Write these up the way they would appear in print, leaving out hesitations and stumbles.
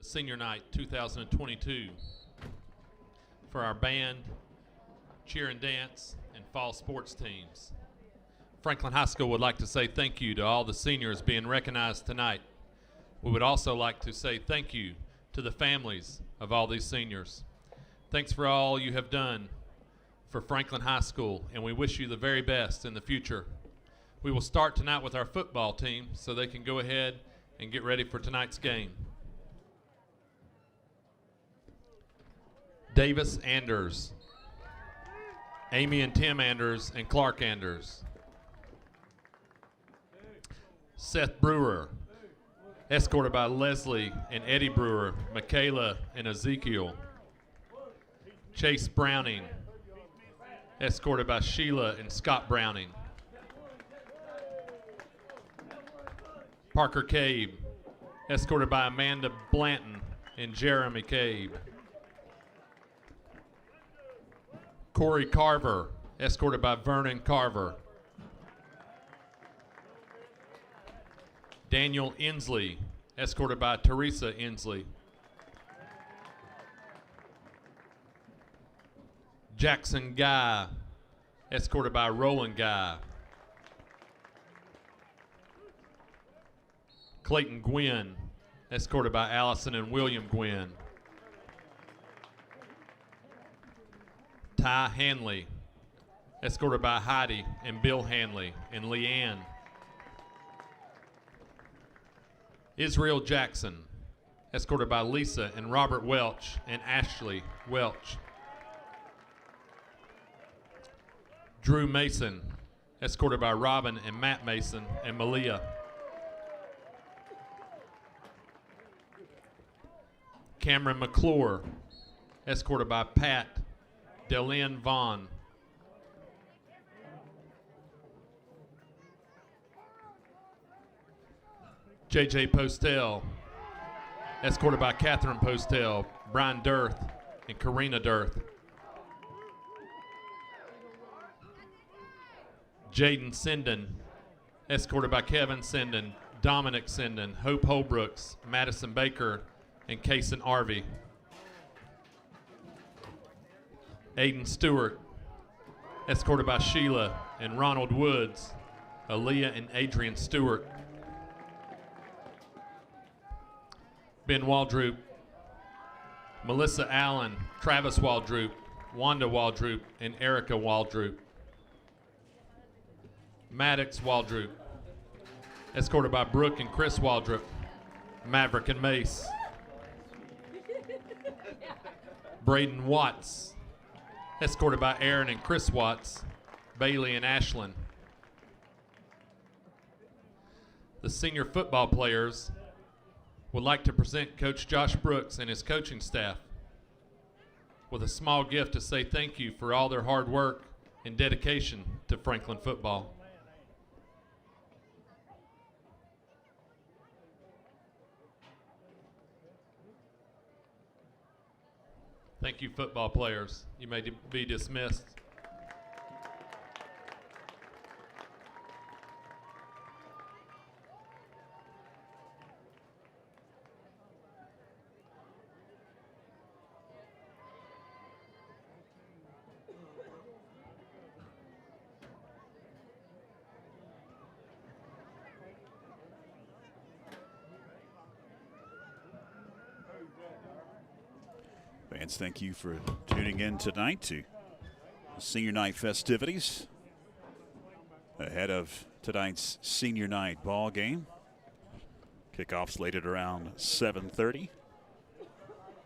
Senior Night 2022 for our band, cheer and dance, and fall sports teams. Franklin High School would like to say thank you to all the seniors being recognized tonight. We would also like to say thank you to the families of all these seniors. Thanks for all you have done for Franklin High School, and we wish you the very best in the future. We will start tonight with our football team so they can go ahead and get ready for tonight's game. Davis Anders, Amy and Tim Anders, and Clark Anders. Seth Brewer, escorted by Leslie and Eddie Brewer, Michaela and Ezekiel. Chase Browning, escorted by Sheila and Scott Browning. Parker Cabe, escorted by Amanda Blanton and Jeremy Cabe. Corey Carver, escorted by Vernon Carver. Daniel Inslee, escorted by Teresa Inslee. Jackson Guy, escorted by Roland Guy. Clayton Gwynn, escorted by Allison and William Gwynn. Ty Hanley, escorted by Heidi and Bill Hanley and Leanne. Israel Jackson, escorted by Lisa and Robert Welch and Ashley Welch. Drew Mason, escorted by Robin and Matt Mason and Malia. Cameron McClure, escorted by Pat Delynn Vaughn. JJ Postel, escorted by Catherine Postel, Brian Dirth, and Karina Dirth. Jaden Sinden, escorted by Kevin Sinden, Dominic Sinden, Hope Holbrooks, Madison Baker, and Kason Arvey. Aiden Stewart, escorted by Sheila and Ronald Woods, Aaliyah and Adrian Stewart. Ben Waldroop, Melissa Allen, Travis Waldroop, Wanda Waldroop, and Erica Waldroop. Maddox Waldroop, escorted by Brooke and Chris Waldroop, Maverick and Mace. Braden Watts, escorted by Aaron and Chris Watts, Bailey and Ashlyn. The senior football players would like to present Coach Josh Brooks and his coaching staff with a small gift to say thank you for all their hard work and dedication to Franklin football. Thank you, football players. You may be dismissed. Fans, thank you for tuning in tonight to the Senior Night festivities ahead of tonight's Senior Night ball game. Kickoff slated around 7:30.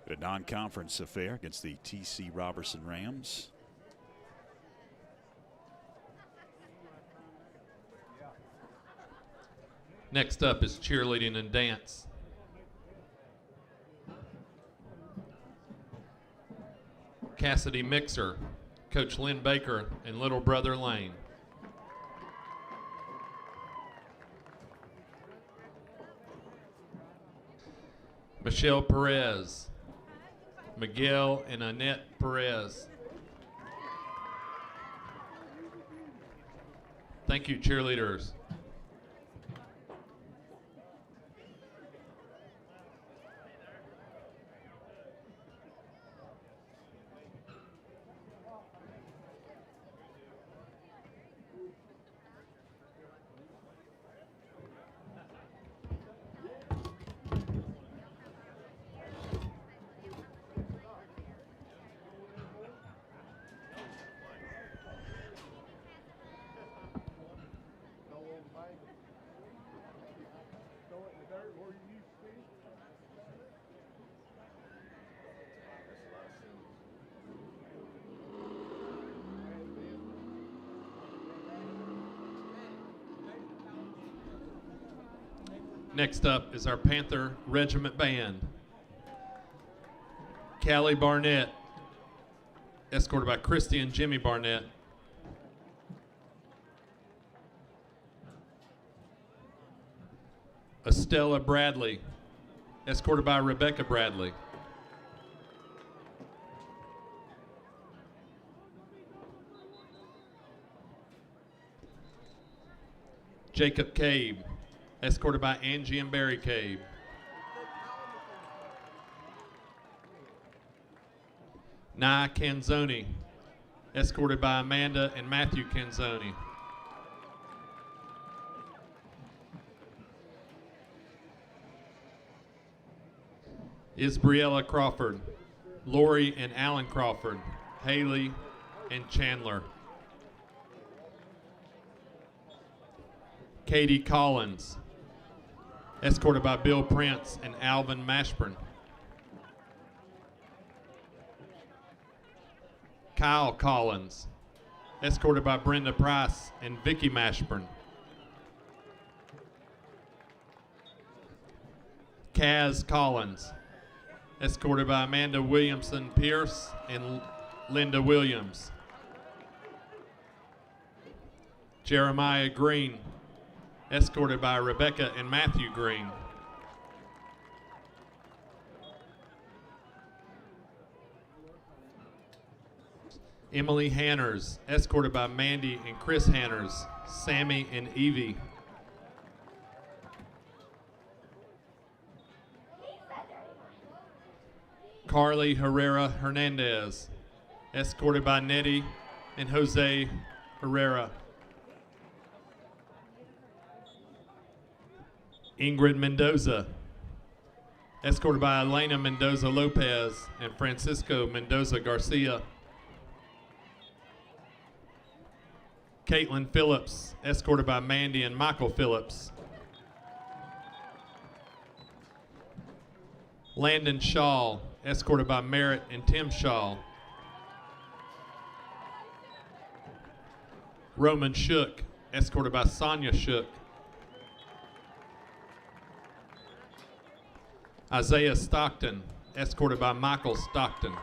A non-conference affair against the TC Roberson Rams. Next up is cheerleading and dance. Cassidy Mixer, Coach Lynn Baker, and little brother Lane. Michelle Perez, Miguel and Annette Perez. Thank you, cheerleaders. Next up is our Panther Regiment Band. Callie Barnett, escorted by Christy and Jimmy Barnett. Estella Bradley, escorted by Rebecca Bradley. Jacob Cabe, escorted by Angie and Barry Cabe. Nye Canzoni, escorted by Amanda and Matthew Canzoni. Isbriella Crawford, Lori and Alan Crawford, Haley and Chandler. Katie Collins, escorted by Bill Prince and Alvin Mashburn. Kyle Collins, escorted by Brenda Price and Vicky Mashburn. Kaz Collins, escorted by Amanda Williamson Pierce and Linda Williams. Jeremiah Green, escorted by Rebecca and Matthew Green. Emily Hanners, escorted by Mandy and Chris Hanners, Sammy and Evie. Carly Herrera Hernandez, escorted by Nettie and Jose Herrera. Ingrid Mendoza, escorted by Elena Mendoza Lopez and Francisco Mendoza Garcia. Caitlin Phillips, escorted by Mandy and Michael Phillips. Landon Shaw, escorted by Merritt and Tim Shaw. Roman Shook, escorted by Sonia Shook. Isaiah Stockton, escorted by Michael Stockton.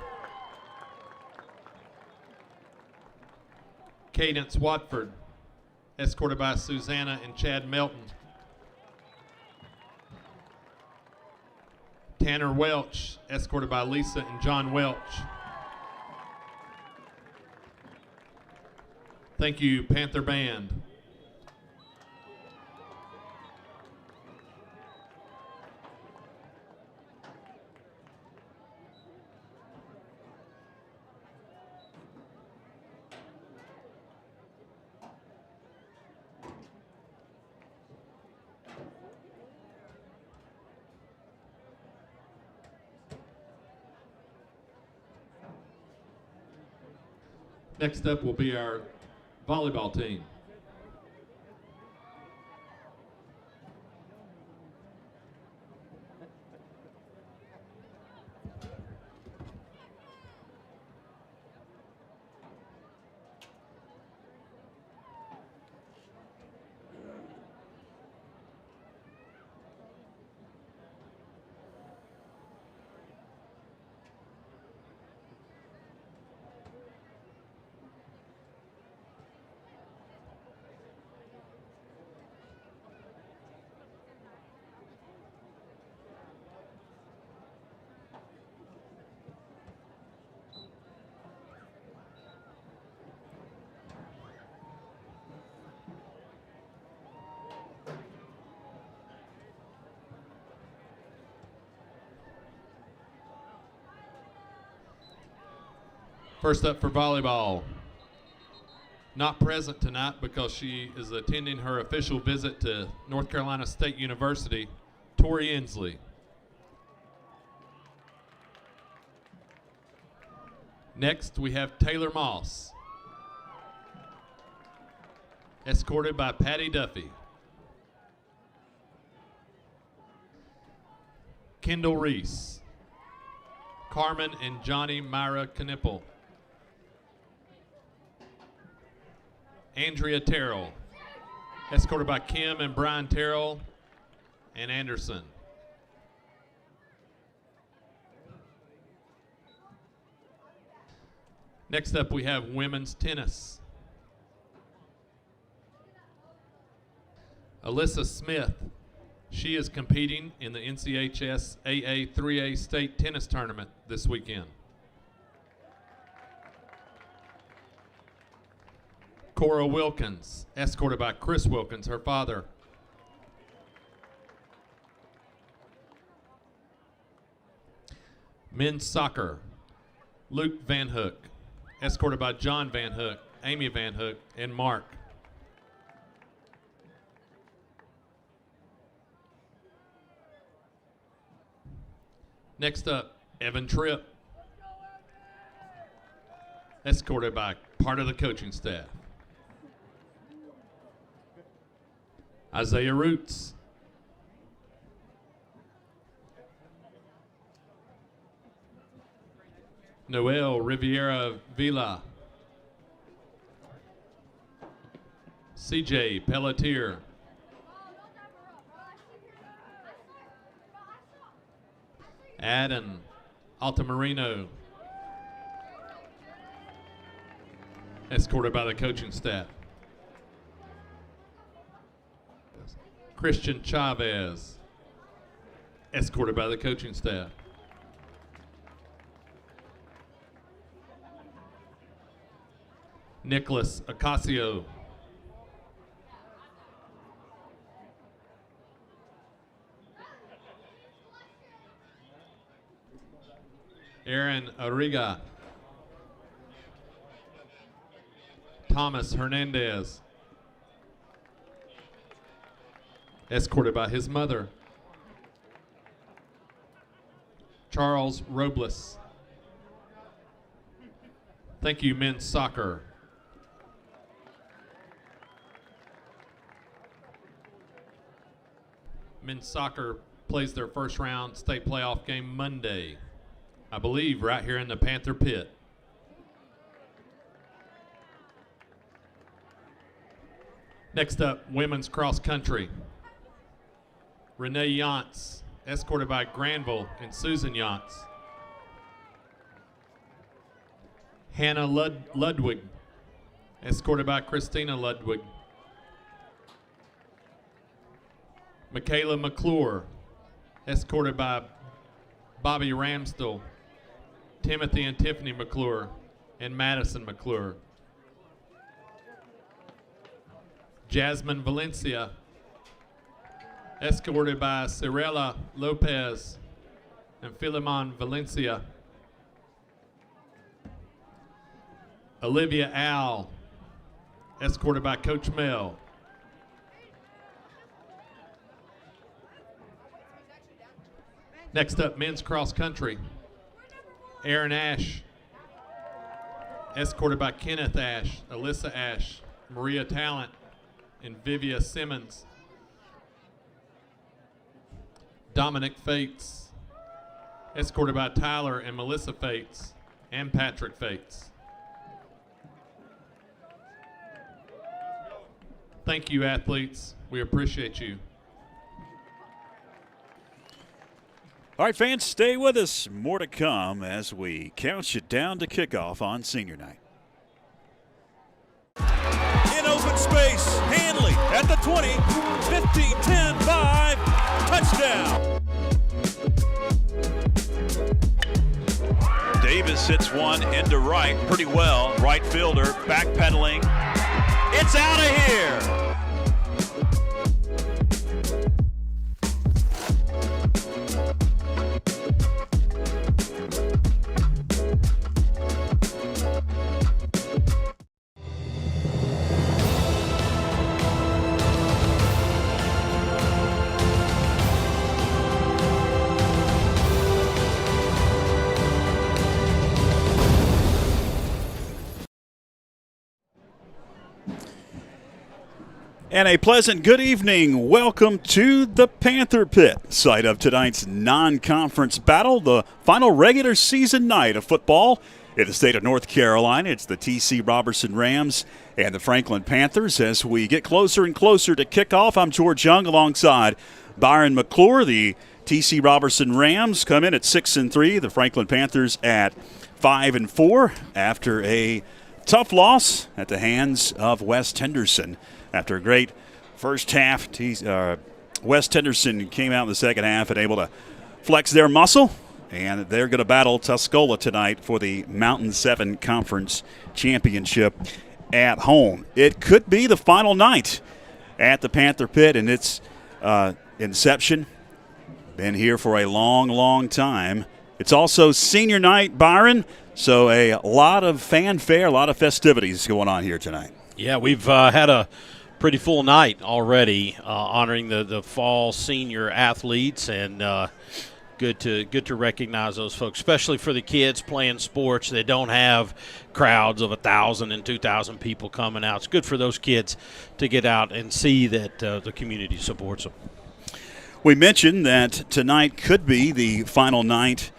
Cadence Watford, escorted by Susanna and Chad Melton. Tanner Welch, escorted by Lisa and John Welch. Thank you, Panther Band. Next up will be our volleyball team. First up for volleyball, not present tonight because she is attending her official visit to North Carolina State University, Tori Inslee. Next, we have Taylor Moss, escorted by Patty Duffy. Kendall Reese, Carmen and Johnny Myra Knipple. Andrea Terrell, escorted by Kim and Brian Terrell and Anderson. Next up, we have women's tennis. Alyssa Smith. She is competing in the NCHS AA 3A State Tennis Tournament this weekend. Cora Wilkins, escorted by Chris Wilkins, her father. Men's soccer, Luke Van Hook, escorted by John Van Hook, Amy Van Hook, and Mark. Next up, Evan Tripp, escorted by part of the coaching staff. Isaiah Roots, Noel Riviera Villa, CJ Pelletier, Adam Altamarino, escorted by the coaching staff. Christian Chavez, escorted by the coaching staff. Nicholas Ocasio, Aaron Arriga, Thomas Hernandez, escorted by his mother, Charles Robles. Thank you, men's soccer. Men's soccer plays their first round state playoff game Monday, I believe right here in the Panther Pit. Next up, women's cross country. Renee Yantz, escorted by Granville and Susan Yantz. Hannah Ludwig, escorted by Christina Ludwig. Michaela McClure, escorted by Bobby Ramsdell, Timothy and Tiffany McClure, and Madison McClure. Jasmine Valencia, escorted by Cirela Lopez and Philemon Valencia. Olivia Al, escorted by Coach Mel. Next up, men's cross country. Aaron Ash, escorted by Kenneth Ash, Alyssa Ash, Maria Talent, and Vivia Simmons. Dominic Fates, escorted by Tyler and Melissa Fates, and Patrick Fates. Thank you, athletes. We appreciate you. All right, fans, stay with us. More to come as we count you down to kickoff on senior night. In open space, Hanley at the 20, 15, 10, 5, touchdown. Davis hits one into right pretty well. Right fielder backpedaling. It's out of here. And a pleasant good evening. Welcome to the Panther Pit, site of tonight's non-conference battle, the final regular season night of football in the state of North Carolina. It's the TC Roberson Rams and the Franklin Panthers as we get closer and closer to kickoff. I'm George Young alongside Byron McClure. The TC Roberson Rams come in at 6-3. The Franklin Panthers at 5-4 after a tough loss at the hands of West Henderson. After a great first half, West Henderson came out in the second half and able to flex their muscle, and they're going to battle Tuscola tonight for the Mountain 7 Conference Championship at home. It could be the final night at the Panther Pit in its inception. Been here for a long, long time. It's also senior night, Byron, so a lot of fanfare, a lot of festivities going on here tonight. Yeah, we've had a pretty full night already, honoring the fall senior athletes, and good to recognize those folks, especially for the kids playing sports. They don't have crowds of 1,000 and 2,000 people coming out. It's good for those kids to get out and see that the community supports them. We mentioned that tonight could be the final night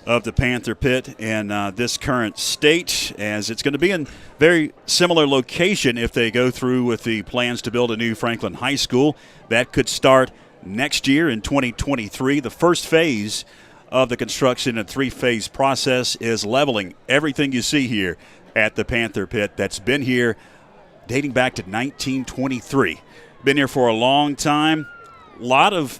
of the Panther Pit in this current state, as it's going to be in very similar location if they go through with the plans to build a new Franklin High School. That could start next year in 2023. The first phase of the construction and three-phase process is leveling everything you see here at the Panther Pit. That's been here dating back to 1923. Been here for a long time. A lot of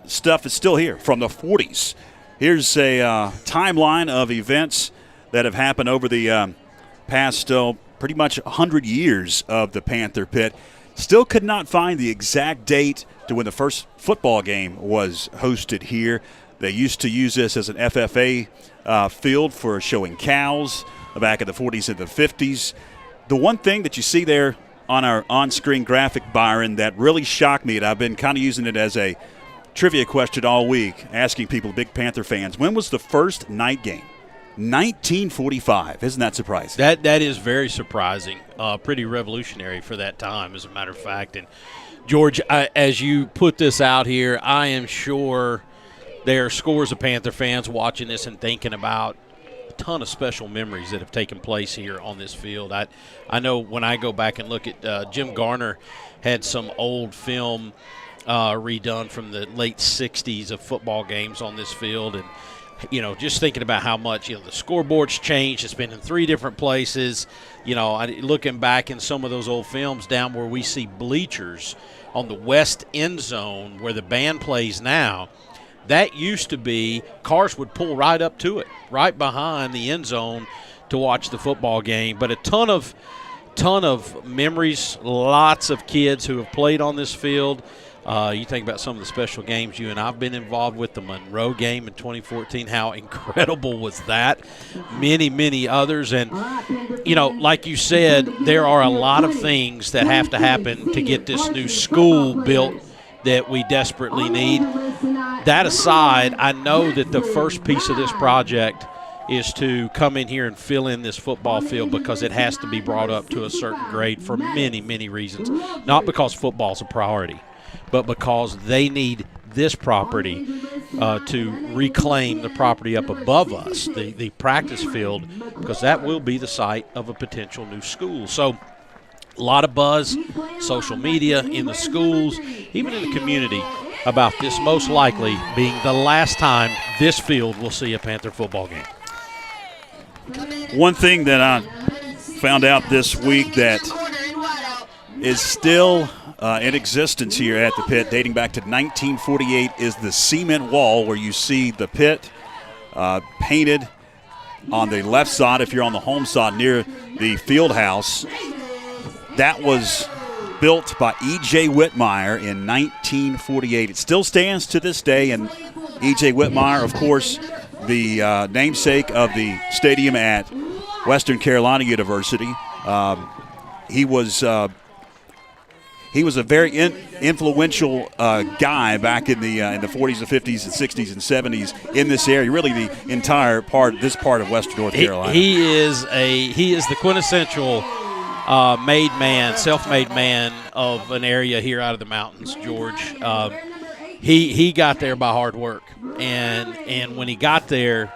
stuff is still here from the 40s. Here's a timeline of events that have happened over the past pretty much 100 years of the Panther Pit. Still could not find the exact date to when the first football game was hosted here. They used to use this as an FFA field for showing cows back in the 40s and the 50s. The one thing that you see there on our on-screen graphic, Byron, that really shocked me, and I've been kind of using it as a trivia question all week, asking people, big Panther fans, when was the first night game? 1945. Isn't that surprising? That is very surprising. Pretty revolutionary for that time, as a matter of fact. And George, as you put this out here, I am sure there are scores of Panther fans watching this and thinking about a ton of special memories that have taken place here on this field. I know when I go back and look at Jim Garner had some old film redone from the late 60s of football games on this field, and just thinking about how much the scoreboard's changed. It's been in 3 different places. Looking back in some of those old films down where we see bleachers on the west end zone where the band plays now, that used to be cars would pull right up to it, right behind the end zone to watch the football game. But a ton of memories, lots of kids who have played on this field. You think about some of the special games you and I've been involved with, the Monroe game in 2014. How incredible was that? Many, many others. And, like you said, there are a lot of things that have to happen to get this new school built that we desperately need. That aside, I know that the first piece of this project is to come in here and fill in this football field, because it has to be brought up to a certain grade for many, many reasons. Not because football's a priority, but because they need this property to reclaim the property up above us, the practice field, because that will be the site of a potential new school. So a lot of buzz, social media, in the schools, even in the community, about this most likely being the last time this field will see a Panther football game. One thing that I found out this week that is still in existence here at the pit, dating back to 1948, is the cement wall where you see the pit painted on the left side if you're on the home side near the field house. That was built by E.J. Whitmire in 1948. It still stands to this day, and E.J. Whitmire, of course, the namesake of the stadium at Western Carolina University. He was a very influential guy back in the 40s and 50s and 60s and 70s in this area. Really, the entire this part of Western North Carolina. He is the quintessential self-made man of an area here out of the mountains, George. He got there by hard work, and when he got there,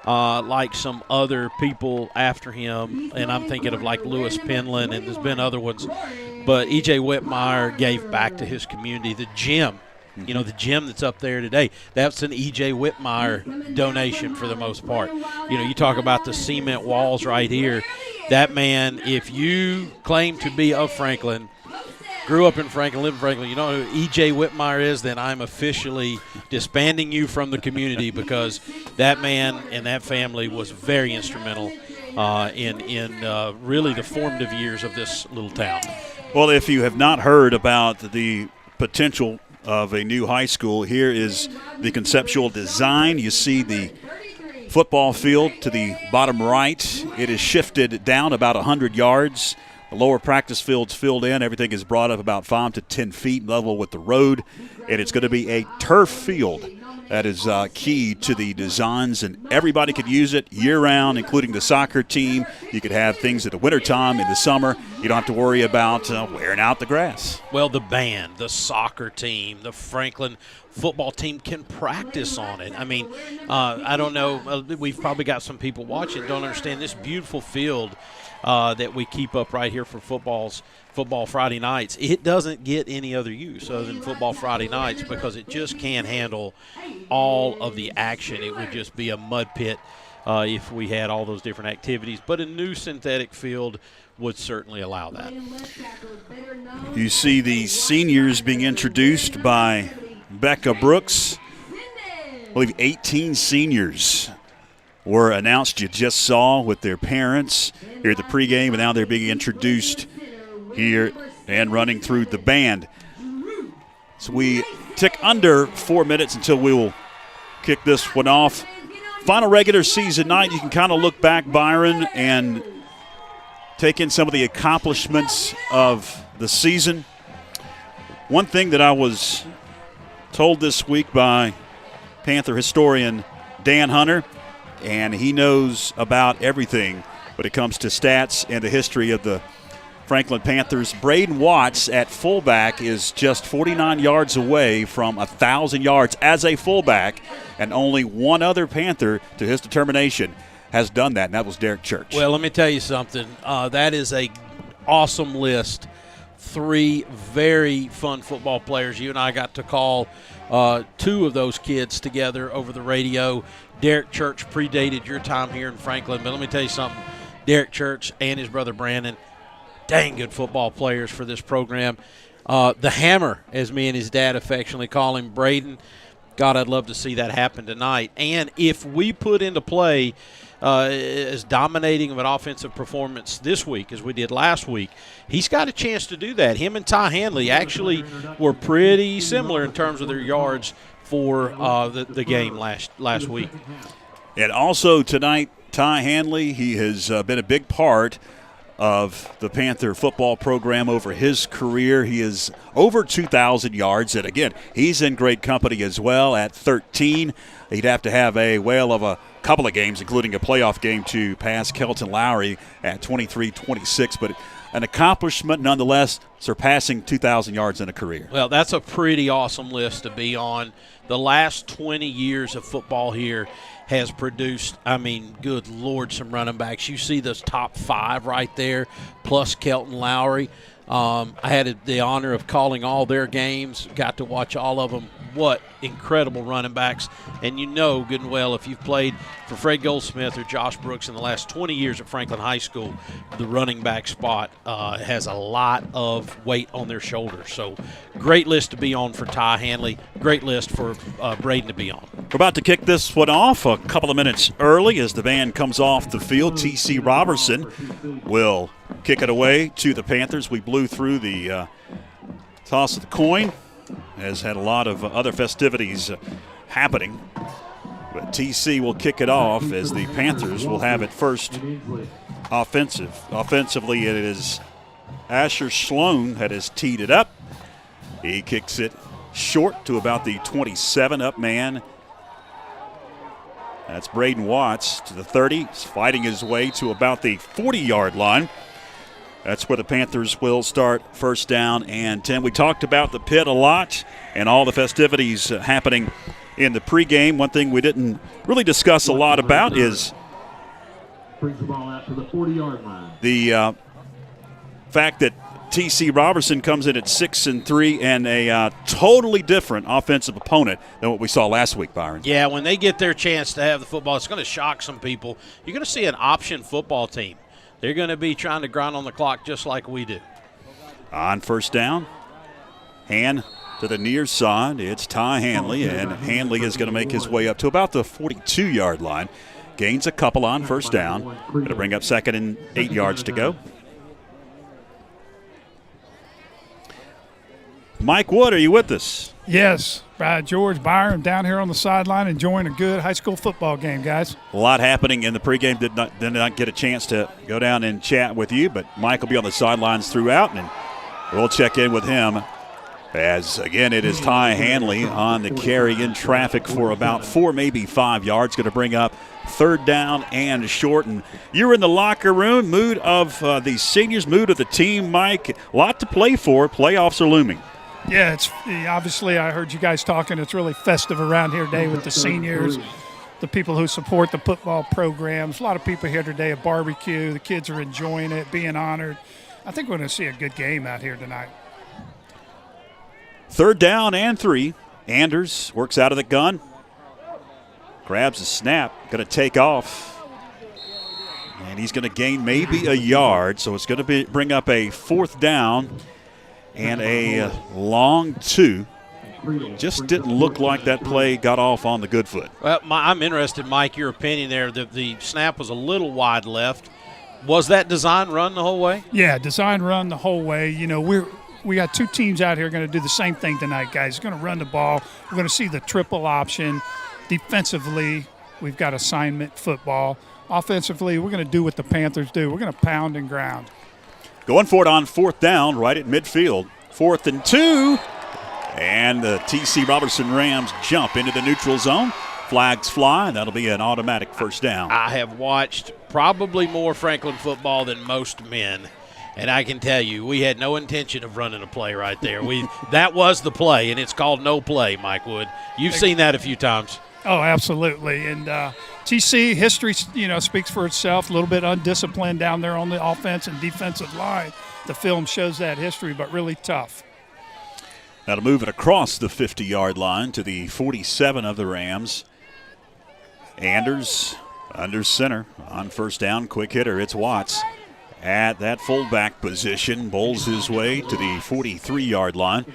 like some other people after him, and I'm thinking of like Lewis Penland, and there's been other ones, but E.J. Whitmire gave back to his community. The gym You know, the gym that's up there today, that's an E.J. Whitmire donation for the most part. You know, you talk about the cement walls right here. That man, if you claim to be of Franklin, grew up in Franklin, lived in Franklin, you know who E.J. Whitmire is, then I'm officially disbanding you from the community, because that man and that family was very instrumental in really the formative years of this little town. Well, if you have not heard about the potential of a new high school, here is the conceptual design. You see the football field to the bottom right. It is shifted down about 100 yards. The lower practice field's filled in. Everything is brought up about 5 to 10 feet level with the road, and it's going to be a turf field. That is key to the designs, and everybody could use it year-round, including the soccer team. You could have things at the wintertime, in the summer. You don't have to worry about wearing out the grass. Well, the band, the soccer team, the Franklin football team can practice on it. I mean, I don't know. We've probably got some people watching don't understand this beautiful field that we keep up right here for Football Friday nights. It doesn't get any other use other than Football Friday nights, because it just can't handle all of the action. It would just be a mud pit if we had all those different activities. But a new synthetic field would certainly allow that. You see the seniors being introduced by Becca Brooks. I believe 18 seniors were announced, you just saw, with their parents here at the pregame, and now they're being introduced here and running through the band. So we tick under 4 minutes until we will kick this one off. Final regular season night, you can kind of look back, Byron, and take in some of the accomplishments of the season. One thing that I was told this week by Panther historian Dan Hunter, and he knows about everything when it comes to stats and the history of the Franklin Panthers. Braden Watts at fullback is just 49 yards away from 1,000 yards as a fullback, and only one other Panther, to his determination, has done that, and that was Derek Church. Well, let me tell you something. That is a awesome list. 3 very fun football players. You and I got to call 2 of those kids together over the radio. Derek Church predated your time here in Franklin, but let me tell you something. Derek Church and his brother Brandon, dang good football players for this program. The Hammer, as me and his dad affectionately call him, Braden. God, I'd love to see that happen tonight. And if we put into play as dominating of an offensive performance this week as we did last week, he's got a chance to do that. Him and Ty Hanley actually were pretty similar in terms of their yards for the game last week. And also tonight, Ty Hanley, he has been a big part of the Panther football program over his career. He is over 2,000 yards, and again, he's in great company as well at 13. He'd have to have a whale of a couple of games, including a playoff game, to pass Kelton Lowry at 23-26, but an accomplishment nonetheless, surpassing 2,000 yards in a career. Well, that's a pretty awesome list to be on. The last 20 years of football here has produced, I mean, good Lord, some running backs. You see those top 5 right there, plus Kelton Lowry. I had the honor of calling all their games, got to watch all of them. What incredible running backs. And you know good and well, if you've played for Fred Goldsmith or Josh Brooks in the last 20 years at Franklin High School, the running back spot has a lot of weight on their shoulders. So great list to be on for Ty Hanley. Great list for Braden to be on. We're about to kick this one off a couple of minutes early as the band comes off the field. T.C. Roberson will kick it away to the Panthers. We blew through the toss of the coin. Has had a lot of other festivities happening. But TC will kick it off as the Panthers will have it first offensively. It is Asher Sloan that has teed it up. He kicks it short to about the 27 up man. That's Braden Watts to the 30. He's fighting his way to about the 40-yard line. That's where the Panthers will start first down and 10. We talked about the pit a lot and all the festivities happening in the pregame. One thing we didn't really discuss a lot about is the fact that T.C. Roberson comes in at 6-3 and a totally different offensive opponent than what we saw last week, Byron. Yeah, when they get their chance to have the football, it's going to shock some people. You're going to see an option football team. They're going to be trying to grind on the clock just like we do. On first down, hand to the near side. It's Ty Hanley, and Hanley is going to make his way up to about the 42-yard line. Gains a couple on first down. Going to bring up 2nd and 8 yards to go. Mike Wood, are you with us? Yes, George, Byron, down here on the sideline enjoying a good high school football game, guys. A lot happening in the pregame. Did not get a chance to go down and chat with you, but Mike will be on the sidelines throughout, and we'll check in with him as, again, it is Ty Hanley on the carry in traffic for about 4, maybe 5 yards. Going to bring up 3rd down and short. And you're in the locker room, mood of the seniors, mood of the team, Mike. A lot to play for. Playoffs are looming. Yeah, it's obviously I heard you guys talking. It's really festive around here today with the seniors, the people who support the football programs. A lot of people here today, a barbecue. The kids are enjoying it, being honored. I think we're going to see a good game out here tonight. 3rd down and 3. Anders works out of the gun, grabs the snap, going to take off, and he's going to gain maybe a yard. So it's going to bring up a 4th down and a long 2. Just didn't look like that play got off on the good foot. Well, I'm interested, Mike, your opinion there. The snap was a little wide left. Was that design run the whole way? Yeah, design run the whole way. You know, we got 2 teams out here going to do the same thing tonight, guys. Going to run the ball. We're going to see the triple option. Defensively, we've got assignment football. Offensively, we're going to do what the Panthers do. We're going to pound and ground. Going for it on 4th down, right at midfield. 4th and 2. And the T.C. Roberson Rams jump into the neutral zone. Flags fly, and that'll be an automatic first down. I have watched probably more Franklin football than most men, and I can tell you we had no intention of running a play right there. That was the play, and it's called no play, Mike Wood. You've seen that a few times. Oh, absolutely. And TC history, speaks for itself. A little bit undisciplined down there on the offense and defensive line. The film shows that history, but really tough. Now to move it across the 50-yard line to the 47 of the Rams. Anders under center on first down. Quick hitter. It's Watts at that fullback position. Bowls his way to the 43-yard line.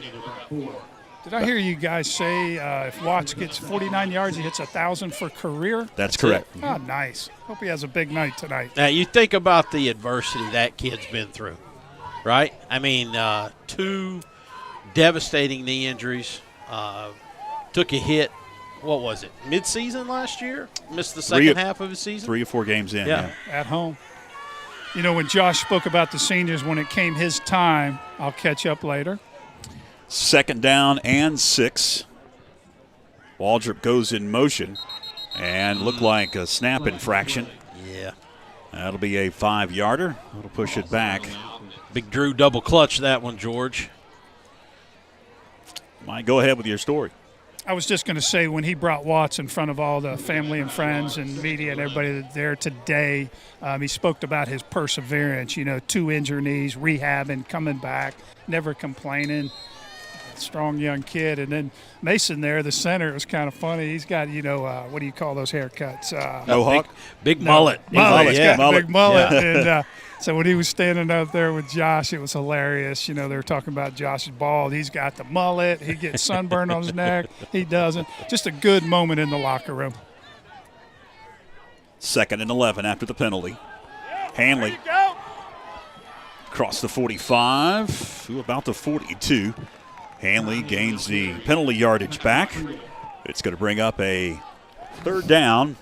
Did I hear you guys say if Watts gets 49 yards, he hits 1,000 for career? That's correct. Oh, nice. Hope he has a big night tonight. Now, you think about the adversity that kid's been through, right? I mean, 2 devastating knee injuries. Took a hit, what was it, mid-season last year? Missed the second half of his season? 3 or 4 games in, yeah. At home. You know, when Josh spoke about the seniors, when it came his time, I'll catch up later. 2nd down and 6. Waldrop goes in motion and looked like a snap infraction. Yeah. That'll be a 5-yarder. It'll push it back. Big Drew double clutch that one, George. Mike, go ahead with your story. I was just going to say when he brought Watts in front of all the family and friends and media and everybody there today, he spoke about his perseverance, 2 injured knees, rehabbing, coming back, never complaining. Strong young kid. And then Mason there, the center, it was kind of funny. He's got, what do you call those haircuts? Mohawk? Big mullet. Mullet, yeah. got a big mullet. Yeah. And so when he was standing up there with Josh, it was hilarious. They were talking about Josh is bald. He's got the mullet. He gets sunburn on his neck. He doesn't. Just a good moment in the locker room. 2nd and 11 after the penalty. Hanley across the 45 to about the 42. Hanley gains the penalty yardage back. It's going to bring up a 3rd down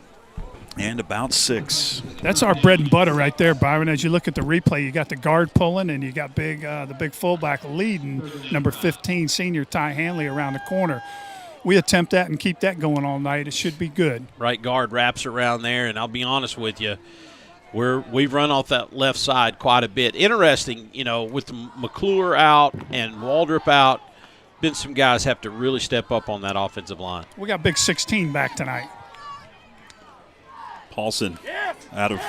and about 6. That's our bread and butter right there, Byron. As you look at the replay, you got the guard pulling, and you got the big fullback leading, number 15, senior Ty Hanley around the corner. We attempt that and keep that going all night. It should be good. Right guard wraps around there, and I'll be honest with you, we've run off that left side quite a bit. Interesting, with McClure out and Waldrop out, been some guys have to really step up on that offensive line. We got big 16 back tonight. Paulson out of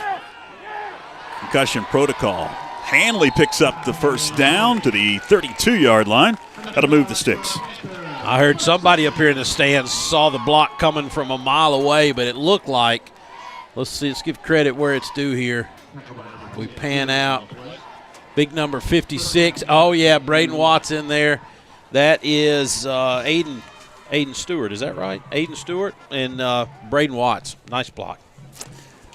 concussion protocol. Hanley picks up the first down to the 32-yard line. That'll move the sticks. I heard somebody up here in the stands saw the block coming from a mile away, but it looked like, let's give credit where it's due here. We pan out. Big number 56. Oh, yeah, Braden Watts in there. That is Aiden Stewart. Is that right? Aiden Stewart and Braden Watts. Nice block.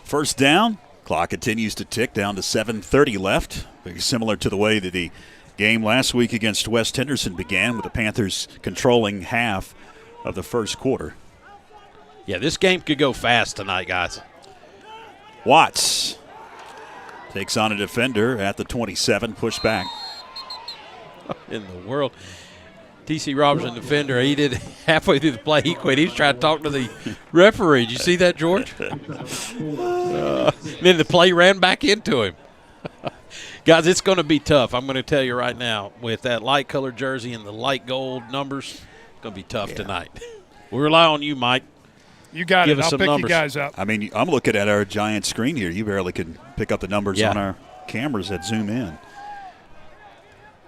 First down. Clock continues to tick down to 7:30 left. Very similar to the way that the game last week against West Henderson began, with the Panthers controlling half of the first quarter. Yeah, this game could go fast tonight, guys. Watts takes on a defender at the 27, push back. In the world. T.C. Roberson, defender, he did halfway through the play, he quit. He was trying to talk to the referee. Did you see that, George? Then the play ran back into him. Guys, it's going to be tough. I'm going to tell you right now, with that light colored jersey and the light gold numbers, it's going to be tough tonight. We rely on you, Mike. You got Give it. us I'll some pick numbers. you guys up. I mean, I'm looking at our giant screen here. You barely can pick up the numbers on our cameras that zoom in.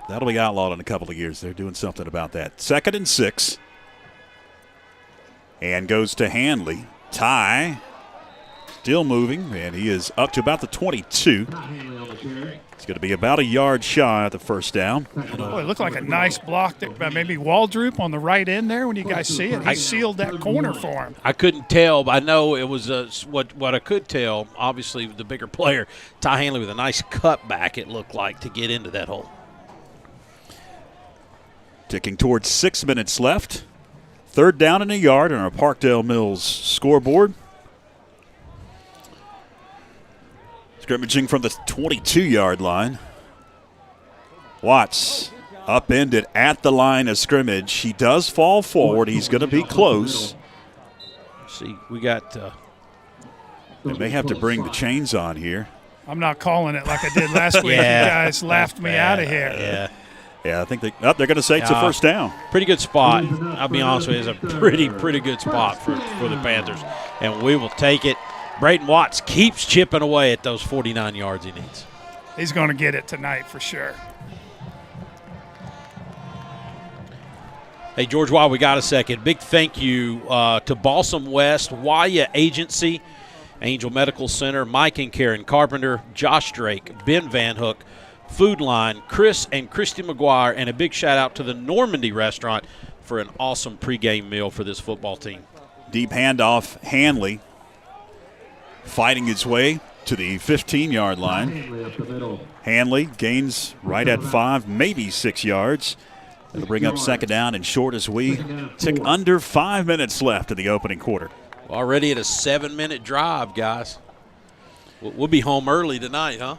That'll be outlawed in a couple of years. They're doing something about that. 2nd and 6. And goes to Hanley. Ty still moving, and he is up to about the 22. It's going to be about a yard shy of the first down. Boy, it looked like a nice block that maybe Waldrop on the right end there when you guys see it. He sealed that corner for him. I couldn't tell, but I know it was what I could tell, obviously the bigger player, Ty Hanley with a nice cutback, it looked like, to get into that hole. Ticking towards 6 minutes left. 3rd down and a yard on our Parkdale Mills scoreboard. Scrimmaging from the 22-yard line. Watts upended at the line of scrimmage. He does fall forward. He's going to be close. See, we got They may have to bring the chains on here. I'm not calling it like I did last week. Yeah. You guys laughed me out of here. Yeah. Yeah, I think they're going to say it's a first down. Pretty good spot. I'll be honest with you, it's a pretty good spot for the Panthers. And we will take it. Braden Watts keeps chipping away at those 49 yards he needs. He's going to get it tonight for sure. Hey, George, while we got a second, big thank you to Balsam West, Waya Agency, Angel Medical Center, Mike and Karen Carpenter, Josh Drake, Ben Van Hook, Food Line, Chris and Christy McGuire, and a big shout-out to the Normandy Restaurant for an awesome pregame meal for this football team. Deep handoff, Hanley fighting his way to the 15-yard line. Hanley gains right at 5, maybe 6 yards. It'll bring up 2nd down and short as we tick under 5 minutes left in the opening quarter. Already at a 7-minute drive, guys. We'll be home early tonight, huh?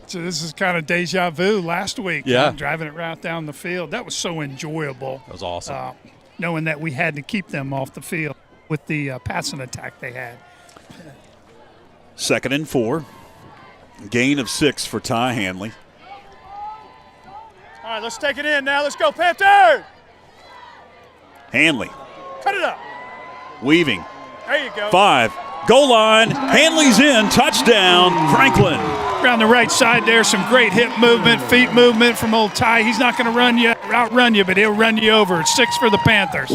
So this is kind of deja vu last week. Yeah. Driving it right down the field. That was so enjoyable. That was awesome. Knowing that we had to keep them off the field with the passing attack they had. 2nd and 4. Gain of 6 for Ty Hanley. All right, let's take it in now. Let's go, Panther! Hanley Cut it up. weaving. There you go. 5. Goal line. Hanley's in. Touchdown, Franklin. Around the right side there, some great hip movement, feet movement from old Ty. He's not going to outrun you, but he'll run you over. It's 6 for the Panthers.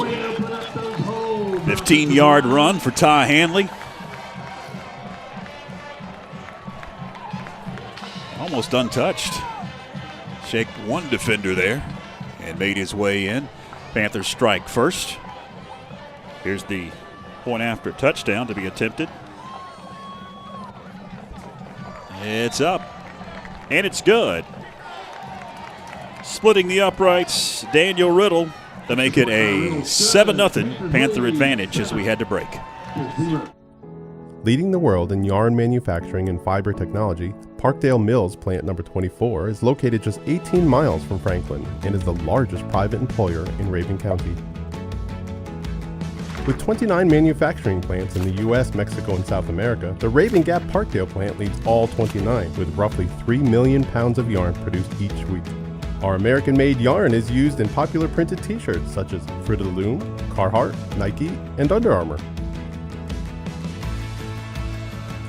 15-yard run for Ty Hanley. Almost untouched. Shaked one defender there and made his way in. Panthers strike first. Here's the point after touchdown to be attempted. It's up, and it's good. Splitting the uprights, Daniel Riddle to make it a 7-0 Panther advantage as we head to break. Leading the world in yarn manufacturing and fiber technology, Parkdale Mills Plant Number 24 is located just 18 miles from Franklin and is the largest private employer in Raven County. With 29 manufacturing plants in the U.S., Mexico, and South America, the Raven Gap Parkdale plant leads all 29, with roughly 3 million pounds of yarn produced each week. Our American-made yarn is used in popular printed t-shirts such as Fruit of the Loom, Carhartt, Nike, and Under Armour.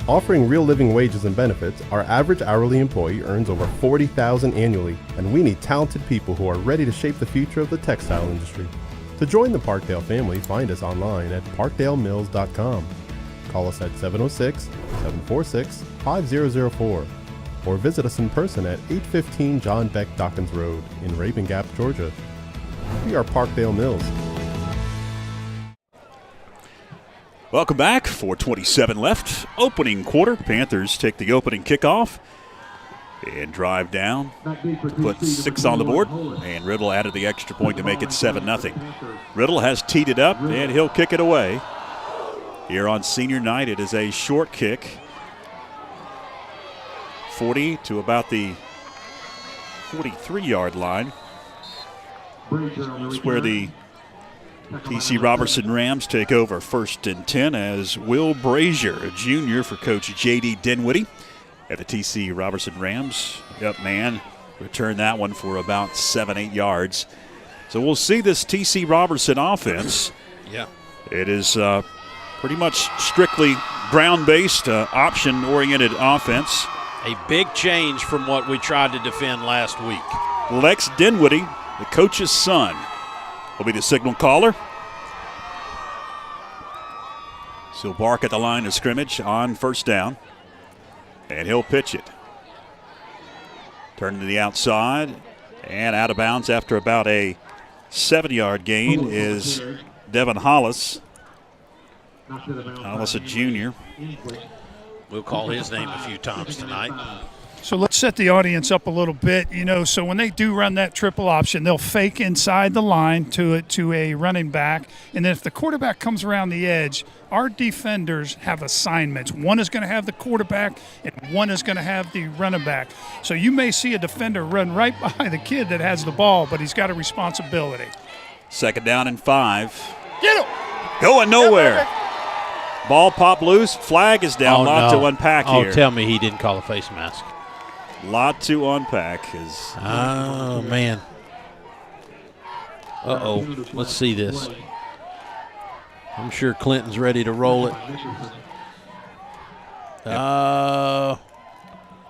Offering real living wages and benefits, our average hourly employee earns over $40,000 annually, and we need talented people who are ready to shape the future of the textile industry. To join the Parkdale family, find us online at parkdalemills.com. Call us at 706-746-5004 or visit us in person at 815 John Beck Dawkins Road in Raven Gap, Georgia. We are Parkdale Mills. Welcome back. 4:27 left. Opening quarter. Panthers take the opening kickoff and drive down. Put 6 on the board. And Riddle added the extra point to make it 7-0. Riddle has teed it up, and he'll kick it away. Here on senior night, it is a short kick. 40 to about the 43-yard line. That's where the TC Roberson Rams take over 1st and 10 as Will Brazier, a junior for Coach J.D. Dinwiddie at the TC Roberson Rams. Up man, returned that one for about 7-8 yards. So we'll see this TC Roberson offense. Yeah. It is pretty much strictly ground-based, option-oriented offense. A big change from what we tried to defend last week. Lex Dinwiddie, the coach's son, will be the signal caller. So he'll bark at the line of scrimmage on 1st down. And he'll pitch it. Turn to the outside and out of bounds after about a 7-yard gain is Devin Hollis. Hollis, a junior. We'll call his name a few times tonight. So let's set the audience up a little bit, so when they do run that triple option, they'll fake inside the line to a running back, and then if the quarterback comes around the edge, our defenders have assignments. One is going to have the quarterback, and one is going to have the running back. So you may see a defender run right by the kid that has the ball, but he's got a responsibility. 2nd down and 5. Get him! Going nowhere. Ball popped loose. Flag is down. Lot to unpack here. Oh, tell me he didn't call a face mask. Lot to unpack. Oh, man. Uh-oh. Let's see this. I'm sure Clinton's ready to roll it. Looks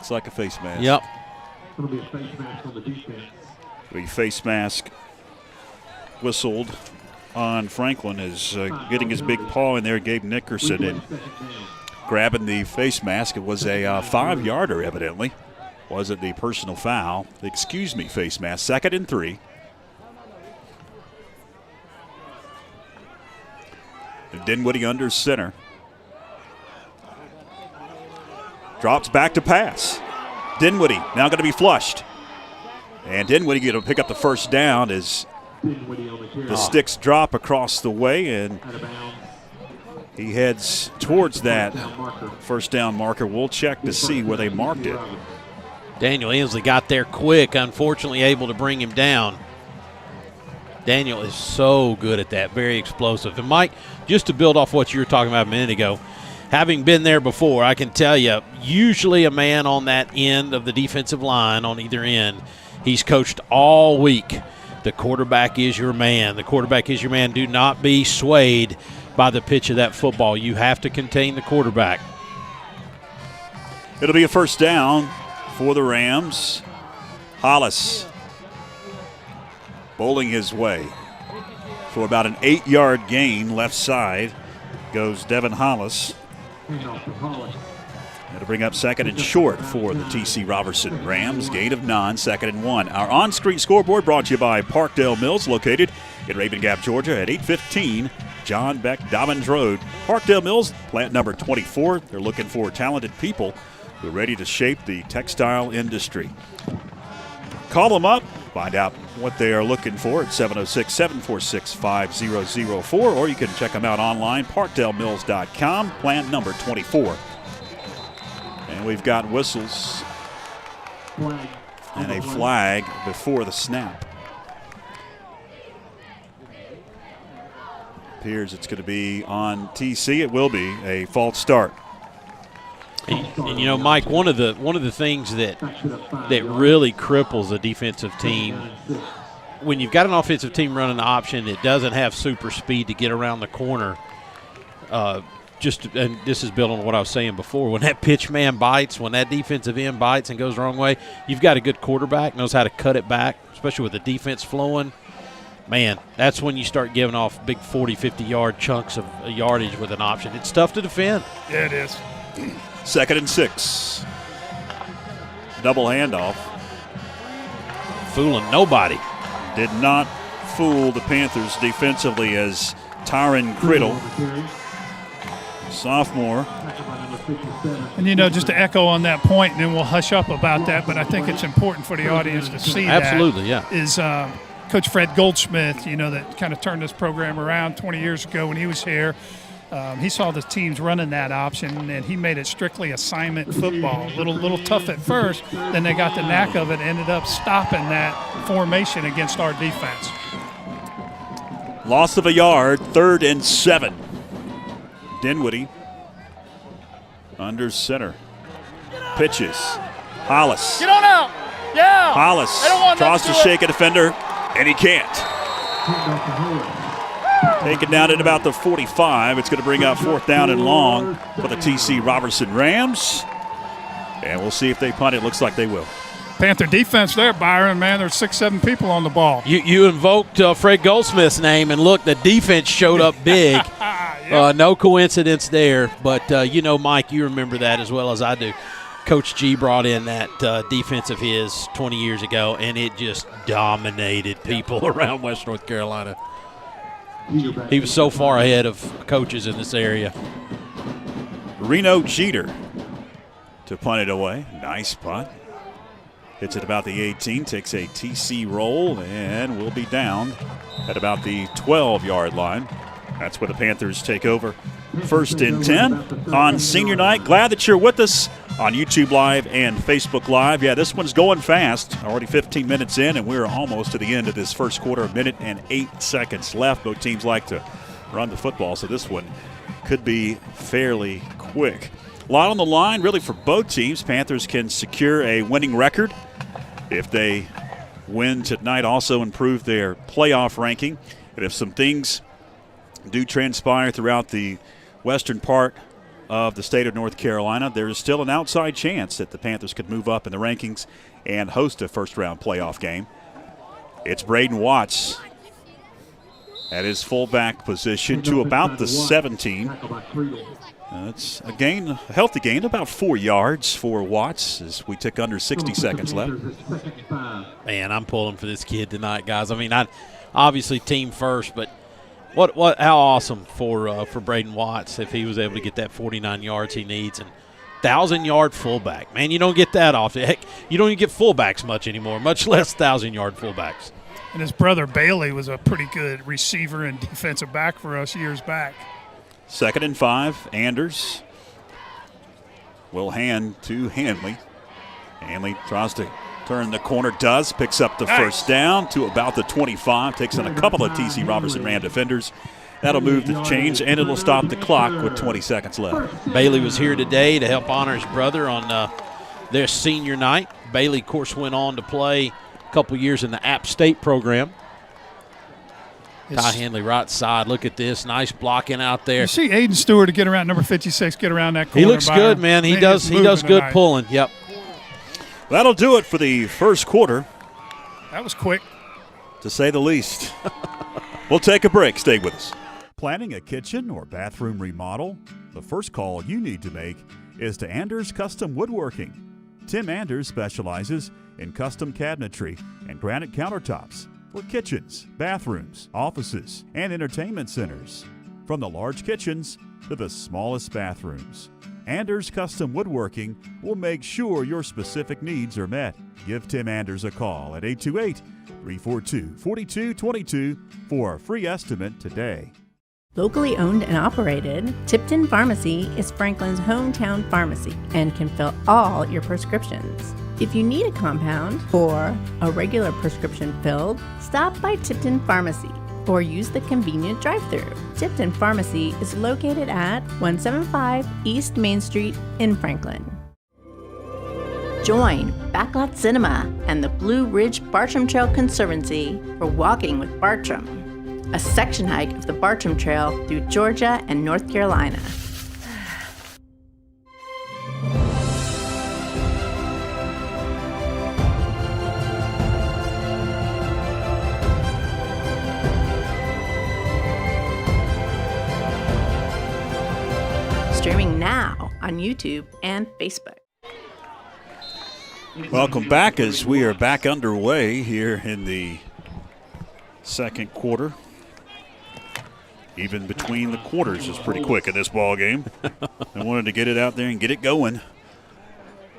like a face mask. Yep. It'll be a face mask on the defense. The face mask whistled on Franklin is getting his big paw in there. Gabe Nickerson and grabbing the face mask. It was a 5-yarder evidently. Wasn't the personal foul. Excuse me, face mask. 2nd and 3. Dinwiddie under center. Drops back to pass. Dinwiddie now going to be flushed. And Dinwiddie going to pick up the 1st down as the sticks drop across the way, and he heads towards that 1st down marker. We'll check to see where they marked it. Daniel Inslee got there quick, unfortunately able to bring him down. Daniel is so good at that, very explosive. And Mike, just to build off what you were talking about a minute ago, having been there before, I can tell you, usually a man on that end of the defensive line on either end, he's coached all week. The quarterback is your man. The quarterback is your man. Do not be swayed by the pitch of that football. You have to contain the quarterback. It'll be a 1st down for the Rams. Hollis bowling his way for about an 8-yard gain. Left side goes Devin Hollis. It'll bring up 2nd and short for the TC Roberson Rams. Gain of 9, 2nd and 1. Our on-screen scoreboard brought to you by Parkdale Mills, located in Raven Gap, Georgia at 815 John Beck Dobbins Road. Parkdale Mills, plant number 24. They're looking for talented people who are ready to shape the textile industry. Call them up. Find out what they are looking for at 706-746-5004, or you can check them out online, parkdalemills.com, plant number 24. And we've got whistles and a flag before the snap. Appears it's going to be on TC. It will be a false start. And Mike, one of the things that really cripples a defensive team, when you've got an offensive team running the option, it doesn't have super speed to get around the corner. and this is built on what I was saying before, when that pitch man bites, when that defensive end bites and goes the wrong way, you've got a good quarterback, knows how to cut it back, especially with the defense flowing. Man, that's when you start giving off big 40, 50-yard chunks of yardage with an option. It's tough to defend. Yeah, it is. 2nd and 6. Double handoff. Fooling nobody. Did not fool the Panthers defensively as Tyron Criddle, sophomore. And, just to echo on that point, and then we'll hush up about that, but I think it's important for the audience to see Absolutely, that. Yeah. Is Coach Fred Goldsmith, that kind of turned this program around 20 years ago when he was here. He saw the teams running that option, and he made it strictly assignment football. Little tough at first, then they got the knack of it, ended up stopping that formation against our defense. Loss of a yard, 3rd and 7. Dinwiddie under center. Pitches. Hollis. Get on out! Yeah! Hollis tries to shake a defender, and he can't. Taken down at about the 45. It's going to bring up 4th down and long for the TC Roberson Rams. And we'll see if they punt it. Looks like they will. Panther defense there, Byron, man. There's 6-7 people on the ball. You invoked Fred Goldsmith's name, and look, the defense showed up big. Yep. No coincidence there. But, Mike, you remember that as well as I do. Coach G brought in that defense of his 20 years ago, and it just dominated people around West North Carolina. He was so far ahead of coaches in this area. Reno Jeter to punt it away. Nice punt. Hits at about the 18, takes a TC roll, and will be down at about the 12-yard line. That's where the Panthers take over. 1st and 10 on senior night. Glad that you're with us on YouTube Live and Facebook Live. Yeah, this one's going fast. Already 15 minutes in, and we're almost to the end of this first quarter. 1 minute and 8 seconds left. Both teams like to run the football, so this one could be fairly quick. A lot on the line, really, for both teams. Panthers can secure a winning record if they win tonight, also improve their playoff ranking. And if some things do transpire throughout the western part of the state of North Carolina, there is still an outside chance that the Panthers could move up in the rankings and host a first-round playoff game. It's Braden Watts at his fullback position to about the 17. It's a gain, a healthy gain, about 4 yards for Watts as we tick under 60 seconds left. Man, I'm pulling for this kid tonight, guys. I mean, obviously team first, but how awesome for Braden Watts if he was able to get that 49 yards he needs. And 1,000-yard fullback. Man, you don't get that often. Heck, you don't even get fullbacks much anymore, much less 1,000-yard fullbacks. And his brother Bailey was a pretty good receiver and defensive back for us years back. 2nd and 5, Anders will hand to Hanley. Hanley tries to turn the corner, picks up the first down to about the 25, takes on a couple of TC Roberson Ram defenders. That'll move the chains, and it'll stop the clock with 20 seconds left. Bailey was here today to help honor his brother on their senior night. Bailey, of course, went on to play a couple years in the App State program. Ty Hanley right side. Look at this. Nice blocking out there. You see Aiden Stewart to get around number 56, get around that corner. He looks good, man. He does good tonight. pulling. Yep. That'll do it for the first quarter. That was quick. To say the least. We'll take a break. Stay with us. Planning a kitchen or bathroom remodel? The first call you need to make is to Anders Custom Woodworking. Tim Anders specializes in custom cabinetry and granite countertops for kitchens, bathrooms, offices, and entertainment centers. From the large kitchens to the smallest bathrooms, Anders Custom Woodworking will make sure your specific needs are met. Give Tim Anders a call at 828-342-4222 for a free estimate today. Locally owned and operated, Tipton Pharmacy is Franklin's hometown pharmacy and can fill all your prescriptions. If you need a compound or a regular prescription filled, stop by Tipton Pharmacy or use the convenient drive-thru. Tipton Pharmacy is located at 175 East Main Street in Franklin. Join Backlot Cinema and the Blue Ridge Bartram Trail Conservancy for Walking with Bartram, a section hike of the Bartram Trail through Georgia and North Carolina. now on YouTube and Facebook. Welcome back as we are back underway here in the second quarter. Even between the quarters is pretty quick in this ball game. I wanted to get it out there and get it going.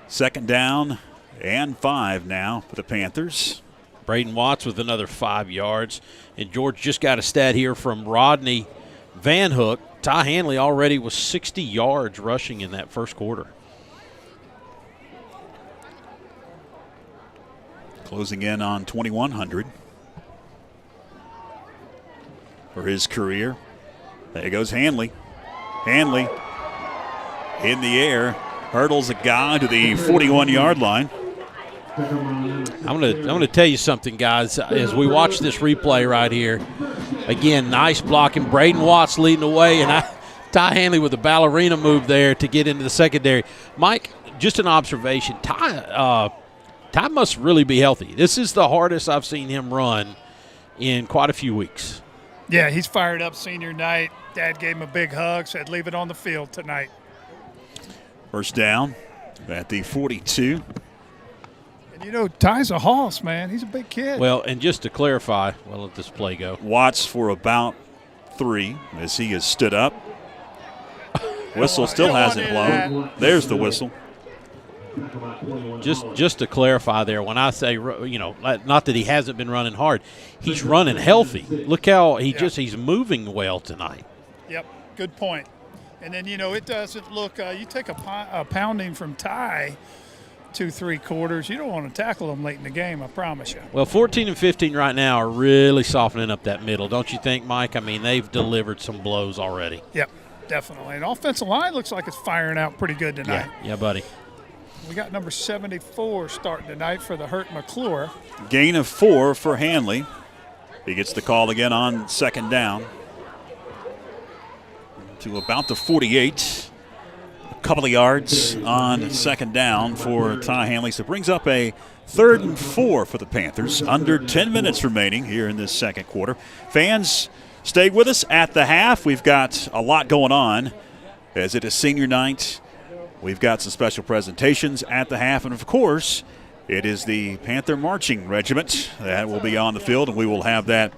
Second down and 5 now for the Panthers. Braden Watts with another 5 yards. And George just got a stat here from Rodney Van Hook. Ty Hanley already was 60 yards rushing in that first quarter. Closing in on 2,100 for his career. There goes Hanley. Hanley in the air, hurdles a guy to the 41-yard line. I'm gonna tell you something, guys. As we watch this replay right here, again, nice blocking. Braden Watts leading the way, and Ty Hanley with a ballerina move there to get into the secondary. Mike, just an observation. Ty must really be healthy. This is the hardest I've seen him run in quite a few weeks. Yeah, he's fired up senior night. Dad gave him a big hug, said leave it on the field tonight. First down at the 42. And, you know, Ty's a hoss, man. He's a big kid. Well, and just to clarify, we'll let this play go. Watts for about 3 as he has stood up. Whistle still hasn't blown. There's the whistle. Just to clarify there, when I say, you know, not that he hasn't been running hard, he's running healthy. Look how he's moving well tonight. Yep, good point. And then, you know, it doesn't look you take a pounding from Ty 2-3 quarters, you don't want to tackle him late in the game, I promise you. Well, 14 and 15 right now are really softening up that middle, don't you think, Mike? I mean, they've delivered some blows already. Yep, definitely. And offensive line looks like it's firing out pretty good tonight. Yeah, buddy. We got number 74 starting tonight for the Hurt McClure. Gain of 4 for Hanley. He gets the call again on second down. To about the 48. A couple of yards on second down for Ty Hanley. So it brings up a 3rd and 4 for the Panthers. Under 10 minutes remaining here in this second quarter. Fans, stay with us at the half. We've got a lot going on as it is senior night. We've got some special presentations at the half. And, of course, it is the Panther Marching Regiment that will be on the field, and we will have that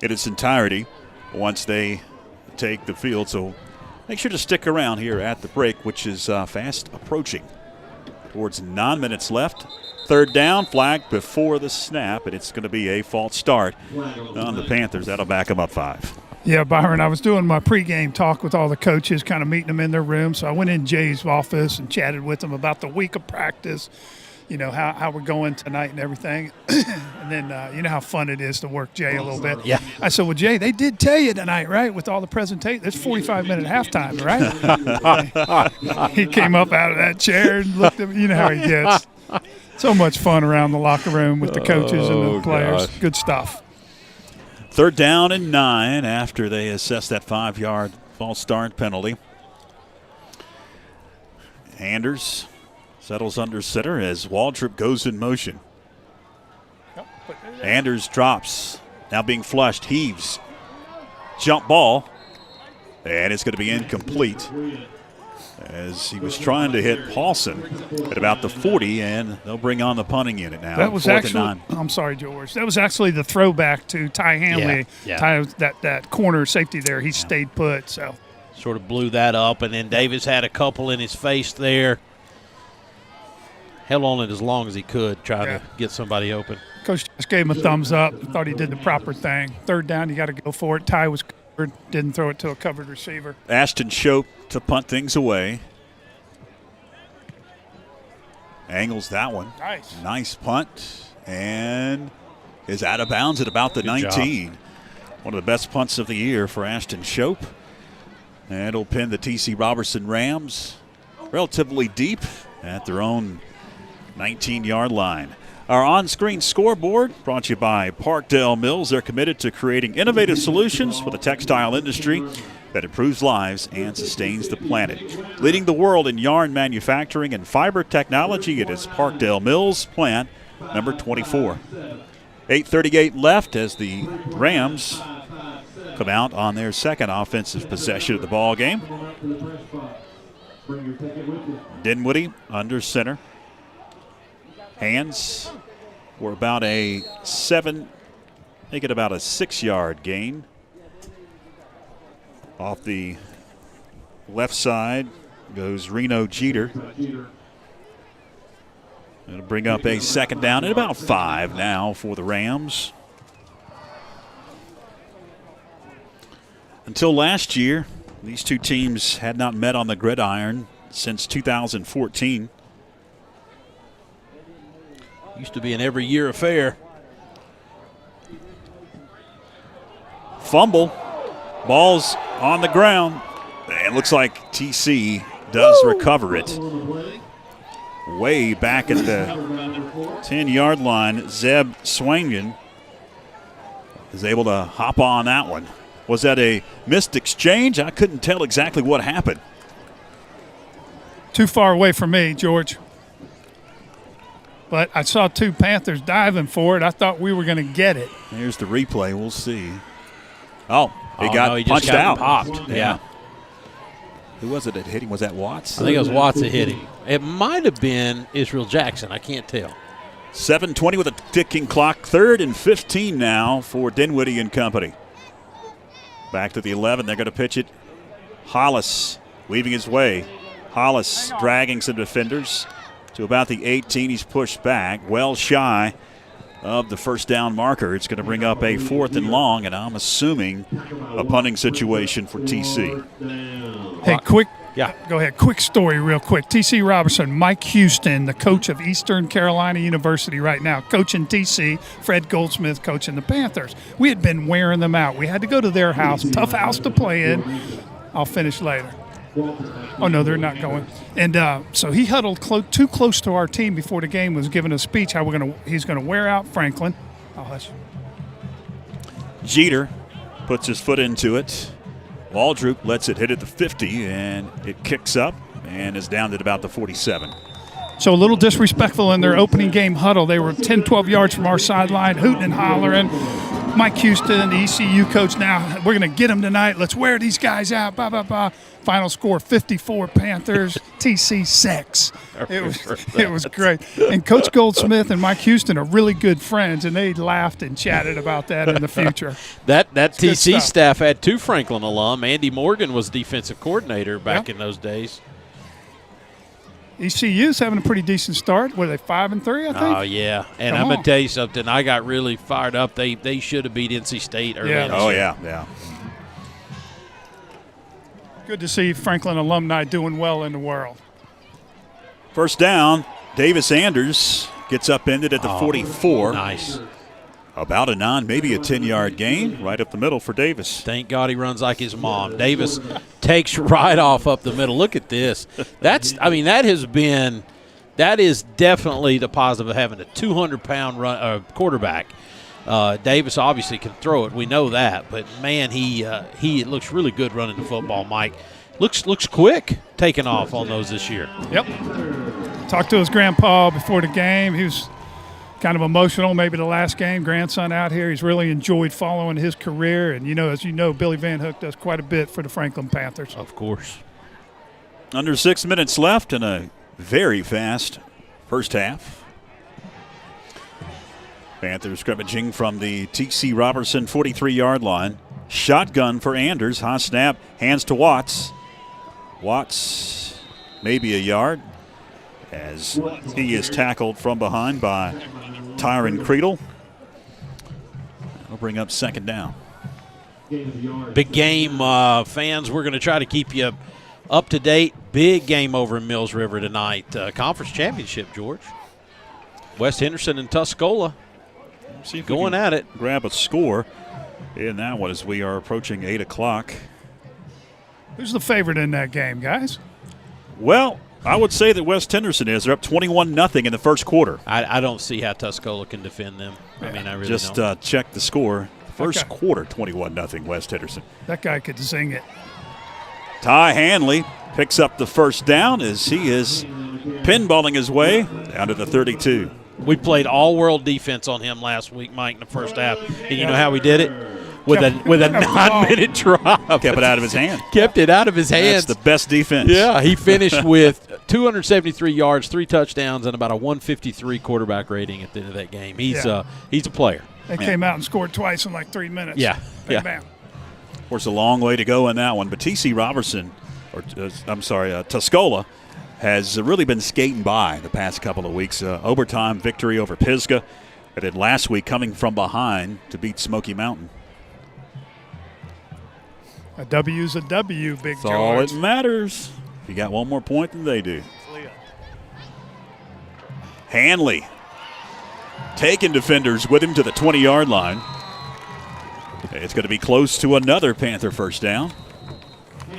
in its entirety once they take the field. So make sure to stick around here at the break, which is fast approaching. Towards 9 minutes left. 3rd down, flag before the snap, and it's going to be a false start on the Panthers. That'll back them up 5. Yeah, Byron, I was doing my pregame talk with all the coaches, kind of meeting them in their room. So I went in Jay's office and chatted with them about the week of practice, you know, how we're going tonight and everything. And then, you know how fun it is to work Jay a little bit. Yeah. I said, well, Jay, they did tell you tonight, right, with all the presentation. There's 45-minute halftime, right? He came up out of that chair and looked at me. You know how he gets. So much fun around the locker room with the coaches and the players. Gosh. Good stuff. 3rd down and 9 after they assess that 5-yard false start penalty. Anders settles under center as Waldrop goes in motion. Anders drops, now being flushed, heaves, jump ball, and it's going to be incomplete as he was trying to hit Paulson at about the 40, and they'll bring on the punting unit now. That was 4th and actually, 9. I'm sorry, George. That was actually the throwback to Ty Hanley. Yeah. Ty, that corner safety there, he stayed put. So Sort of blew that up, and then Davis had a couple in his face there. Held on it as long as he could, trying to get somebody open. Coach just gave him a thumbs up. Thought he did the proper thing. 3rd down, you got to go for it. Ty was covered, didn't throw it to a covered receiver. Ashton Shope to punt things away. Angles that one. Nice punt. And is out of bounds at about the 19. One of the best punts of the year for Ashton Shope. And it'll pin the TC Roberson Rams relatively deep at their own 19-yard line. Our on-screen scoreboard brought to you by Parkdale Mills. They're committed to creating innovative solutions for the textile industry that improves lives and sustains the planet. Leading the world in yarn manufacturing and fiber technology, it is Parkdale Mills, plant number 24. 8:38 left as the Rams come out on their second offensive possession of the ball game. Dinwiddie under center. Hands were about a 6-yard gain. Off the left side goes Reno Jeter. It'll bring up a second down at about 5 now for the Rams. Until last year, these two teams had not met on the gridiron since 2014. Used to be an every year affair. Fumble. Ball's on the ground. It looks like TC does recover it. Way back at the 10-yard line, Zeb Swangen is able to hop on that one. Was that a missed exchange? I couldn't tell exactly what happened. Too far away from me, George. But I saw two Panthers diving for it. I thought we were going to get it. Here's the replay. We'll see. Oh, He punched just got out. Popped. Yeah. Who was it that hit him? Was that Watts? I think it was Watts that hit him. It might have been Israel Jackson. I can't tell. 7:20 with a ticking clock. 3rd and 15 now for Dinwiddie and company. Back to the 11. They're going to pitch it. Hollis weaving his way. Hollis dragging some defenders to about the 18. He's pushed back, well shy of the first down marker. It's going to bring up a 4th and long, and I'm assuming a punting situation for TC. Hey, quick. Yeah. Go ahead. Quick story real quick. TC Roberson, Mike Houston, the coach of Eastern Carolina University right now, coaching TC, Fred Goldsmith coaching the Panthers. We had been wearing them out. We had to go to their house, tough house to play in. I'll finish later. Oh, no, they're not going. And so he huddled too close to our team before the game, was giving a speech how he's going to wear out Franklin. I'll hush. Jeter puts his foot into it. Waldrop lets it hit at the 50, and it kicks up and is down at about the 47. So a little disrespectful in their opening game huddle. They were 10, 12 yards from our sideline, hooting and hollering. Mike Houston, the ECU coach, now we're going to get them tonight. Let's wear these guys out. Blah, blah, blah. Final score, 54 Panthers, TC 6. It was great. And Coach Goldsmith and Mike Houston are really good friends, and they laughed and chatted about that in the future. That TC staff had 2 Franklin alum. Andy Morgan was defensive coordinator back in those days. ECU's having a pretty decent start. What are they, 5-3, I think? Oh, yeah. And I'm going to tell you something. I got really fired up. They should have beat NC State early in the Oh, year. yeah. Good to see Franklin alumni doing well in the world. First down, Davis Anders gets upended at the 44. Nice. About a 9, maybe a 10-yard gain right up the middle for Davis. Thank God he runs like his mom. Davis takes right off up the middle. Look at this. That is definitely the positive of having a 200-pound quarterback. Davis obviously can throw it. We know that. But, man, he looks really good running the football, Mike. Looks quick taking off on those this year. Yep. Talked to his grandpa before the game. He was kind of emotional, maybe the last game, grandson out here. He's really enjoyed following his career. And, as you know, Billy Van Hook does quite a bit for the Franklin Panthers. Of course. Under 6 minutes left in a very fast first half. Panthers scrimmaging from the TC Roberson 43-yard line. Shotgun for Anders. High snap, hands to Watts. Watts maybe a yard as he is tackled from behind by Tyron Creedle. That'll bring up second down. Big game, fans. We're going to try to keep you up to date. Big game over in Mills River tonight. Conference championship, George. West Henderson and Tuscola going at it. Grab a score in that one as we are approaching 8 o'clock. Who's the favorite in that game, guys? Well, I would say that West Henderson is. They're up 21-0 in the first quarter. I don't see how Tuscola can defend them. I mean, I really Just don't. check the score. First quarter, 21-0 West Henderson. That guy could zing it. Ty Hanley picks up the first down as he is pinballing his way down to the 32. We played all-world defense on him last week, Mike, in the first half. And you know how we did it? with a 9-minute drive. Kept it out of his hand. Kept it out of his hands. That's the best defense. Yeah, he finished with 273 yards, 3 touchdowns, and about a 153 quarterback rating at the end of that game. He's a player. They came out and scored twice in like 3 minutes. Yeah. Bam, Yeah. bam. Of course, a long way to go in that one. But T.C. Roberson, Tuscola, has really been skating by the past couple of weeks. Overtime victory over Pisgah, and then last week coming from behind to beat Smoky Mountain. A W's a W, Big That's all George. that matters. You got one more point than they do. Hanley taking defenders with him to the 20-yard line. It's going to be close to another Panther first down.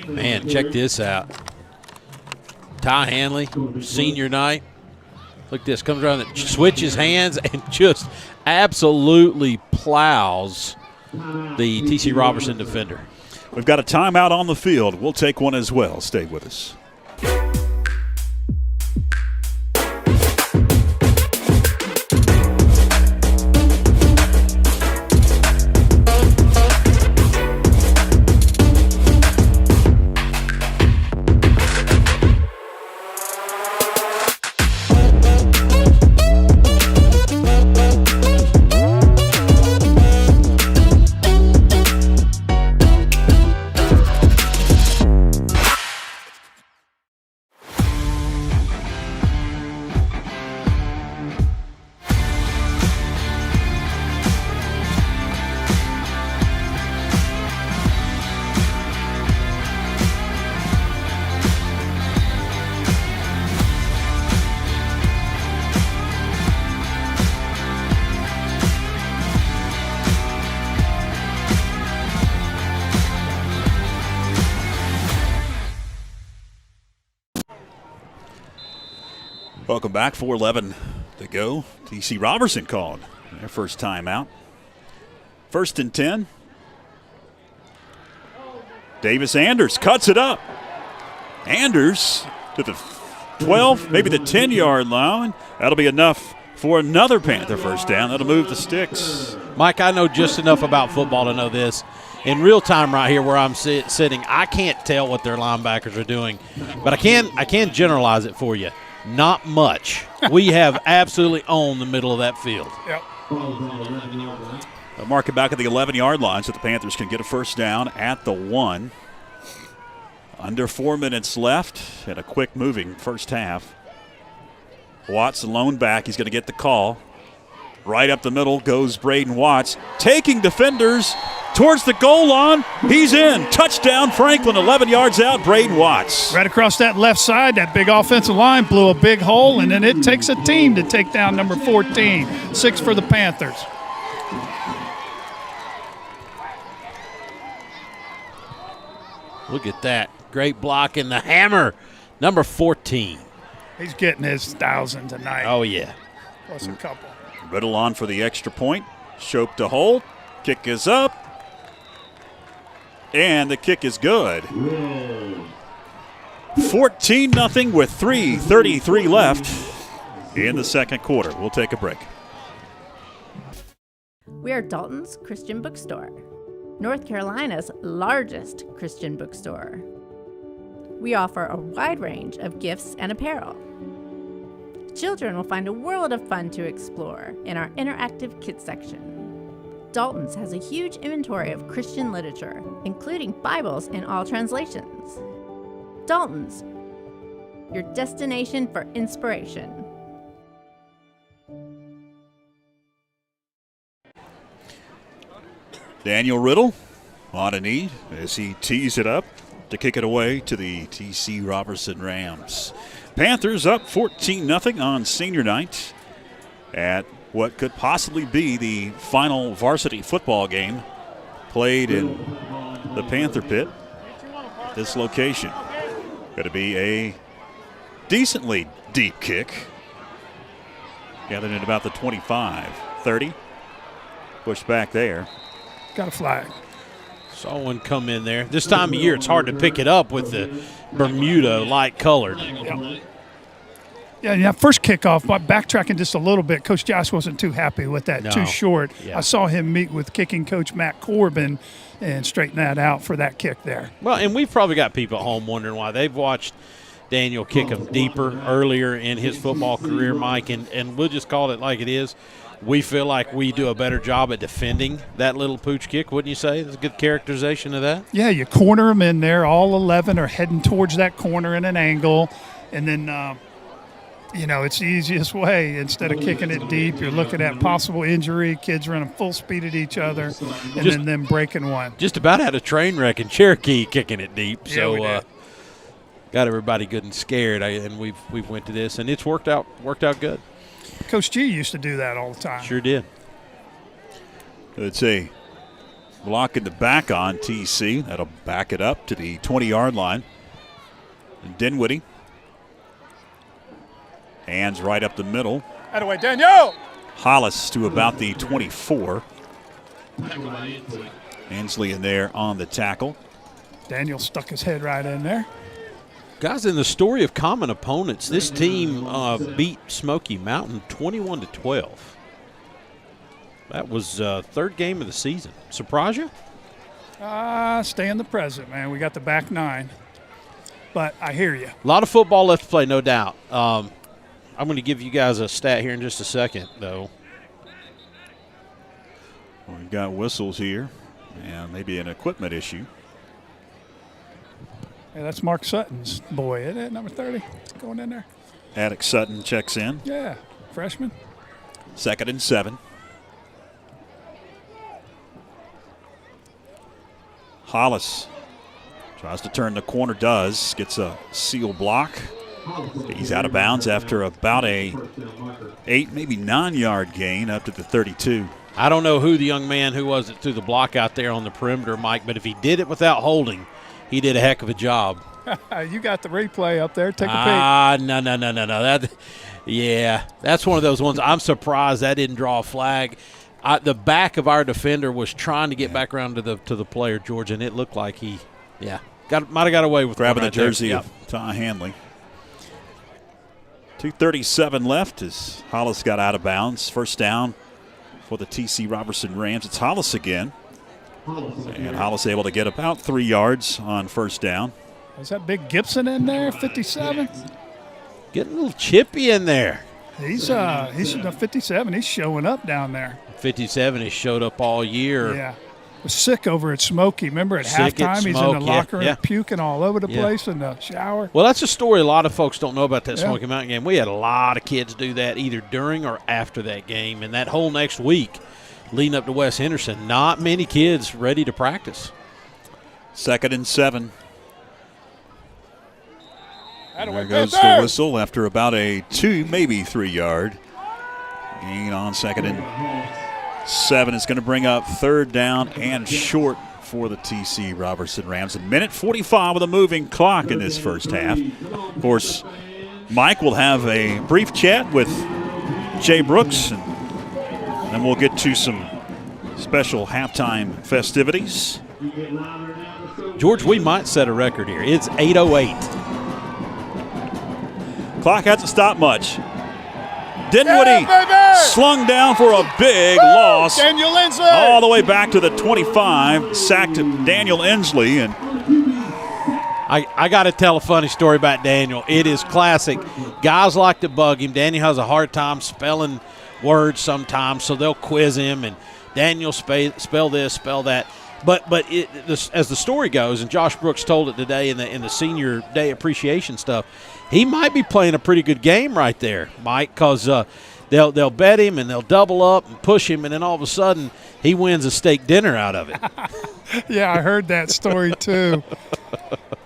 Man, check this out. Ty Hanley, senior night. Look at this. Comes around, and switches hands, and just absolutely plows the T.C. Roberson defender. We've got a timeout on the field. We'll take one as well. Stay with us. Welcome back. 4:11 to go. T.C. Roberson called their first time out. 1st and 10. Davis Anders cuts it up. Anders to the 12, maybe the 10-yard line. That'll be enough for another Panther first down. That'll move the sticks. Mike, I know just enough about football to know this. In real time right here where I'm sitting, I can't tell what their linebackers are doing. But I can generalize it for you. Not much. We have absolutely owned the middle of that field. Yep. They'll mark it back at the 11-yard line so the Panthers can get a first down at the 1. Under 4 minutes left and a quick moving first half. Watts alone back. He's going to get the call. Right up the middle goes Braden Watts, taking defenders towards the goal line. He's in. Touchdown, Franklin, 11 yards out, Braden Watts. Right across that left side, that big offensive line blew a big hole, and then it takes a team to take down number 14. 6 for the Panthers. Look at that. Great block in the hammer. Number 14. He's getting his 1,000 tonight. Oh, yeah. Plus a couple. Riddle on for the extra point. Shope to hold. Kick is up. And the kick is good. 14-0 with 3:33 left in the second quarter. We'll take a break. We are Dalton's Christian Bookstore, North Carolina's largest Christian bookstore. We offer a wide range of gifts and apparel. Children will find a world of fun to explore in our interactive kids section. Dalton's has a huge inventory of Christian literature, including Bibles in all translations. Dalton's, your destination for inspiration. Daniel Riddle on a knee as he tees it up to kick it away to the T.C. Roberson Rams. Panthers up 14-0 on senior night at what could possibly be the final varsity football game played in the Panther Pit at this location. Going to be a decently deep kick. Gathered in about the 25, 30. Pushed back there. Got a flag. Saw one come in there. This time of year, it's hard to pick it up with the Bermuda light colored. Yep. Yeah, first kickoff, but backtracking just a little bit, Coach Josh wasn't too happy with that, too short. Yeah. I saw him meet with kicking coach Matt Corbin and straighten that out for that kick there. Well, and we've probably got people at home wondering why. They've watched Daniel kick him deeper earlier in his football career, Mike, and we'll just call it like it is. We feel like we do a better job at defending that little pooch kick, wouldn't you say? That's a good characterization of that. Yeah, you corner them in there. All 11 are heading towards that corner in an angle, and then it's the easiest way. Instead of kicking it deep, you're looking at possible injury, kids running full speed at each other, and then them breaking one. Just about had a train wreck in Cherokee kicking it deep. Yeah, So got everybody good and scared, and we've went to this, and it's worked out good. Coach G used to do that all the time. Sure did. It's a block in the back on TC. That'll back it up to the 20-yard line. And Dinwiddie. Hands right up the middle. That away, Daniel! Hollis to about the 24. Ansley in there on the tackle. Daniel stuck his head right in there. Guys, in the story of common opponents, this team beat Smoky Mountain 21-12. That was third game of the season. Surprise you? Stay in the present, man. We got the back nine. But I hear you. A lot of football left to play, no doubt. I'm going to give you guys a stat here in just a second, though. We've got whistles here and maybe an equipment issue. Yeah, that's Mark Sutton's boy, isn't it? Number 30. It's going in there. Attic Sutton checks in. Yeah, freshman. 2nd and 7. Hollis tries to turn the corner, does. Gets a seal block. He's out of bounds after about a 8, maybe 9-yard gain up to the 32. I don't know who the young man who was that threw the block out there on the perimeter, Mike, but if he did it without holding, he did a heck of a job. You got the replay up there. Take a peek. No. That's one of those ones. I'm surprised that didn't draw a flag. The back of our defender was trying to get back around to the player, George, and it looked like he might have got away with grabbing right the jersey there. of Ty Hanley. 2:37 left as Hollis got out of bounds. First down for the TC Roberson Rams. It's Hollis again. And Hollis able to get about 3 yards on first down. Is that Big Gibson in there, 57? Getting a little chippy in there. He's 57. He's showing up down there. 57 has showed up all year. Yeah. Was sick over at Smoky. Remember at Sick at halftime, he's in Smoke, the locker room yeah. puking all over the place in the shower. Well, that's a story a lot of folks don't know about that Yeah. Smoky Mountain game. We had a lot of kids do that either during or after that game, and that whole next week leading up to West Henderson, not many kids ready to practice. 2nd and 7. There goes Panther! the whistle after about a 2, maybe 3-yard gain on 2nd and 7. It's going to bring up 3rd down and short for the TC Roberson Rams. 1:45 with a moving clock in this first half. Of course, Mike will have a brief chat with Jay Brooks, and then we'll get to some special halftime festivities. George, we might set a record here. It's 8:08. Clock hasn't stopped much. Dinwiddie slung down for a big loss. Daniel Inslee. All the way back to the 25. Sacked Daniel Inslee. And I got to tell a funny story about Daniel. It is classic. Guys like to bug him. Daniel has a hard time spelling words sometimes, so they'll quiz him. And Daniel spell this, spell that. But as the story goes, and Josh Brooks told it today in the senior day appreciation stuff, he might be playing a pretty good game right there, Mike, because they'll bet him and they'll double up and push him, and then all of a sudden he wins a steak dinner out of it. Yeah, I heard that story too.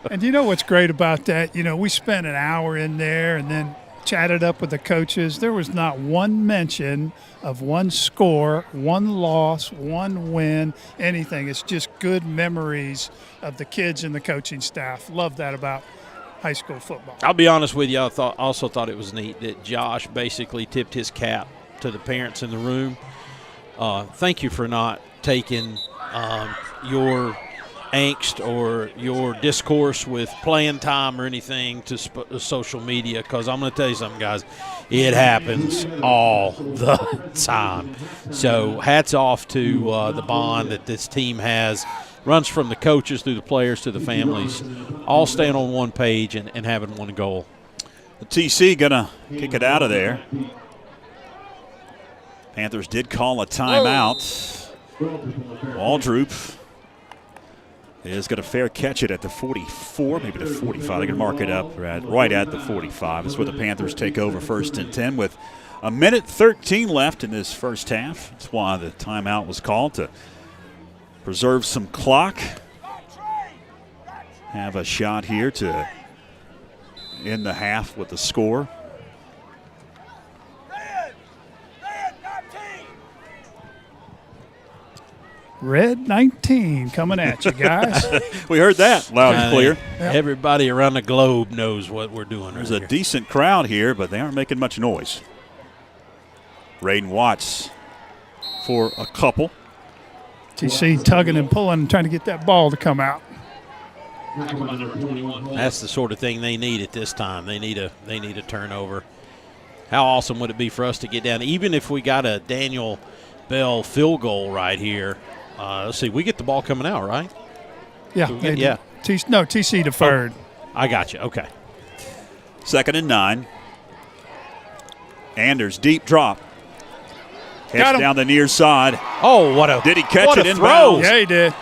And you know what's great about that? You know, we spent an hour in there and then chatted up with the coaches. There was not one mention of one score, one loss, one win, anything. It's just good memories of the kids and the coaching staff. Love that about high school football. I'll be honest with you, I also thought it was neat that Josh basically tipped his cap to the parents in the room. Thank you for not taking your angst or your discourse with playing time or anything to social media, because I'm going to tell you something, guys. It happens all the time. So hats off to the bond that this team has. Runs from the coaches through the players to the families, all staying on one page and having one goal. The TC going to kick it out of there. Panthers did call a timeout. Waldrop is going to fair catch it at the 44, maybe the 45. They're going to mark it up right at the 45. That's where the Panthers take over 1st and 10 with a minute 13 left in this first half. That's why the timeout was called, to preserve some clock. Have a shot here to end the half with the score. Red 19 coming at you, guys. We heard that loud and clear. Yep. Everybody around the globe knows what we're doing. There's right a decent crowd here, but they aren't making much noise. Raiden Watts for a couple. TC tugging and pulling, trying to get that ball to come out. That's the sort of thing they need at this time. They need a turnover. How awesome would it be for us to get down, even if we got a Daniel Bell field goal right here? Let's see, we get the ball coming out, right? Yeah, yeah. TC deferred. Oh, I got you. Okay. 2nd and 9. Anders, deep drop. Heads down the near side. Oh, did he catch it in throw? bounds? Yeah, he did.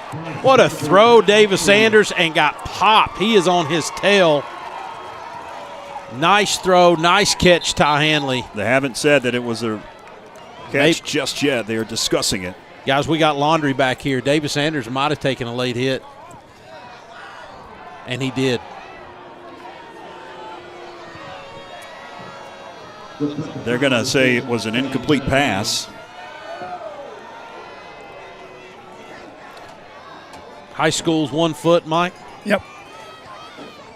What a throw, Davis Anders, and got popped. He is on his tail. Nice throw, nice catch, Ty Hanley. They haven't said that it was a catch just yet. They are discussing it. Guys, we got laundry back here. Davis Anders might have taken a late hit, and he did. They're going to say it was an incomplete pass. High school's 1 foot, Mike. Yep.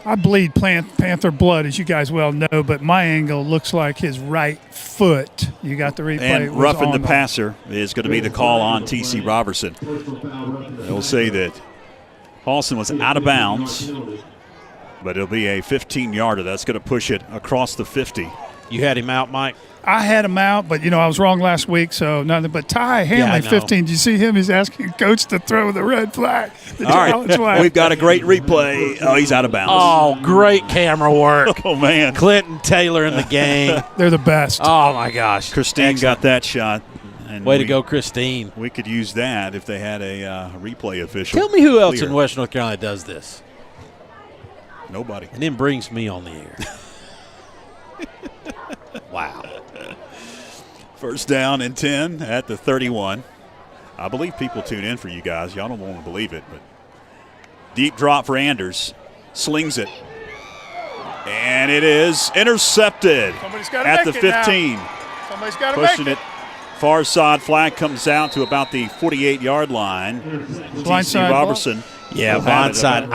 I bleed Panther blood, as you guys well know, but my angle looks like his right foot. You got the replay. And roughing the passer is going to be the call on TC Roberson. They'll say that Paulson was out of bounds, but it'll be a 15-yarder. That's going to push it across the 50. You had him out, Mike? I had him out, but, I was wrong last week, so nothing. But Ty Hanley, 15, did you see him? He's asking Coach to throw the red flag. The challenge flag. We've got a great replay. Oh, he's out of bounds. Oh, great camera work. Oh, man. Clinton Taylor in the game. They're the best. Oh, my gosh. Christine got that shot. And Way to go, Christine. We could use that if they had a replay official. Tell me who else in West North Carolina does this. Nobody. And then brings me on the air. Wow. 1st down and 10 at the 31. I believe people tune in for you guys. Y'all don't want to believe it, but deep drop for Anders. Slings it. And it is intercepted at the 15. Somebody's got to Pushing make it. Far side flag comes out to about the 48-yard line. TC Roberson. Yeah, blindside.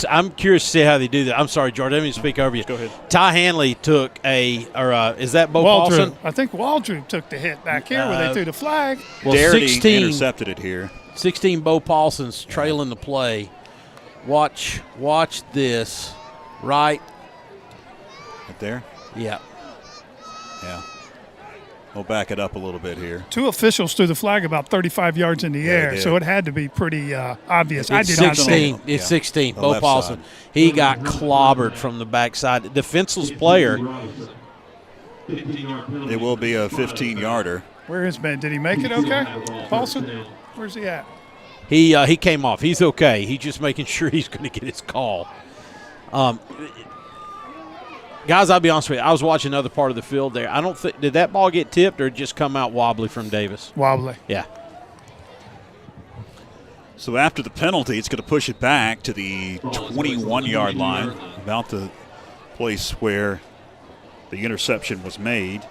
I'm curious to see how they do that. I'm sorry, George. I didn't mean to speak over you. Go ahead. Ty Hanley took is that Bo Paulson? I think Waldrop took the hit back here where they threw the flag. Well, Darity 16 intercepted it here. 16 Bo Paulson's trailing the play. Watch this. Right there? Yeah. Yeah. We'll back it up a little bit here. 2 officials threw the flag about 35 yards in the air, so it had to be pretty obvious. I did not see it. It's 16. Bo Paulson. He got clobbered from the backside. Defenseless player. It will be a 15-yarder. Where is Ben? Did he make it okay? Paulson? Where's he at? He came off. He's okay. He's just making sure he's going to get his call. Guys, I'll be honest with you. I was watching another part of the field there. I don't think – did that ball get tipped or just come out wobbly from Davis? Wobbly. Yeah. So after the penalty, it's going to push it back to the 21-yard line, about the place where the interception was made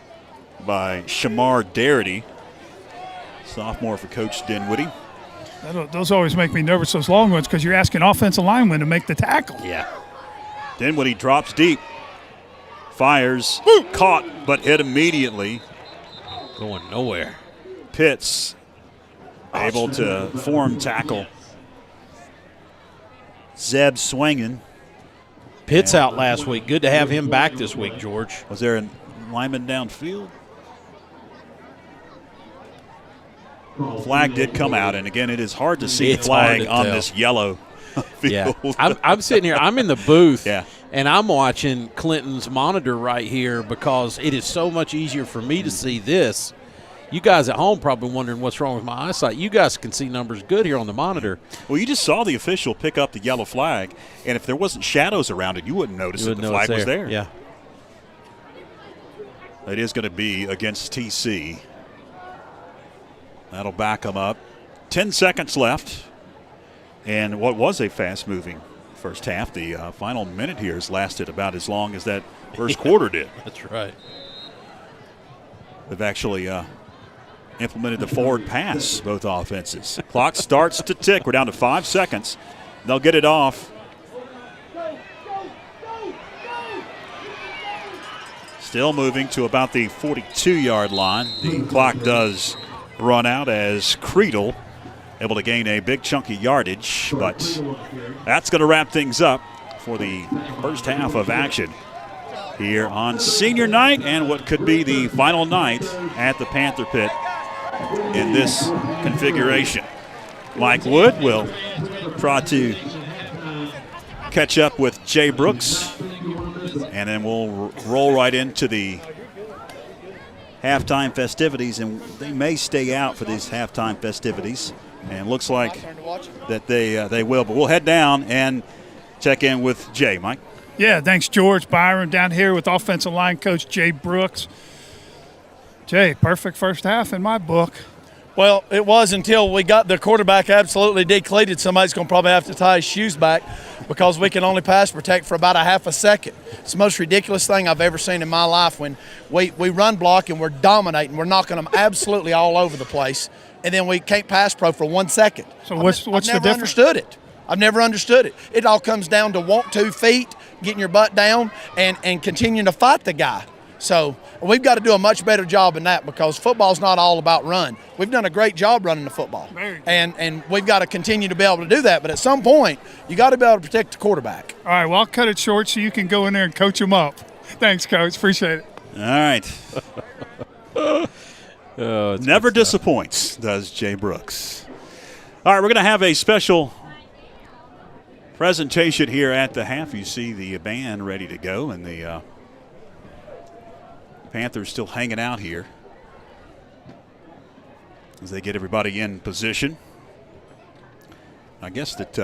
by Shamar Darity, sophomore for Coach Dinwiddie. Those always make me nervous, those long ones, because you're asking offensive linemen to make the tackle. Yeah. Dinwiddie drops deep. Fires, caught, but hit immediately. Going nowhere. Pitts able to form tackle. Zeb swinging. Pitt's out last week. Good to have him back this week, George. Was there a lineman downfield? Flag did come out, and again, it is hard to see the flag on this yellow field. Yeah. I'm sitting here. I'm in the booth, Yeah. and I'm watching Clinton's monitor right here because it is so much easier for me to see this. You guys at home probably wondering what's wrong with my eyesight. You guys can see numbers good here on the monitor. Well, you just saw the official pick up the yellow flag, and if there wasn't shadows around it, you wouldn't notice that the flag was there. Yeah. It is going to be against TC. That'll back them up. 10 seconds left. And what was a fast-moving first half, the final minute here has lasted about as long as that first quarter did. That's right. They've actually implemented the forward pass, both offenses. Clock starts to tick. We're down to 5 seconds. They'll get it off. Still moving to about the 42-yard line. The clock does run out as Creedle able to gain a big chunky yardage, but that's going to wrap things up for the first half of action here on senior night and what could be the final night at the Panther Pit in this configuration. Mike Wood will try to catch up with Jay Brooks, and then we'll roll right into the halftime festivities, and they may stay out for these halftime festivities, and looks like that they will. But we'll head down and check in with Jay. Mike? Yeah, thanks, George. Byron down here with offensive line coach Jay Brooks. Jay, perfect first half in my book. Well, it was until we got the quarterback absolutely decleated. Somebody's going to probably have to tie his shoes back because we can only pass protect for about a half a second. It's the most ridiculous thing I've ever seen in my life when we run block and we're dominating. We're knocking them absolutely all over the place, and then we can't pass pro for 1 second. So what's the difference? I've never understood it. I've never understood it. It all comes down to want 2 feet, getting your butt down, and continuing to fight the guy. So we've got to do a much better job in that because football's not all about run. We've done a great job running the football, and we've got to continue to be able to do that. But at some point, you got to be able to protect the quarterback. All right, well, I'll cut it short so you can go in there and coach him up. Thanks, Coach. Appreciate it. All right. Never disappoints, does Jay Brooks. All right, we're going to have a special presentation here at the half. You see the band ready to go, and the Panthers still hanging out here as they get everybody in position. I guess that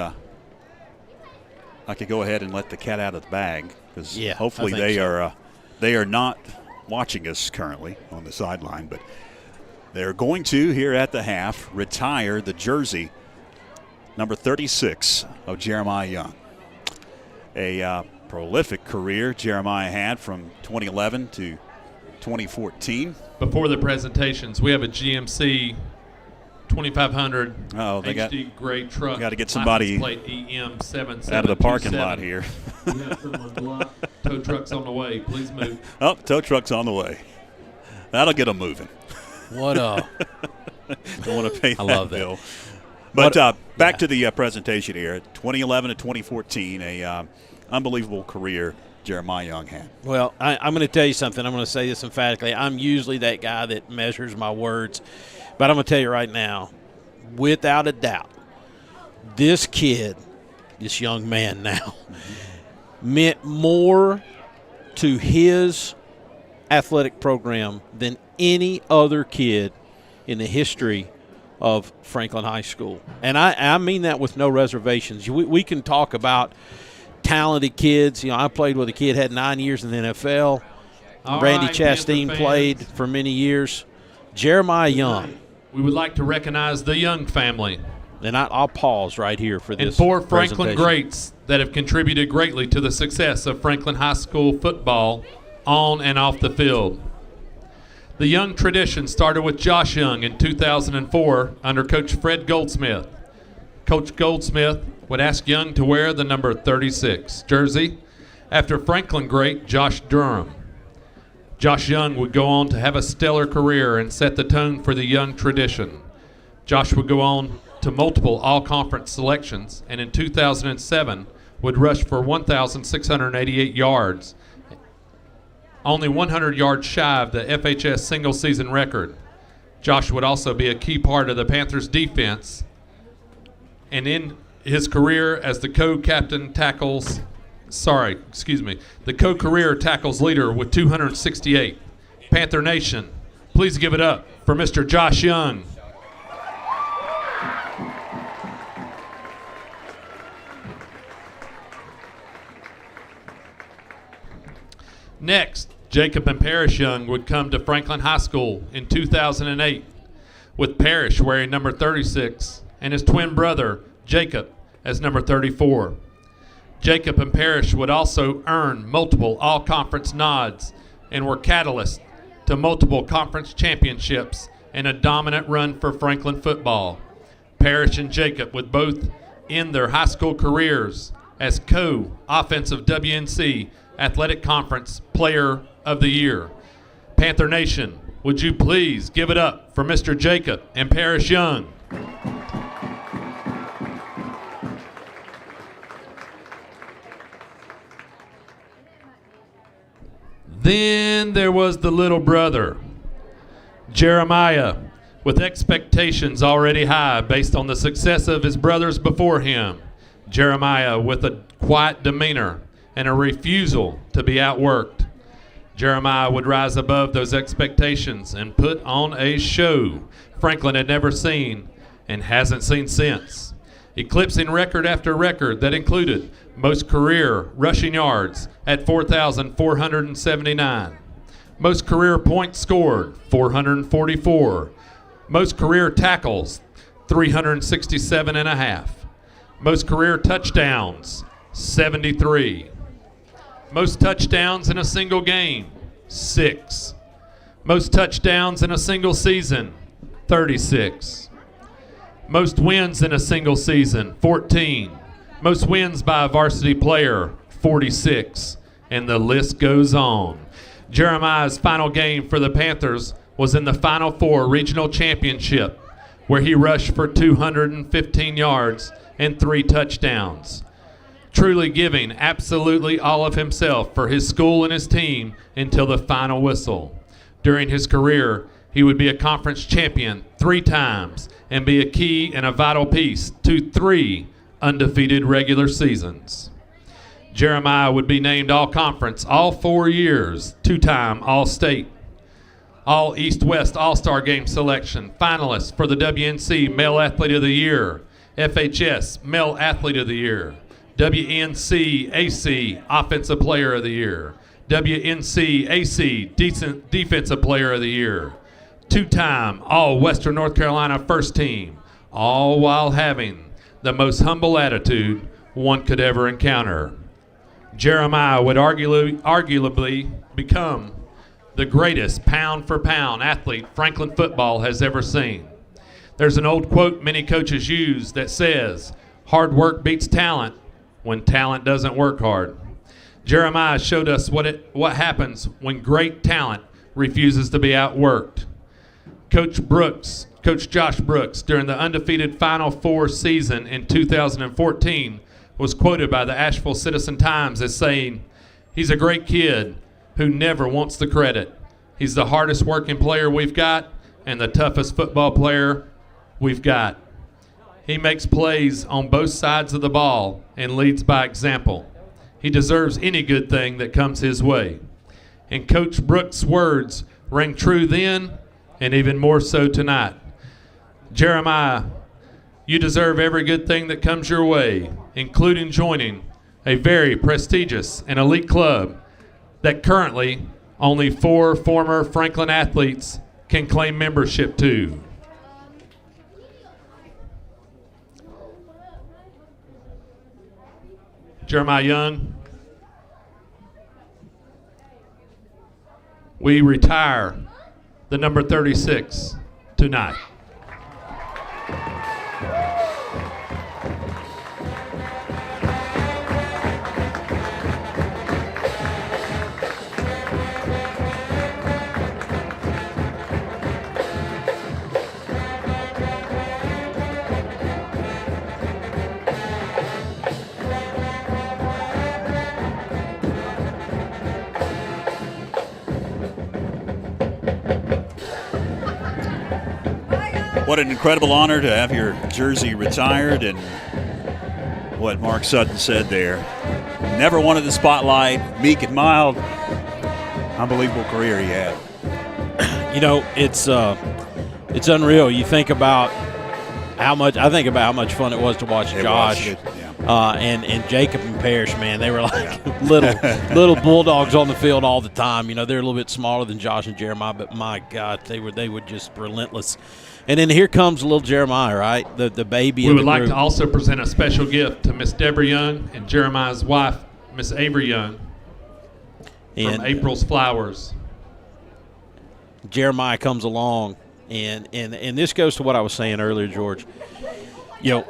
I could go ahead and let the cat out of the bag because hopefully they are not watching us currently on the sideline, but they're going to, here at the half, retire the jersey number 36 of Jeremiah Young. A prolific career Jeremiah had from 2011 to 2014. Before the presentations, we have a GMC 2500 HD gray truck. Got to get somebody plate EM7727 out of the parking lot here. Tow truck's on the way. Please move. Oh, tow truck's on the way. That'll get them moving. What a don't want to pay that love bill. But back to the presentation here. 2011 to 2014, a unbelievable career Jeremiah Young had. Well, I'm going to tell you something. I'm going to say this emphatically. I'm usually that guy that measures my words. But I'm going to tell you right now, without a doubt, this kid, this young man now, meant more to his athletic program than any other kid in the history of Franklin High School. And I mean that with no reservations. We can talk about talented kids. You know, I played with a kid had 9 years in the NFL. Randy Chastain played for many years. Jeremiah Young. We would like to recognize the Young family. And I'll pause right here for this. And 4 Franklin greats that have contributed greatly to the success of Franklin High School football on and off the field. The Young tradition started with Josh Young in 2004 under Coach Fred Goldsmith. Coach Goldsmith would ask Young to wear the number 36 jersey after Franklin great Josh Durham. Josh Young would go on to have a stellar career and set the tone for the Young tradition. Josh would go on to multiple all-conference selections, and in 2007 would rush for 1,688 yards, only 100 yards shy of the FHS single-season record. Josh would also be a key part of the Panthers' defense, and in his career as the co-career tackles leader with 268. Panther Nation, please give it up for Mr. Josh Young. Next, Jacob and Parrish Young would come to Franklin High School in 2008, with Parrish wearing number 36 and his twin brother, Jacob, as number 34. Jacob and Parrish would also earn multiple all-conference nods and were catalysts to multiple conference championships and a dominant run for Franklin football. Parrish and Jacob would both end their high school careers as co-offensive WNC Athletic Conference Player of the Year. Panther Nation, would you please give it up for Mr. Jacob and Parrish Young? Then there was the little brother, Jeremiah, with expectations already high based on the success of his brothers before him. Jeremiah with a quiet demeanor and a refusal to be outworked. Jeremiah would rise above those expectations and put on a show Franklin had never seen and hasn't seen since, eclipsing record after record that included most career rushing yards at 4,479, most career points scored, 444, most career tackles, 367 and a half, most career touchdowns, 73, most touchdowns in a single game, 6, most touchdowns in a single season, 36, most wins in a single season, 14, most wins by a varsity player, 46, and the list goes on. Jeremiah's final game for the Panthers was in the Final Four Regional Championship, where he rushed for 215 yards and 3 touchdowns, truly giving absolutely all of himself for his school and his team until the final whistle. During his career, he would be a conference champion 3 times and be a key and a vital piece to 3 undefeated regular seasons. Jeremiah would be named All-Conference all 4 years, 2-time All-State, All-East-West All-Star Game selection, finalist for the WNC Male Athlete of the Year, FHS Male Athlete of the Year, WNC AC Offensive Player of the Year, WNC AC Defensive Player of the Year, 2-time All-Western North Carolina First Team, all while having the most humble attitude one could ever encounter. Jeremiah would arguably become the greatest pound-for-pound athlete Franklin football has ever seen. There's an old quote many coaches use that says, "Hard work beats talent when talent doesn't work hard." Jeremiah showed us what happens when great talent refuses to be outworked. Coach Josh Brooks, during the undefeated Final Four season in 2014, was quoted by the Asheville Citizen-Times as saying, "He's a great kid who never wants the credit. He's the hardest working player we've got and the toughest football player we've got. He makes plays on both sides of the ball and leads by example. He deserves any good thing that comes his way." And Coach Brooks' words ring true then and even more so tonight. Jeremiah, you deserve every good thing that comes your way, including joining a very prestigious and elite club that currently only 4 former Franklin athletes can claim membership to. Jeremiah Young, we retire the number 36 tonight. What an incredible honor to have your jersey retired, and what Mark Sutton said there. Never wanted the spotlight, meek and mild. Unbelievable career he had. You know, it's unreal. You think about how much fun it was to watch Josh. And Jacob and Parrish, man, they were like little bulldogs on the field all the time. You know, they're a little bit smaller than Josh and Jeremiah, but my God, they were just relentless. And then here comes little Jeremiah, right? The baby. We would like to also present a special gift to Miss Deborah Young and Jeremiah's wife, Miss Avery Young, from April's Flowers. Jeremiah comes along, and this goes to what I was saying earlier, George. You know,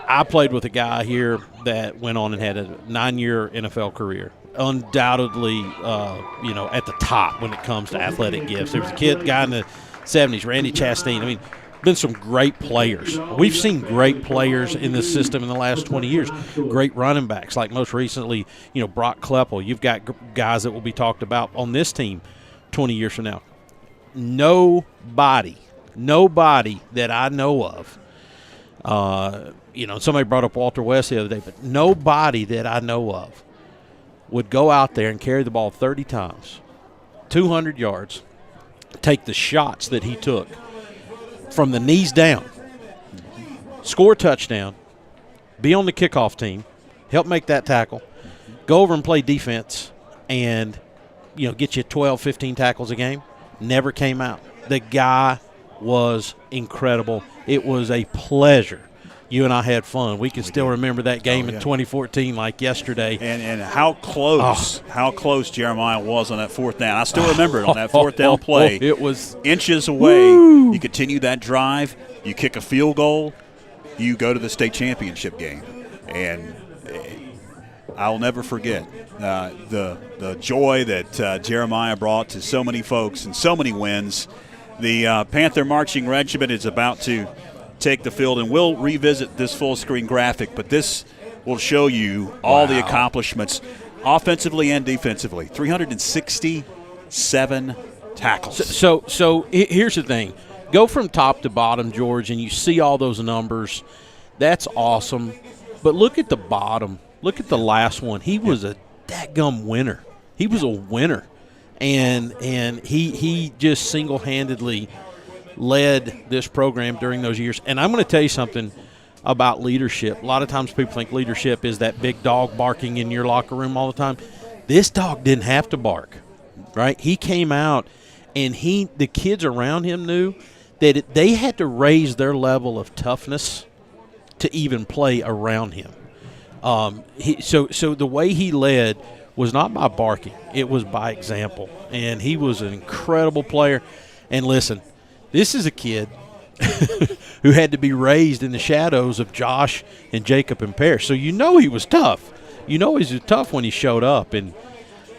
I played with a guy here that went on and had a 9-year NFL career. Undoubtedly, at the top when it comes to athletic gifts. There was a guy in the 70s, Randy Chastain. I mean, been some great players. We've seen great players in this system in the last 20 years. Great running backs, like most recently, Brock Kleppel. You've got guys that will be talked about on this team 20 years from now. Nobody that I know of. Somebody brought up Walter West the other day, but nobody that I know of would go out there and carry the ball 30 times, 200 yards, take the shots that he took from the knees down, score a touchdown, be on the kickoff team, help make that tackle, go over and play defense, and get you 12, 15 tackles a game. Never came out. The guy was incredible. It was a pleasure. You and I had fun. We can still remember that game in 2014 like yesterday. And how close Jeremiah was on that fourth down. I still remember it on that fourth down play. It was inches away. Woo. You continue that drive. You kick a field goal. You go to the state championship game. And I'll never forget the joy that Jeremiah brought to so many folks and so many wins. The Panther Marching Regiment is about to take the field, and we'll revisit this full-screen graphic, but this will show you all the accomplishments offensively and defensively. 367 tackles. So here's the thing. Go from top to bottom, George, and you see all those numbers. That's awesome. But look at the bottom. Look at the last one. He was a dadgum winner. He was a winner. And he just single-handedly led this program during those years. And I'm going to tell you something about leadership. A lot of times people think leadership is that big dog barking in your locker room all the time. This dog didn't have to bark, right? He came out, and the kids around him knew that they had to raise their level of toughness to even play around him. So the way he led was not by barking. It was by example. And he was an incredible player. And listen, this is a kid who had to be raised in the shadows of Josh and Jacob and Parrish. So he was tough. He was tough when he showed up. And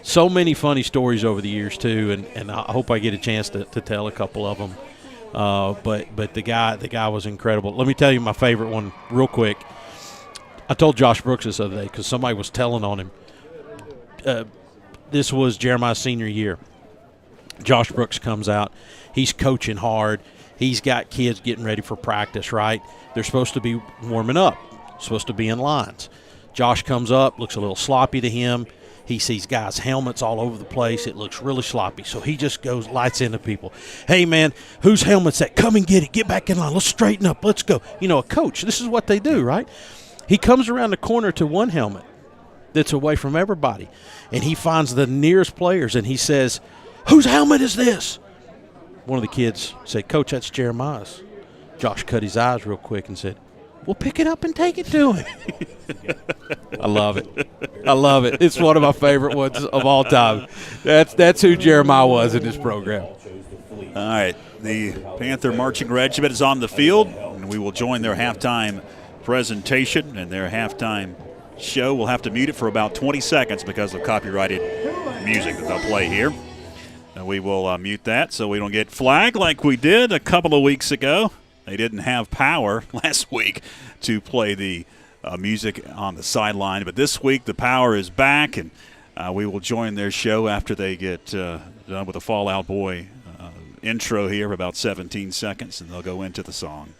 so many funny stories over the years, too. And I hope I get a chance to tell a couple of them. But the guy was incredible. Let me tell you my favorite one real quick. I told Josh Brooks this other day because somebody was telling on him. This was Jeremiah's senior year. Josh Brooks comes out. He's coaching hard. He's got kids getting ready for practice, right? They're supposed to be warming up, supposed to be in lines. Josh comes up, looks a little sloppy to him. He sees guys' helmets all over the place. It looks really sloppy. So he just lights into people. Hey, man, whose helmet's that? Come and get it. Get back in line. Let's straighten up. Let's go. A coach, this is what they do, right? He comes around the corner to one helmet that's away from everybody, and he finds the nearest players, and he says, whose helmet is this? One of the kids said, Coach, that's Jeremiah's. Josh cut his eyes real quick and said, well, pick it up and take it to him. I love it. It's one of my favorite ones of all time. That's who Jeremiah was in this program. All right, the Panther Marching Regiment is on the field, and we will join their halftime presentation and their halftime show. We'll have to mute it for about 20 seconds because of copyrighted music that they'll play here. And we will mute that so we don't get flagged like we did a couple of weeks ago. They didn't have power last week to play the music on the sideline, but this week the power is back, and we will join their show after they get done with the Fallout Boy intro here of about 17 seconds, and they'll go into the song.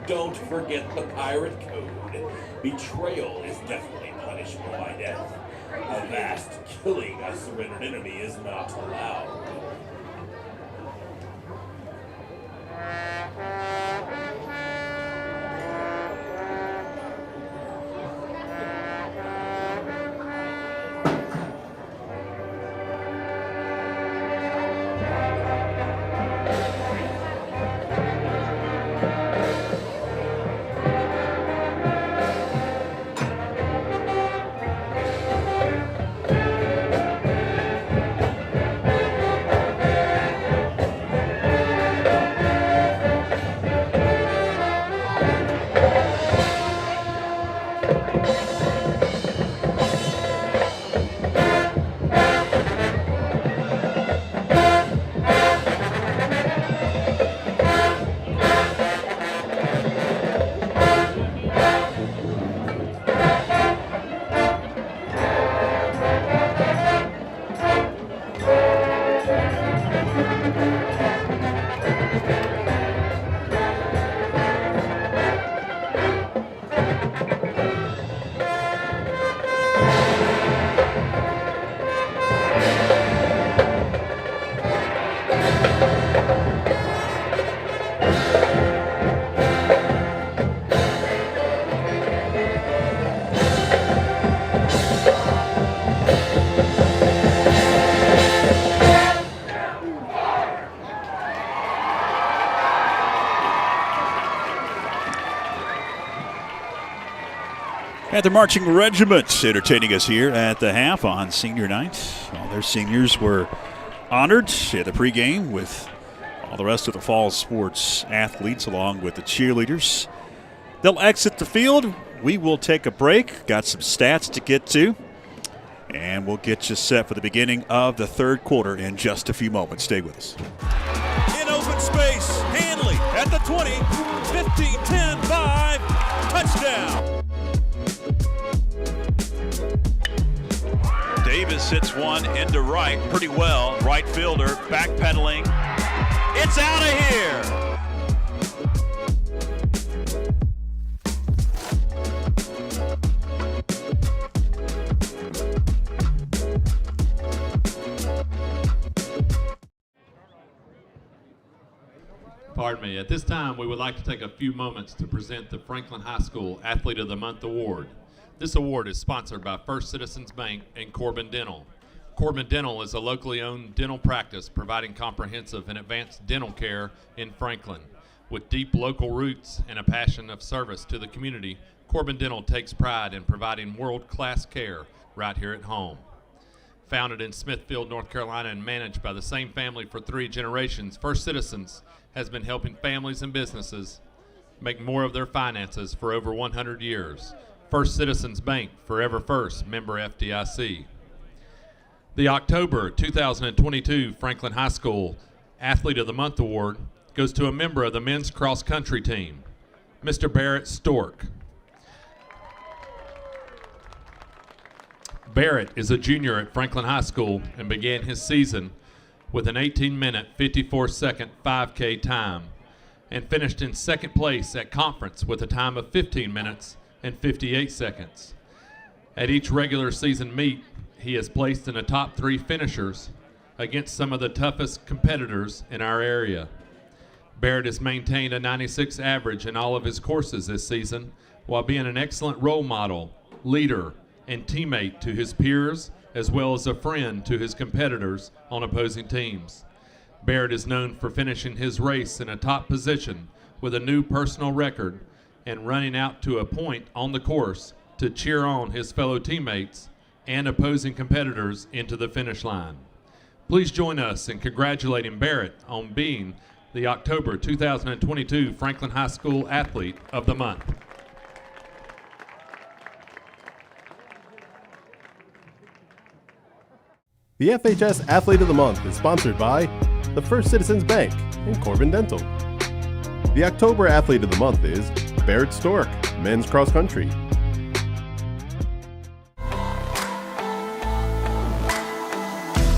Don't forget the pirate code. Betrayal is definitely punishable by death. Avast, killing a surrendered enemy is not allowed. Panther Marching Regiment entertaining us here at the half on senior night. All their seniors were honored at the pregame with all the rest of the fall sports athletes along with the cheerleaders. They'll exit the field. We will take a break. Got some stats to get to. And we'll get you set for the beginning of the third quarter in just a few moments. Stay with us. In open space, Hanley at the 20, 15, 10, 5, touchdown. Davis hits one into right pretty well. Right fielder backpedaling. It's out of here. Pardon me. At this time, we would like to take a few moments to present the Franklin High School Athlete of the Month Award. This award is sponsored by First Citizens Bank and Corbin Dental. Corbin Dental is a locally owned dental practice providing comprehensive and advanced dental care in Franklin. With deep local roots and a passion of service to the community, Corbin Dental takes pride in providing world-class care right here at home. Founded in Smithfield, North Carolina, and managed by the same family for 3 generations, First Citizens has been helping families and businesses make more of their finances for over 100 years. First Citizens Bank, forever first, member FDIC. The October 2022 Franklin High School Athlete of the Month Award goes to a member of the men's cross country team, Mr. Barrett Stork. Barrett is a junior at Franklin High School and began his season with an 18-minute, 54-second 5K time and finished in second place at conference with a time of 15 minutes and 58 seconds. At each regular season meet, he is placed in the top 3 finishers against some of the toughest competitors in our area. Barrett has maintained a 96 average in all of his courses this season while being an excellent role model, leader, and teammate to his peers as well as a friend to his competitors on opposing teams. Barrett is known for finishing his race in a top position with a new personal record and running out to a point on the course to cheer on his fellow teammates and opposing competitors into the finish line. Please join us in congratulating Barrett on being the October 2022 Franklin High School Athlete of the Month. The FHS Athlete of the Month is sponsored by the First Citizens Bank and Corbin Dental. The October Athlete of the Month is Barrett Stork, men's cross country.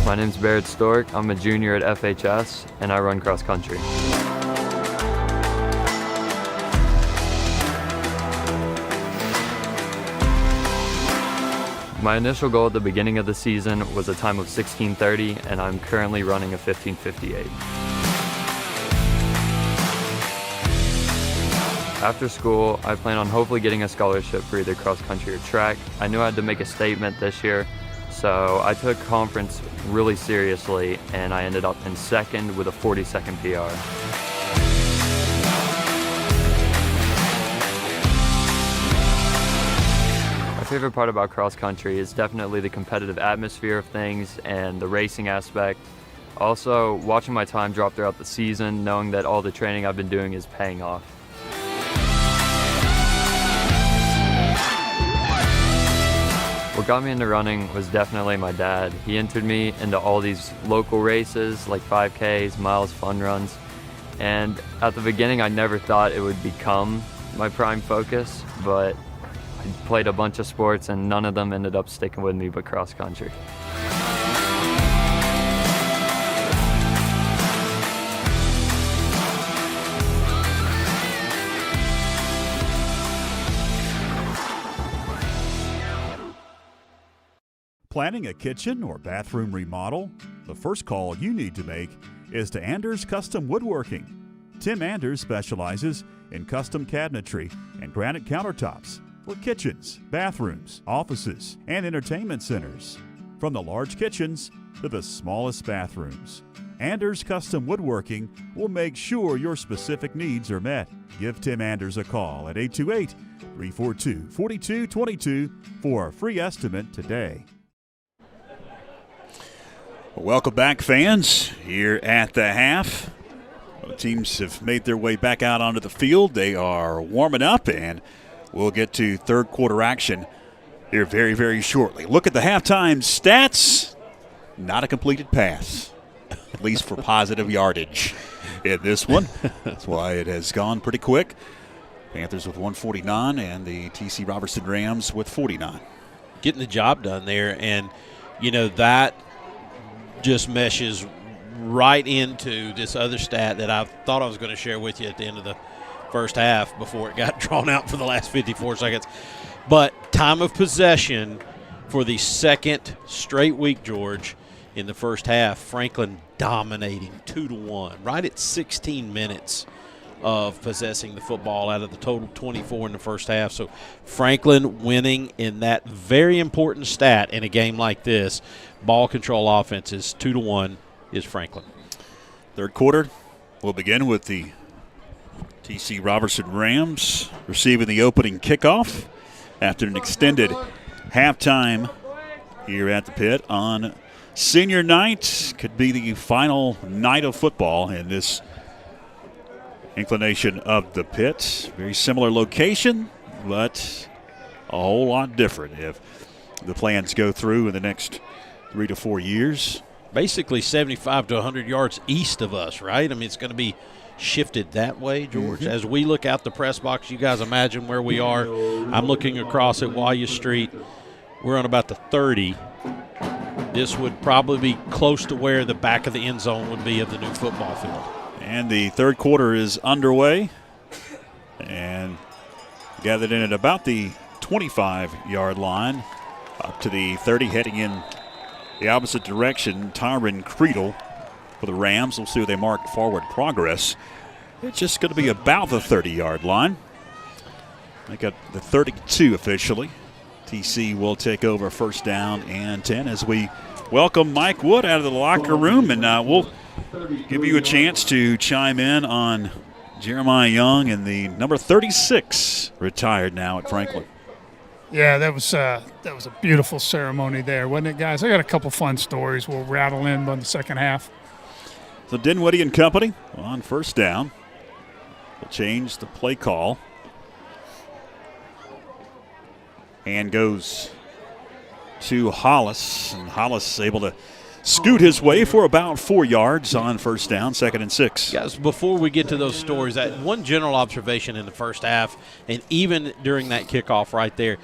My name's Barrett Stork. I'm a junior at FHS and I run cross country. My initial goal at the beginning of the season was a time of 16:30 and I'm currently running a 15:58. After school, I plan on hopefully getting a scholarship for either cross country or track. I knew I had to make a statement this year, so I took conference really seriously and I ended up in second with a 40-second PR. My favorite part about cross country is definitely the competitive atmosphere of things and the racing aspect. Also, watching my time drop throughout the season, knowing that all the training I've been doing is paying off. What got me into running was definitely my dad. He entered me into all these local races like 5Ks, miles, fun runs. And at the beginning, I never thought it would become my prime focus, but I played a bunch of sports and none of them ended up sticking with me but cross country. Planning a kitchen or bathroom remodel? The first call you need to make is to Anders Custom Woodworking. Tim Anders specializes in custom cabinetry and granite countertops for kitchens, bathrooms, offices, and entertainment centers. From the large kitchens to the smallest bathrooms, Anders Custom Woodworking will make sure your specific needs are met. Give Tim Anders a call at 828-342-4222 for a free estimate today. Welcome back, fans, here at the half. The teams have made their way back out onto the field. They are warming up, and we'll get to third quarter action here very, very shortly. Look at the halftime stats. Not a completed pass, at least for positive yardage in this one. That's why it has gone pretty quick. Panthers with 149 and the TC Roberson Rams with 49. Getting the job done there, and, that just meshes right into this other stat that I thought I was going to share with you at the end of the first half before it got drawn out for the last 54 seconds. But time of possession for the second straight week, George, in the first half, Franklin dominating 2-1, right at 16 minutes of possessing the football out of the total 24 in the first half. So Franklin winning in that very important stat in a game like this. Ball control offenses 2-1 is Franklin. Third quarter will begin with the TC Roberson Rams receiving the opening kickoff after an extended halftime here at the Pit on senior night. Could be the final night of football in this inclination of the Pit. Very similar location, but a whole lot different if the plans go through in the next 3 to 4 years. Basically 75 to 100 yards east of us, right? I mean, it's going to be shifted that way, George. Mm-hmm. As we look out the press box, you guys imagine where we are. I'm looking across at Waya Street. We're on about the 30. This would probably be close to where the back of the end zone would be of the new football field. And the third quarter is underway. And gathered in at about the 25-yard line, up to the 30, heading in the opposite direction. Tyron Creedle for the Rams. We'll see where they mark forward progress. It's just going to be about the 30-yard line. They got the 32 officially. TC will take over first down and 10 as we welcome Mike Wood out of the locker room, and we'll give you a chance to chime in on Jeremiah Young and the number 36, retired now at Franklin. Yeah, that was a beautiful ceremony there, wasn't it, guys? I got a couple fun stories we'll rattle in on the second half. So Dinwiddie and company on first down will change the play call. And goes to Hollis, and Hollis able to scoot his way for about 4 yards on first down, 2nd and 6. Guys, before we get to those stories, one general observation in the first half, and even during that kickoff right there,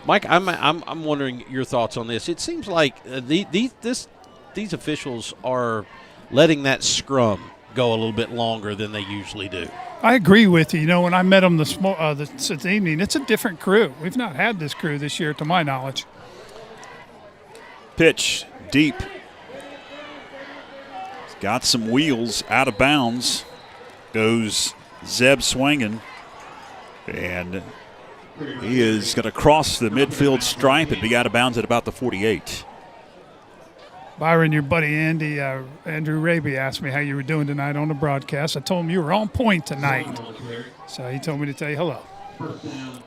Mike, I'm wondering your thoughts on this. It seems like these officials are letting that scrum go a little bit longer than they usually do. I agree with you. When I met them this evening, it's a different crew. We've not had this crew this year, to my knowledge. Pitch deep. He's got some wheels out of bounds. Goes Zeb swinging. And he is going to cross the midfield stripe and be out of bounds at about the 48. Byron, your buddy Andrew Raby asked me how you were doing tonight on the broadcast. I told him you were on point tonight. So he told me to tell you hello.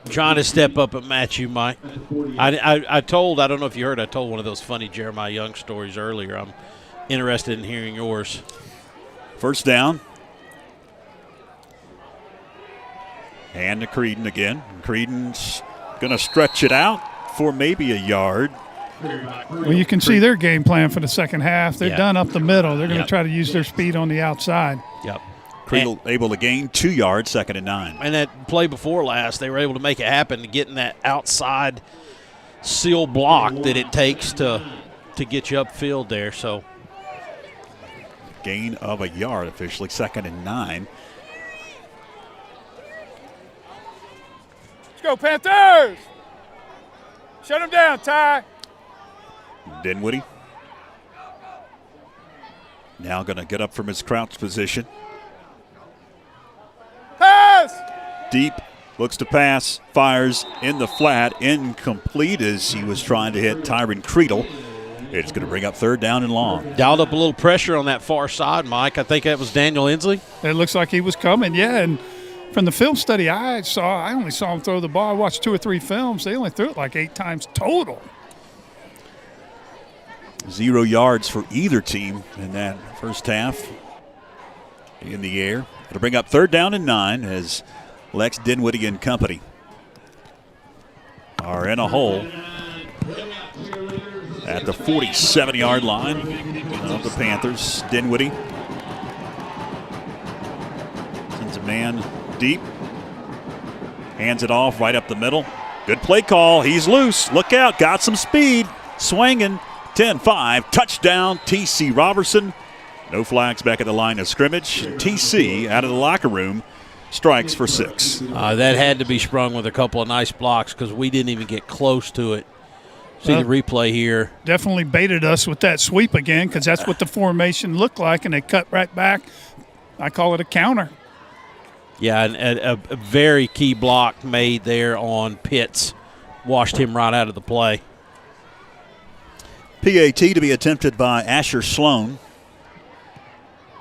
Trying to step up and match you, Mike. I don't know if you heard, I told one of those funny Jeremiah Young stories earlier. I'm interested in hearing yours. First down. And to Creedon again. Creedon's going to stretch it out for maybe a yard. Well, you can see their game plan for the second half. They're done up the middle. They're going to try to use their speed on the outside. Yep. Creedle able to gain 2 yards, 2nd and 9. And that play before last, they were able to make it happen, getting that outside seal block that it takes to get you upfield there. So gain of a yard officially, 2nd and 9. Let's go, Panthers! Shut them down, Ty. Dinwiddie now going to get up from his crouch position. Pass! Deep, looks to pass, fires in the flat, incomplete as he was trying to hit Tyron Creedle. It's going to bring up third down and long. Dialed up a little pressure on that far side, Mike. I think that was Daniel Inslee. It looks like he was coming, yeah. And from the film study I only saw him throw the ball. I watched 2 or 3 films. They only threw it like 8 times total. 0 yards for either team in that first half in the air. It'll bring up third down and 9 as Lex Dinwiddie and company are in a hole at the 47-yard line of the Panthers. Dinwiddie sends a man deep, hands it off right up the middle. Good play call. He's loose. Look out. Got some speed. Swinging. 10-5. Touchdown, TC Roberson. No flags back at the line of scrimmage. TC out of the locker room strikes for 6. That had to be sprung with a couple of nice blocks because we didn't even get close to it. See the replay here. Definitely baited us with that sweep again because that's what the formation looked like, and they cut right back. I call it a counter. Yeah, and a very key block made there on Pitts. Washed him right out of the play. PAT to be attempted by Asher Sloan.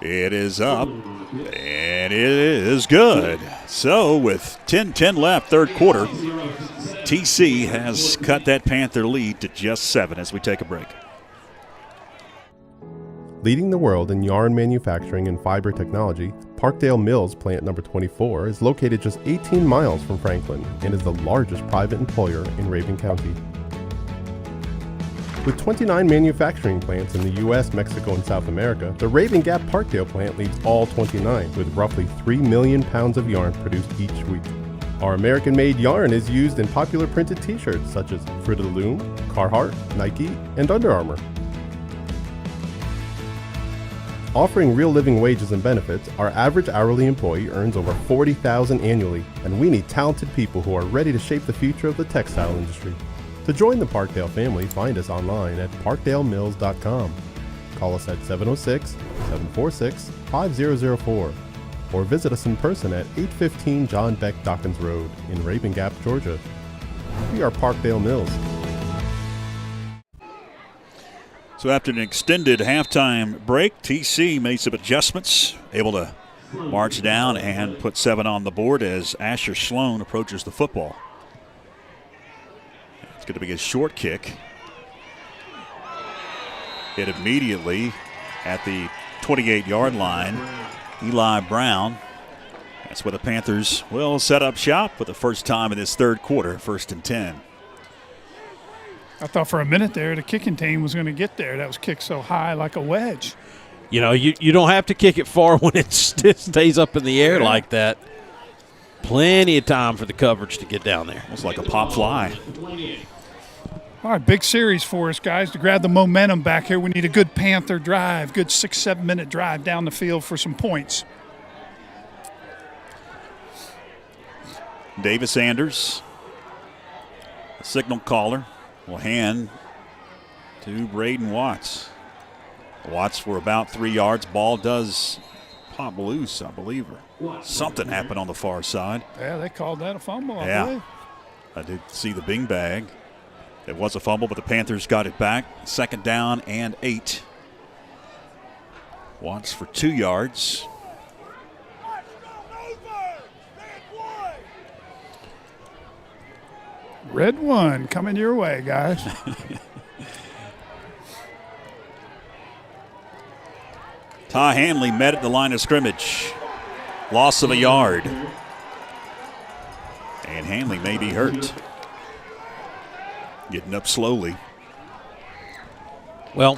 It is up, and it is good. So with 10-10 left, third quarter, TC has cut that Panther lead to just 7 as we take a break. Leading the world in yarn manufacturing and fiber technology, Parkdale Mills Plant Number 24 is located just 18 miles from Franklin and is the largest private employer in Raven County. With 29 manufacturing plants in the U.S., Mexico, and South America, the Raven Gap Parkdale plant leads all 29, with roughly 3 million pounds of yarn produced each week. Our American-made yarn is used in popular printed t-shirts such as Fruit of the Loom, Carhartt, Nike, and Under Armour. Offering real living wages and benefits, our average hourly employee earns over $40,000 annually, and we need talented people who are ready to shape the future of the textile industry. To join the Parkdale family, find us online at parkdalemills.com. Call us at 706-746-5004 or visit us in person at 815 John Beck Dawkins Road in Raven Gap, Georgia. We are Parkdale Mills. So after an extended halftime break, TC made some adjustments, able to march down and put 7 on the board as Asher Sloan approaches the football. It's going to be a short kick. Hit immediately at the 28-yard line. Eli Brown. That's where the Panthers will set up shop for the first time in this third quarter, 1st and 10. I thought for a minute there the kicking team was going to get there. That was kicked so high like a wedge. You know, you don't have to kick it far when it stays up in the air like that. Plenty of time for the coverage to get down there. It's like a pop fly. All right, big series for us, guys, to grab the momentum back here. We need a good Panther drive, good 6-7 minute drive down the field for some points. Davis Anders, the signal caller, will hand to Braden Watts. Watts for about 3 yards. Ball does pop loose, I believe. Something happened on the far side. Yeah, they called that a fumble, I believe. I did see the bing bag. It was a fumble, but the Panthers got it back. 2nd down and 8. Watts for 2 yards. Red 1 coming your way, guys. Ty Hanley met at the line of scrimmage. Loss of a yard. And Hanley may be hurt. Getting up slowly. Well,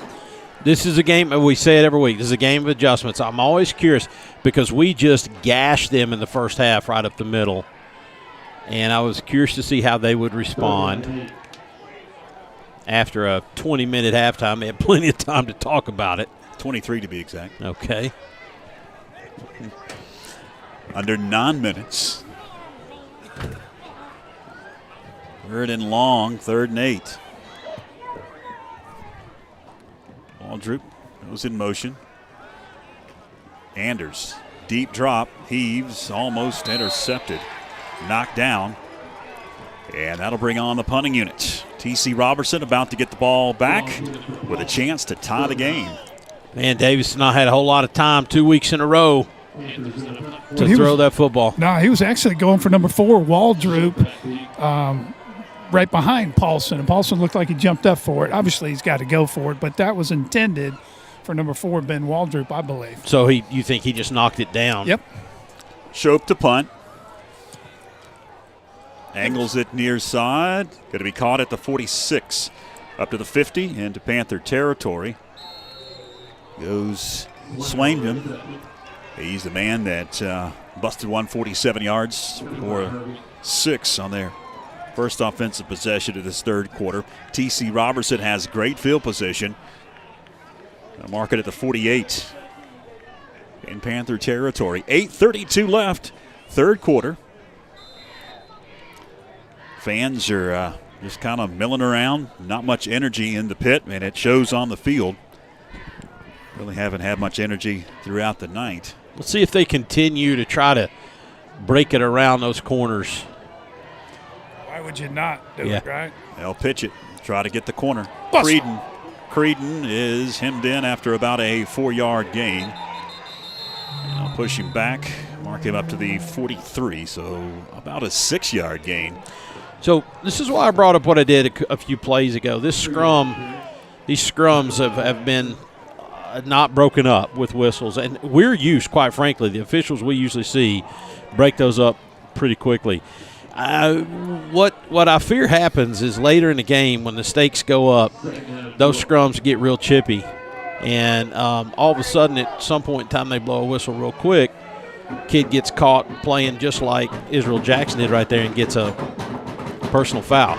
this is a game, we say it every week, this is a game of adjustments. I'm always curious because we just gashed them in the first half right up the middle. And I was curious to see how they would respond. After a 20-minute halftime, they had plenty of time to talk about it. 23 to be exact. Okay. Under 9 minutes. 3rd and long, 3rd and 8. Aldrich goes in motion. Anders, deep drop, heaves, almost intercepted. Knocked down. And that'll bring on the punting unit. T.C. Roberson about to get the ball back with a chance to tie the game. Man, Davis has not had a whole lot of time 2 weeks in a row to throw that football. No, he was actually going for number 4, Waldrop, right behind Paulson. And Paulson looked like he jumped up for it. Obviously, he's got to go for it, but that was intended for number 4, Ben Waldrop, I believe. So you think he just knocked it down? Yep. Shope to punt. Angles it near side. Going to be caught at the 46. Up to the 50 into Panther territory. Goes Swainham. He's the man that busted 147 yards for 6 on their first offensive possession of this third quarter. T.C. Roberson has great field position. Mark it at the 48 in Panther territory. 8:32 left, third quarter. Fans are just kind of milling around. Not much energy in the pit, and it shows on the field. Really haven't had much energy throughout the night. Let's see if they continue to try to break it around those corners. Why would you not do it, right? They'll pitch it, try to get the corner. Bust. Creedon is hemmed in after about a 4-yard gain. And I'll push him back, mark him up to the 43, so about a 6-yard gain. So this is why I brought up what I did a few plays ago. These scrums have been not broken up with whistles, and we're used, quite frankly, the officials we usually see break those up pretty quickly. What I fear happens is later in the game when the stakes go up, those scrums get real chippy, and all of a sudden at some point in time they blow a whistle real quick. Kid gets caught playing just like Israel Jackson did right there and gets a personal foul.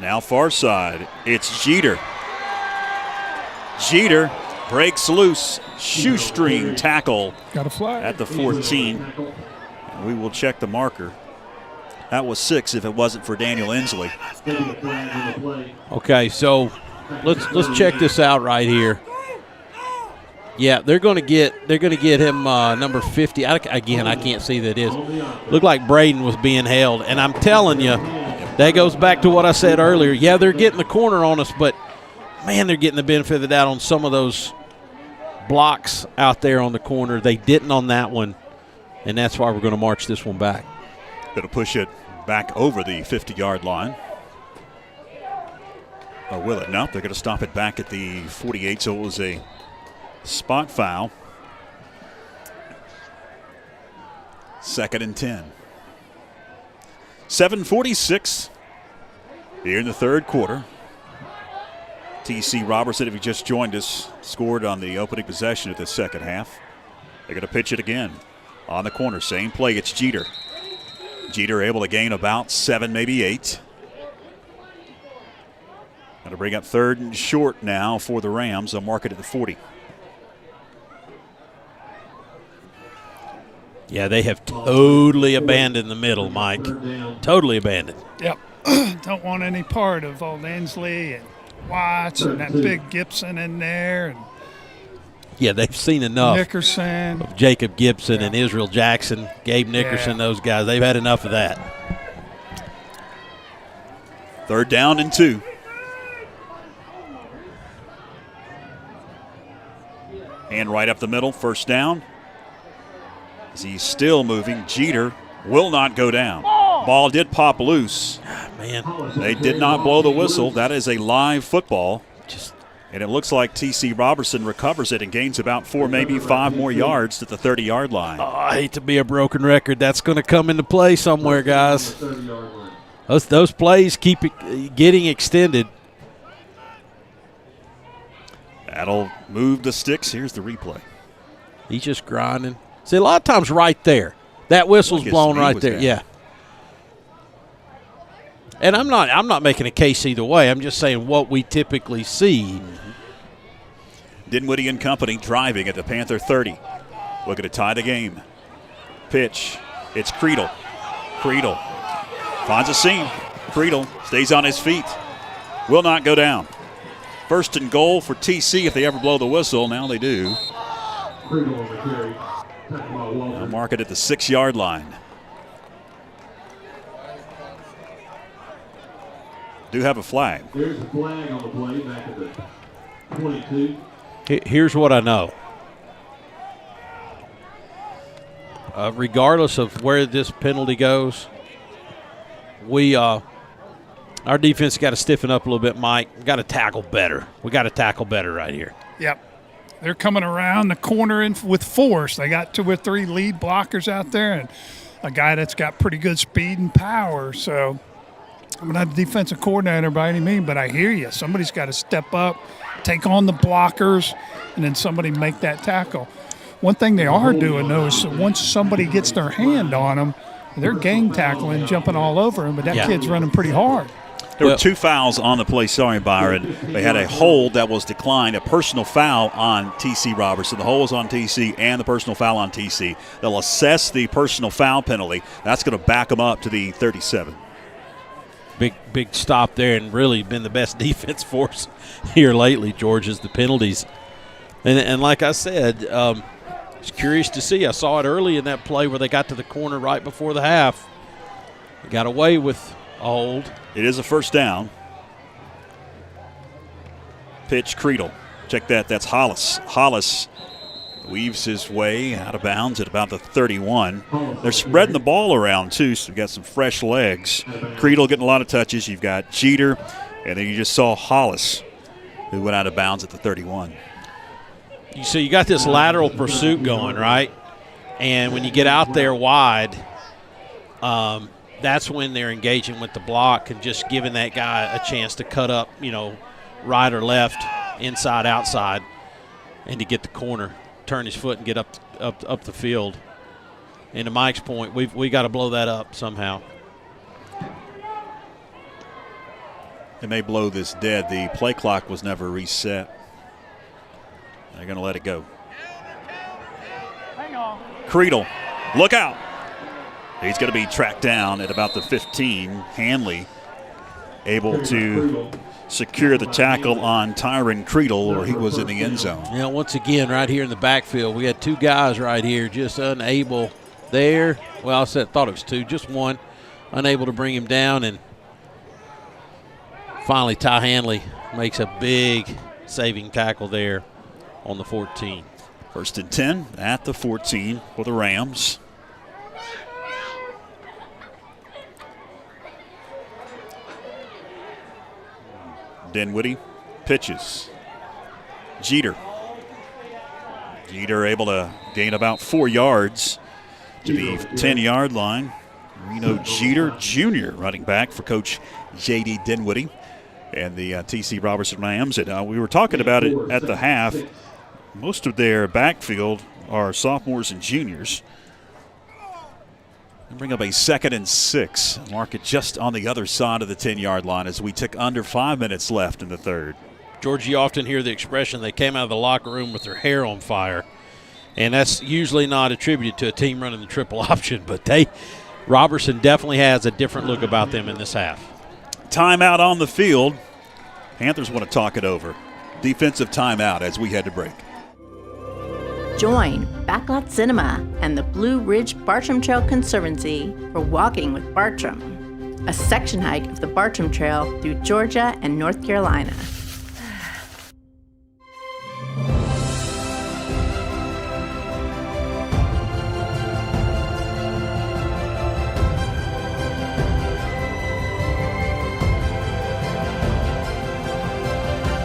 Now far side, it's Jeter. Jeter breaks loose, shoestring tackle Got a flag at the 14. We will check the marker. That was 6 if it wasn't for Daniel Inslee. Okay, so let's check this out right here. Yeah, they're going to get him number 50. I can't see that it is. Looked like Braden was being held, and I'm telling you, that goes back to what I said earlier. Yeah, they're getting the corner on us, but man, they're getting the benefit of the doubt on some of those blocks out there on the corner. They didn't on that one, and that's why we're going to march this one back. Going to push it back over the 50-yard line. Or will it? No, they're going to stop it back at the 48, so it was a spot foul. 2nd and 10. 7:46 here in the third quarter. T.C. Roberson, if you just joined us, scored on the opening possession of the second half. They're going to pitch it again on the corner. Same play. It's Jeter. Jeter able to gain about 7, maybe 8. Going to bring up 3rd and short now for the Rams. They'll mark it at the 40. Yeah, they have totally abandoned the middle, Mike. Totally abandoned. Yep. Don't want any part of old Inslee and Watts and that big Gibson in there. And yeah, they've seen enough. Nickerson. Of Jacob Gibson and Israel Jackson, Gabe Nickerson, those guys. They've had enough of that. 3rd down and 2. And right up the middle, 1st down. As he's still moving, Jeter will not go down. Ball did pop loose. Man. They did not blow the whistle. That is a live football. And it looks like T.C. Roberson recovers it and gains about 4, maybe 5 more yards to the 30-yard line. Oh, I hate to be a broken record. That's going to come into play somewhere, guys. Those plays keep getting extended. That'll move the sticks. Here's the replay. He's just grinding. See, a lot of times right there. That whistle's blown right there. Yeah. And I'm not making a case either way. I'm just saying what we typically see. Dinwiddie and company driving at the Panther 30. Looking to tie the game. Pitch. It's Creedle. Creedle finds a seam. Creedle stays on his feet. Will not go down. 1st and goal for TC if they ever blow the whistle. Now they do. They'll mark it at the 6-yard line. do have a flag. There's a flag on the play back at the 22. Here's what I know. Regardless of where this penalty goes, our defense got to stiffen up a little bit, Mike. We got to tackle better. We got to tackle better right here. Yep. They're coming around the corner with force. They got 2 or 3 lead blockers out there and a guy that's got pretty good speed and power. So I'm not a defensive coordinator by any means, but I hear you. Somebody's got to step up, take on the blockers, and then somebody make that tackle. One thing they are doing, though, is once somebody gets their hand on them, they're gang tackling, jumping all over him, but that kid's running pretty hard. There were 2 fouls on the play. Sorry, Byron. They had a hold that was declined, a personal foul on T.C. Roberson. The hold was on T.C. and the personal foul on T.C. They'll assess the personal foul penalty. That's going to back them up to the 37. Big stop there, and really been the best defense for us here lately, George, is the penalties. And like I said, it's curious to see. I saw it early in that play where they got to the corner right before the half. They got away with a hold. It is a first down. Pitch, Creedle. Check that. That's Hollis. Hollis weaves his way out of bounds at about the 31. They're spreading the ball around, too, so we've got some fresh legs. Creedle getting a lot of touches. You've got Jeter, and then you just saw Hollis, who went out of bounds at the 31. So you got this lateral pursuit going, right? And when you get out there wide, that's when they're engaging with the block and just giving that guy a chance to cut up, right or left, inside, outside, and to get the corner, turn his foot and get up the field. And to Mike's point, we got to blow that up somehow. They may blow this dead. The play clock was never reset. They're going to let it go. Hang on. Creedle, look out. He's going to be tracked down at about the 15. Hanley able to secure the tackle on Tyron Creedle, or he was in the end zone. Once again, right here in the backfield, we had 2 guys right here just unable there. Well, I thought it was 2, just one, unable to bring him down. And finally, Ty Hanley makes a big saving tackle there on the 14. 1st and 10 at the 14 for the Rams. Dinwiddie pitches. Jeter able to gain about 4 yards to the 10-yard line. Reno Jeter Jr. running back for Coach J.D. Dinwiddie and the T.C. Roberson Rams. And we were talking about it at the half. Most of their backfield are sophomores and juniors. And bring up a 2nd and 6. Mark it just on the other side of the 10-yard line as we took under 5 minutes left in the third. George, you often hear the expression, they came out of the locker room with their hair on fire. And that's usually not attributed to a team running the triple option, but Roberson definitely has a different look about them in this half. Timeout on the field. Panthers want to talk it over. Defensive timeout as we head to break. Join Backlot Cinema and the Blue Ridge Bartram Trail Conservancy for Walking with Bartram, a section hike of the Bartram Trail through Georgia and North Carolina.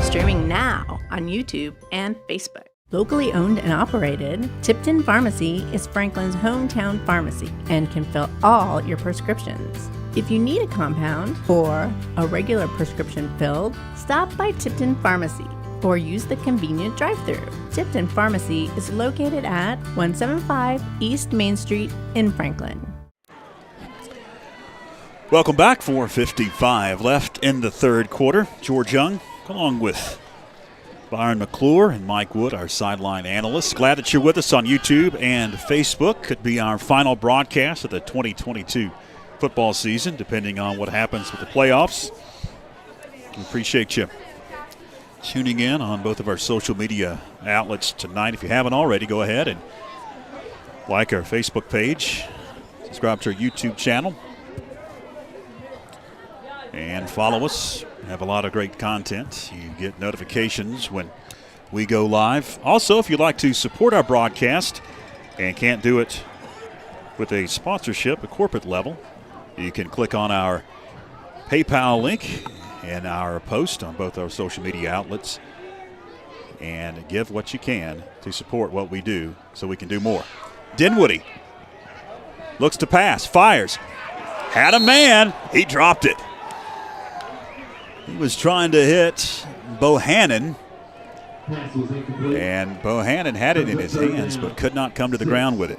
Streaming now on YouTube and Facebook. Locally owned and operated, Tipton Pharmacy is Franklin's hometown pharmacy and can fill all your prescriptions. If you need a compound or a regular prescription filled, stop by Tipton Pharmacy or use the convenient drive-thru. Tipton Pharmacy is located at 175 East Main Street in Franklin. Welcome back. 4:55 left in the third quarter. George Young along with Byron McClure and Mike Wood, our sideline analysts. Glad that you're with us on YouTube and Facebook. Could be our final broadcast of the 2022 football season, depending on what happens with the playoffs. We appreciate you tuning in on both of our social media outlets tonight. If you haven't already, go ahead and like our Facebook page, subscribe to our YouTube channel, and and follow us. We have a lot of great content. You get notifications when we go live. Also, if you'd like to support our broadcast and can't do it with a sponsorship, a corporate level, you can click on our PayPal link in our post on both our social media outlets and give what you can to support what we do so we can do more. Dinwiddie looks to pass, fires, had a man, he dropped it. He was trying to hit Bohannon, and Bohannon had it in his hands but could not come to the ground with it.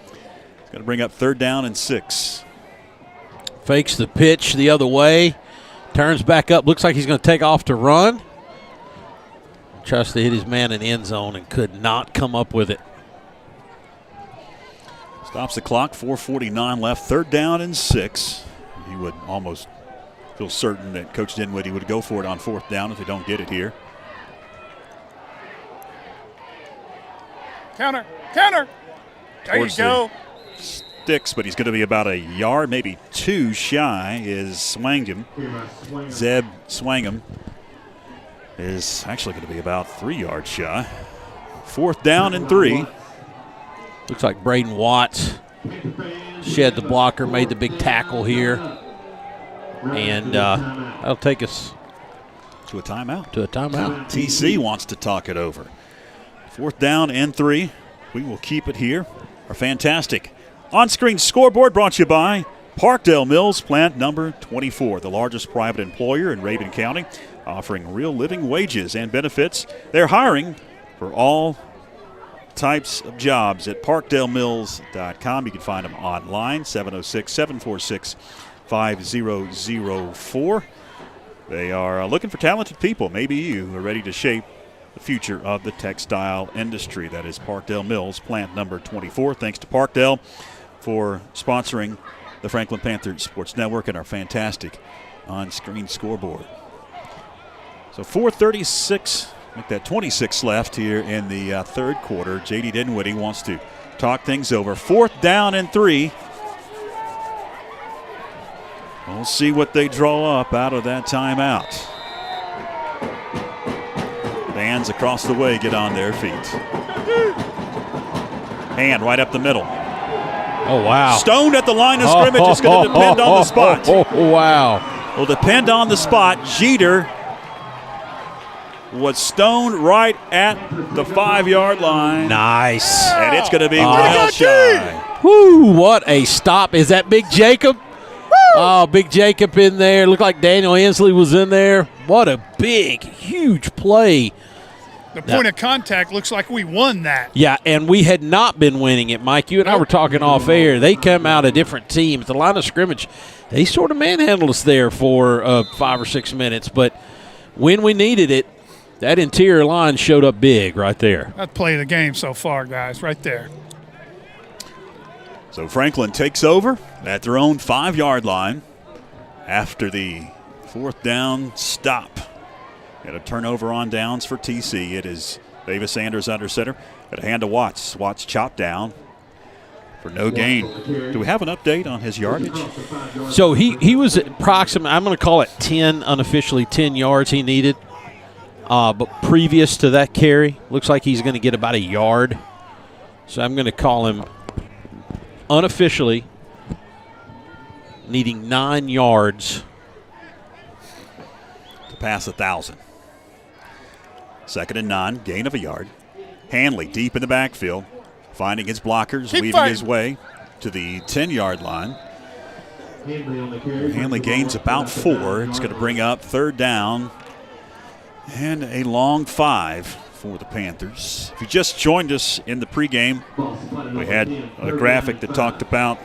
He's going to bring up 3rd down and 6. Fakes the pitch the other way, turns back up, looks like he's going to take off to run. Tries to hit his man in the end zone and could not come up with it. Stops the clock, 4:49 left, 3rd down and 6. He would almost feel certain that Coach Dinwiddie would go for it on 4th down if they don't get it here. Counter. There you go. Sticks, but he's going to be about a yard, maybe 2 shy, is Swangam. Zeb Swangam is actually going to be about 3 yards shy. 4th down and 3. Looks like Braden Watts shed the blocker, made the big tackle here. And that'll take us to a timeout. TC wants to talk it over. 4th down and 3. We will keep it here. Our fantastic on-screen scoreboard brought to you by Parkdale Mills Plant number 24, the largest private employer in Rabun County, offering real living wages and benefits. They're hiring for all types of jobs at parkdalemills.com. You can find them online, 706-746-5004. They are looking for talented people, maybe you, who are ready to shape the future of the textile industry. That is Parkdale Mills, plant number 24. Thanks to Parkdale for sponsoring the Franklin Panther Sports Network and our fantastic on-screen scoreboard. So 4:36, make that 26 left here in the 3rd quarter. J.D. Dinwiddie wants to talk things over. 4th down and 3. We'll see what they draw up out of that timeout. Fans across the way get on their feet. Hand right up the middle. Oh, wow. Stoned at the line of scrimmage. It's going to depend on the spot. Wow. Will depend on the spot. Jeter was stoned right at the 5-yard line. Nice. And it's going to be well shy. Woo, what a stop. Is that Big Jacob? Oh, Big Jacob in there. Looked like Daniel Hensley was in there. What a big, huge play. The point of contact looks like we won that. Yeah, and we had not been winning it, Mike. You and I were talking off air. They come out of different teams. The line of scrimmage, they sort of manhandled us there for 5 or 6 minutes. But when we needed it, that interior line showed up big right there. That play of the game so far, guys, right there. So Franklin takes over at their own 5-yard line after the 4th down stop. Got a turnover on downs for TC. It is Davis Sanders under center. Got a hand to Watts. Watts chopped down for no gain. Do we have an update on his yardage? So he was approximately, I'm going to call it 10, unofficially 10 yards he needed. But previous to that carry, looks like he's going to get about a yard. So I'm going to call him unofficially needing 9 yards to pass 1,000. 2nd and 9, gain of a yard. Hanley deep in the backfield, finding his blockers, weaving his way to the 10-yard line. Hanley gains about 4. It's going to bring up 3rd down and a long 5 for the Panthers. If you just joined us in the pregame, we had a graphic that talked about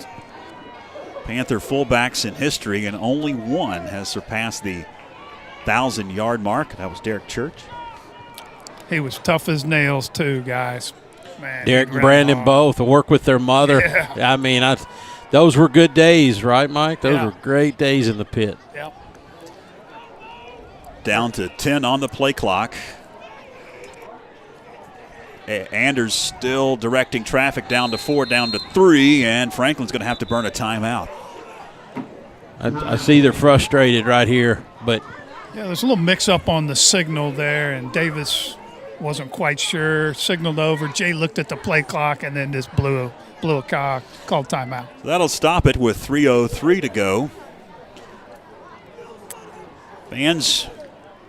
Panther fullbacks in history, and only one has surpassed the 1,000-yard mark. That was Derek Church. He was tough as nails, too, guys. Man, Derek and Brandon both work with their mother. Yeah. I mean, those were good days, right, Mike? Those were great days in the pit. Yep. Down to 10 on the play clock. Anders still directing traffic down to 4, down to 3, and Franklin's going to have to burn a timeout. I see they're frustrated right here, but Yeah, there's a little mix-up on the signal there, and Davis wasn't quite sure. Signaled over. Jay looked at the play clock, and then just blew a called timeout. That'll stop it with 3:03 to go. Fans,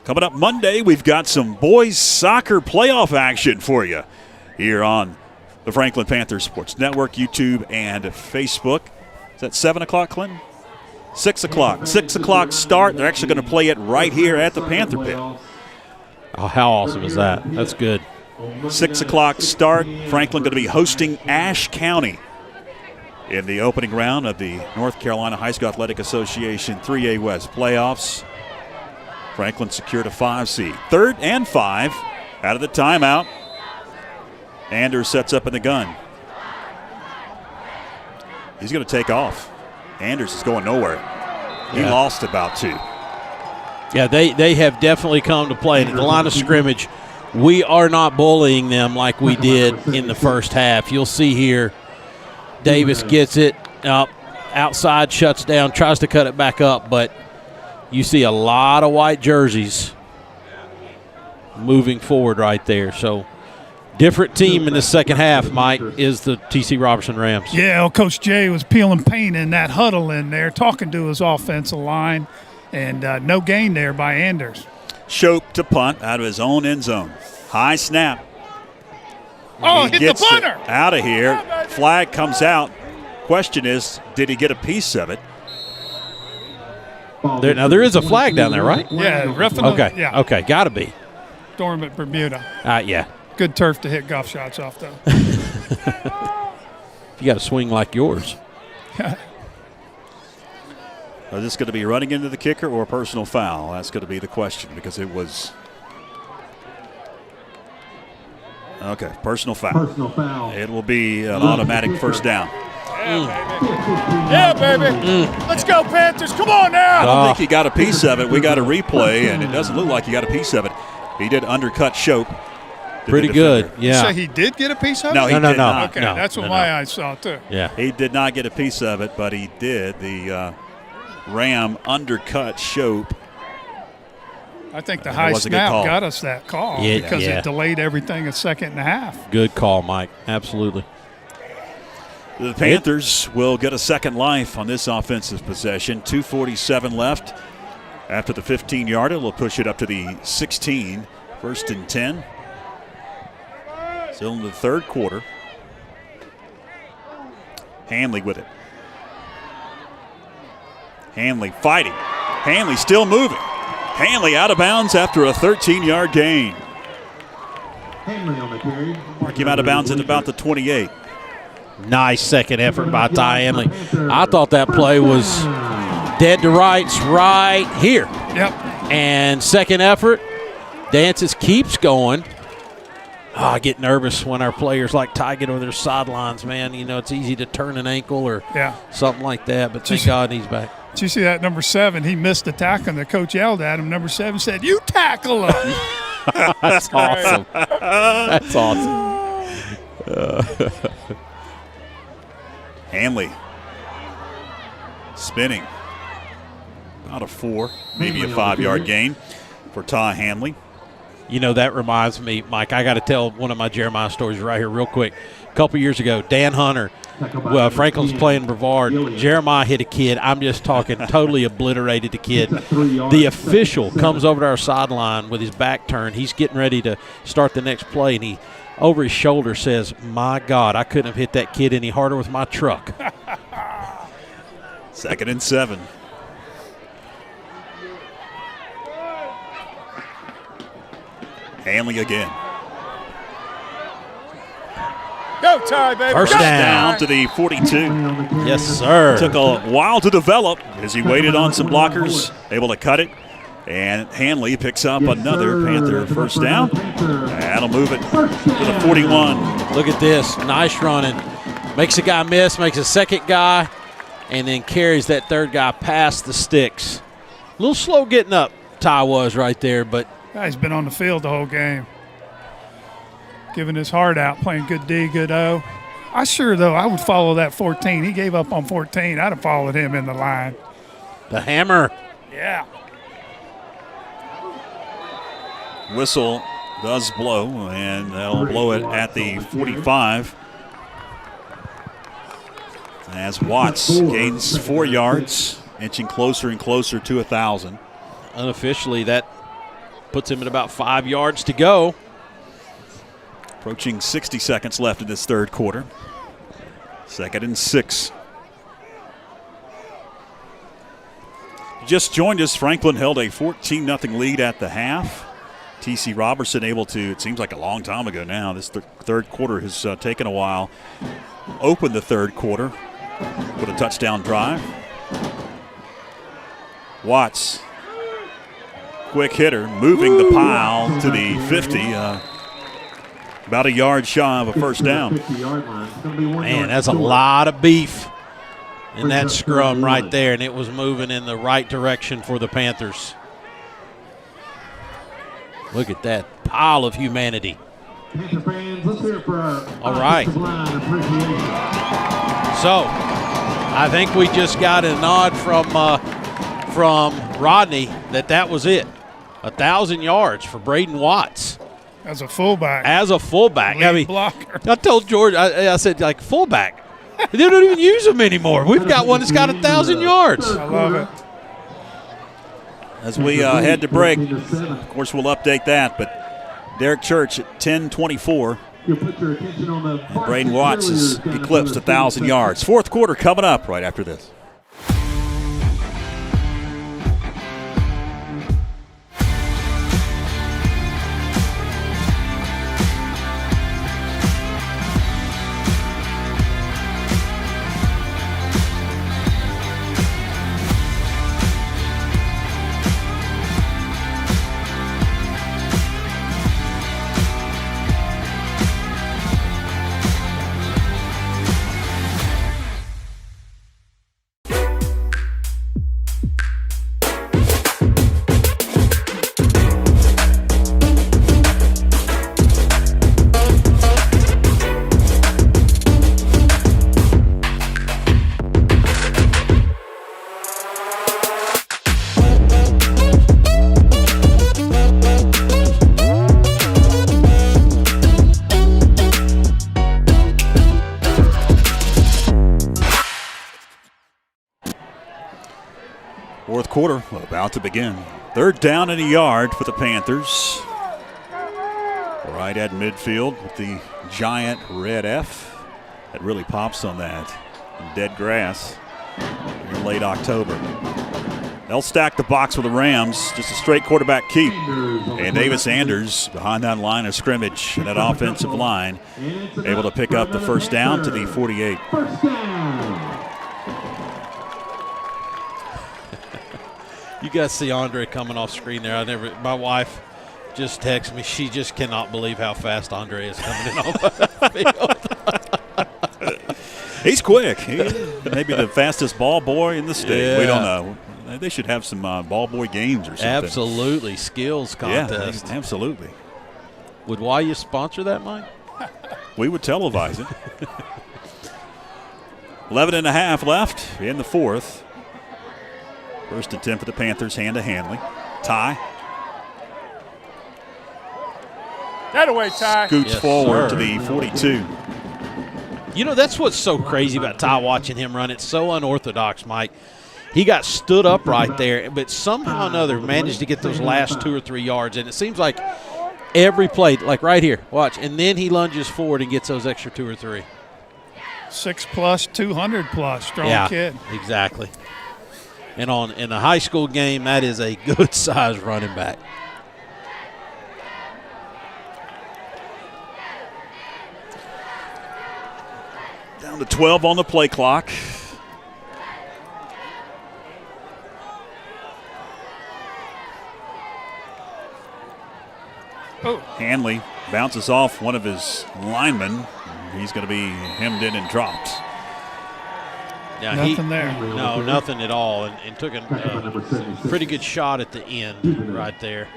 coming up Monday, we've got some boys soccer playoff action for you here on the Franklin Panther Sports Network, YouTube, and Facebook. Is that 7 o'clock, Clinton? 6 o'clock. 6 o'clock start. They're actually going to play it right here at the Panther Pit. oh, how awesome is that? That's good. 6 o'clock start. Franklin going to be hosting Ashe County in the opening round of the North Carolina High School Athletic Association 3A West playoffs. Franklin secured a 5 seed. 3rd and 5 out of the timeout. Anders sets up in the gun. He's going to take off. Anders is going nowhere. He lost about 2. Yeah, they have definitely come to play. At the line of scrimmage, we are not bullying them like we did in the first half. You'll see here, Davis gets it up, outside, shuts down, tries to cut it back up, but you see a lot of white jerseys moving forward right there. So different team in the second half, Mike, is the T.C. Roberson Rams. Yeah, well, Coach Jay was peeling paint in that huddle in there, talking to his offensive line, and no gain there by Anders. Shope to punt out of his own end zone. High snap. Oh, He hit the gets punter. it out of here. Flag comes out. Question is, did he get a piece of it? Now, there is a flag down there, right? Yeah, roughing Okay, yeah. okay, got to be. Storm at Bermuda. Yeah. Good turf to hit golf shots off, though. You got to swing like yours. Is this going to be running into the kicker or a personal foul? That's going to be the question because it was. Okay, personal foul. Personal foul. It will be an automatic first down. Yeah, baby. Let's go, Panthers. Come on now. I don't think he got a piece of it. We got a replay, and it doesn't look like he got a piece of it. He did undercut Shope. Pretty good, yeah. So he did get a piece of it? No, he did not. Okay, that's what my eyes saw, too. Yeah. He did not get a piece of it, but he did. The Ram undercut Shope. I think the high snap got us that call because it delayed everything a second and a half. Good call, Mike. Absolutely. The Panthers will get a second life on this offensive possession. 2:47 left after the 15-yarder. We'll push it up to the 16. 1st and 10. Still in the third quarter. Hanley with it. Hanley fighting. Hanley still moving. Hanley out of bounds after a 13-yard gain. Hanley on the carry. Mark him out of bounds at about the 28. Nice second effort by Ty Hanley. I thought that play was dead to rights right here. Yep. And second effort, Dances keeps going. I get nervous when our players like Ty get over their sidelines, man. You know, it's easy to turn an ankle or something like that, but thank God he's back. Did you see that number 7? He missed the tackle, and the coach yelled at him. Number 7 said, "You tackle him." That's awesome. That's awesome. Hanley spinning. About a 4, maybe a 5-yard gain for Ty Hanley. You know, that reminds me, Mike, I got to tell one of my Jeremiah stories right here real quick. A couple years ago, Dan Hunter, Franklin's playing Brevard. Jeremiah hit a kid. I'm just talking totally obliterated the kid. The official comes over to our sideline with his back turned. He's getting ready to start the next play, and he, over his shoulder, says, "My God, I couldn't have hit that kid any harder with my truck." 2nd and 7. Hanley again. Go, Ty, baby. First down to the 42. Yes, sir. Took a while to develop as he waited on some blockers, able to cut it. And Hanley picks up another Panther first down. That'll move it to the 41. Look at this. Nice running. Makes a guy miss, makes a second guy, and then carries that third guy past the sticks. A little slow getting up, Ty was right there, but Guy's been on the field the whole game. Giving his heart out, playing good D, good O. I would follow that 14. He gave up on 14. I'd have followed him in the line. The hammer. Yeah. Whistle does blow, and they'll blow it at the 45. As Watts gains 4 yards, inching closer and closer to 1,000. Unofficially, that puts him at about 5 yards to go. Approaching 60 seconds left in this third quarter. 2nd and 6. Just joined us. Franklin held a 14-0 lead at the half. TC Roberson able to, it seems like a long time ago now, this third quarter has taken a while, opened the third quarter with a touchdown drive. Watts, quick hitter, moving the pile to the 50, about a yard shy of a first down. Man, that's a lot of beef in that scrum right there, and it was moving in the right direction for the Panthers. Look at that pile of humanity. All right. So, I think we just got a nod from Rodney that was it. 1,000 yards for Braden Watts. As a fullback. I mean, blocker. I told George, I said, like, fullback. They don't even use them anymore. We've got one that's got 1,000 yards. I love it. As we head to break, of course, we'll update that, but Derek Church at 10:24. And Braden Watts has eclipsed 1,000 yards. Fourth quarter coming up right after this. Fourth quarter about to begin. Third down and a yard for the Panthers. Right at midfield with the giant red F that really pops on that dead grass in late October. They'll stack the box with the Rams. Just a straight quarterback keep. And Davis Anders behind that line of scrimmage and that offensive line able to pick up the first down to the 48. You guys see Andre coming off screen there. My wife just texted me. She just cannot believe how fast Andre is coming in off the field. He's quick. Maybe the fastest ball boy in the state. Yeah. We don't know. They should have some ball boy games or something. Absolutely. Skills contest. Yeah, absolutely. Would YU sponsor that, Mike? We would televise it. 11 and a half left in the fourth. First and 10 for the Panthers, hand to Hanley. Ty. That away, Ty. Scoots forward to the 42. You know, that's what's so crazy about Ty watching him run. It's so unorthodox, Mike. He got stood up right there, but somehow or another managed to get those last 2 or 3 yards. And it seems like every play, like right here, watch, and then he lunges forward and gets those extra 2 or 3. 6+, 200+, strong kid. Exactly. And in a high school game, that is a good-sized running back. Down to 12 on the play clock. Hanley bounces off one of his linemen. He's going to be hemmed in and dropped. Yeah, nothing there. No, nothing at all, and took a pretty good shot at the end right there.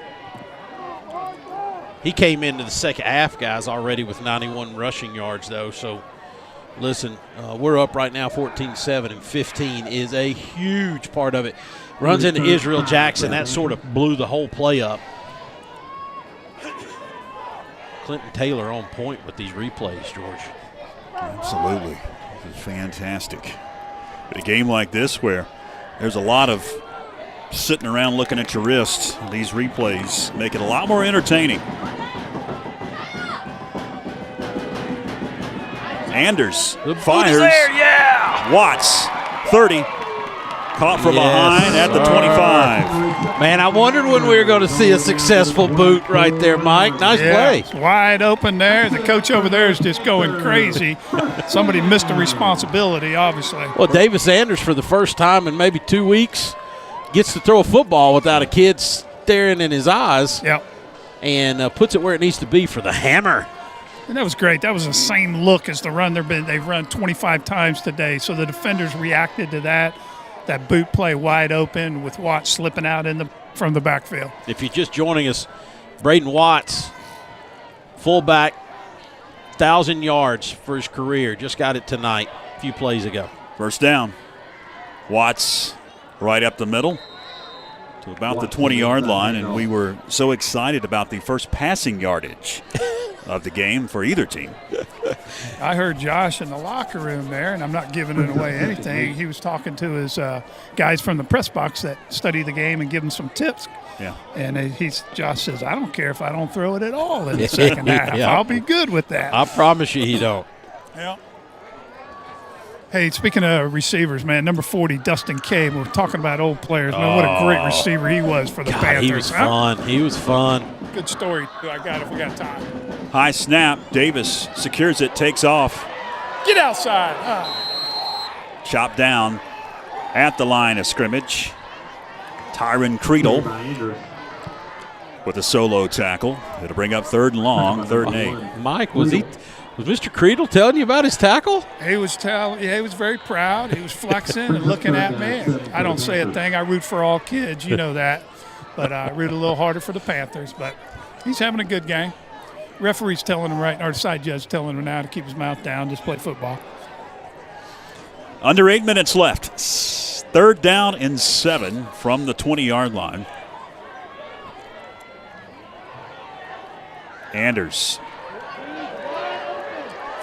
He came into the second half, guys, already with 91 rushing yards, though. So, listen, we're up right now 14-7, and 15 is a huge part of it. runs into Israel Jackson. That sort of blew the whole play up. Clinton Taylor on point with these replays, George. Absolutely. This is fantastic. But a game like this where there's a lot of sitting around looking at your wrist, these replays make it a lot more entertaining. Anders fires. There, yeah. Watts, 30. Caught from behind at the 25. Man, I wondered when we were going to see a successful boot right there, Mike. Nice play. It's wide open there. The coach over there is just going crazy. Somebody missed a responsibility, obviously. Well, Davis Anders, for the first time in maybe 2 weeks, gets to throw a football without a kid staring in his eyes. Yep. And puts it where it needs to be for the hammer. And that was great. That was the same look as the run they've run 25 times today. So the defenders reacted to that boot play wide open with Watts slipping out from the backfield. If you're just joining us, Braden Watts, fullback, 1,000 yards for his career. Just got it tonight, a few plays ago. First down. Watts right up the middle to about the 20-yard line, and we were so excited about the first passing yardage of the game for either team. I heard Josh in the locker room there, and I'm not giving it away anything. He was talking to his guys from the press box that study the game and give him some tips. Yeah. And Josh says, I don't care if I don't throw it at all in the second half. Yeah. I'll be good with that. I promise you he don't. Yeah. Hey, speaking of receivers, man, number 40, Dustin Cave. We're talking about old players. Man, what a great receiver he was for the Panthers. He was fun. He was fun. Good story I got if we got time. High snap. Davis secures it, takes off. Get outside. Chopped down at the line of scrimmage. Tyron Creedle with a solo tackle. It'll bring up 3rd and long, 3rd and 8. Mike, was Mr. Creedle telling you about his tackle? He was he was very proud. He was flexing and looking at me. I don't say a thing. I root for all kids. You know that. But I root a little harder for the Panthers. But he's having a good game. Referee's telling him or the side judge telling him now to keep his mouth down, just play football. Under 8 minutes left. 3rd down and 7 from the 20-yard line. Anders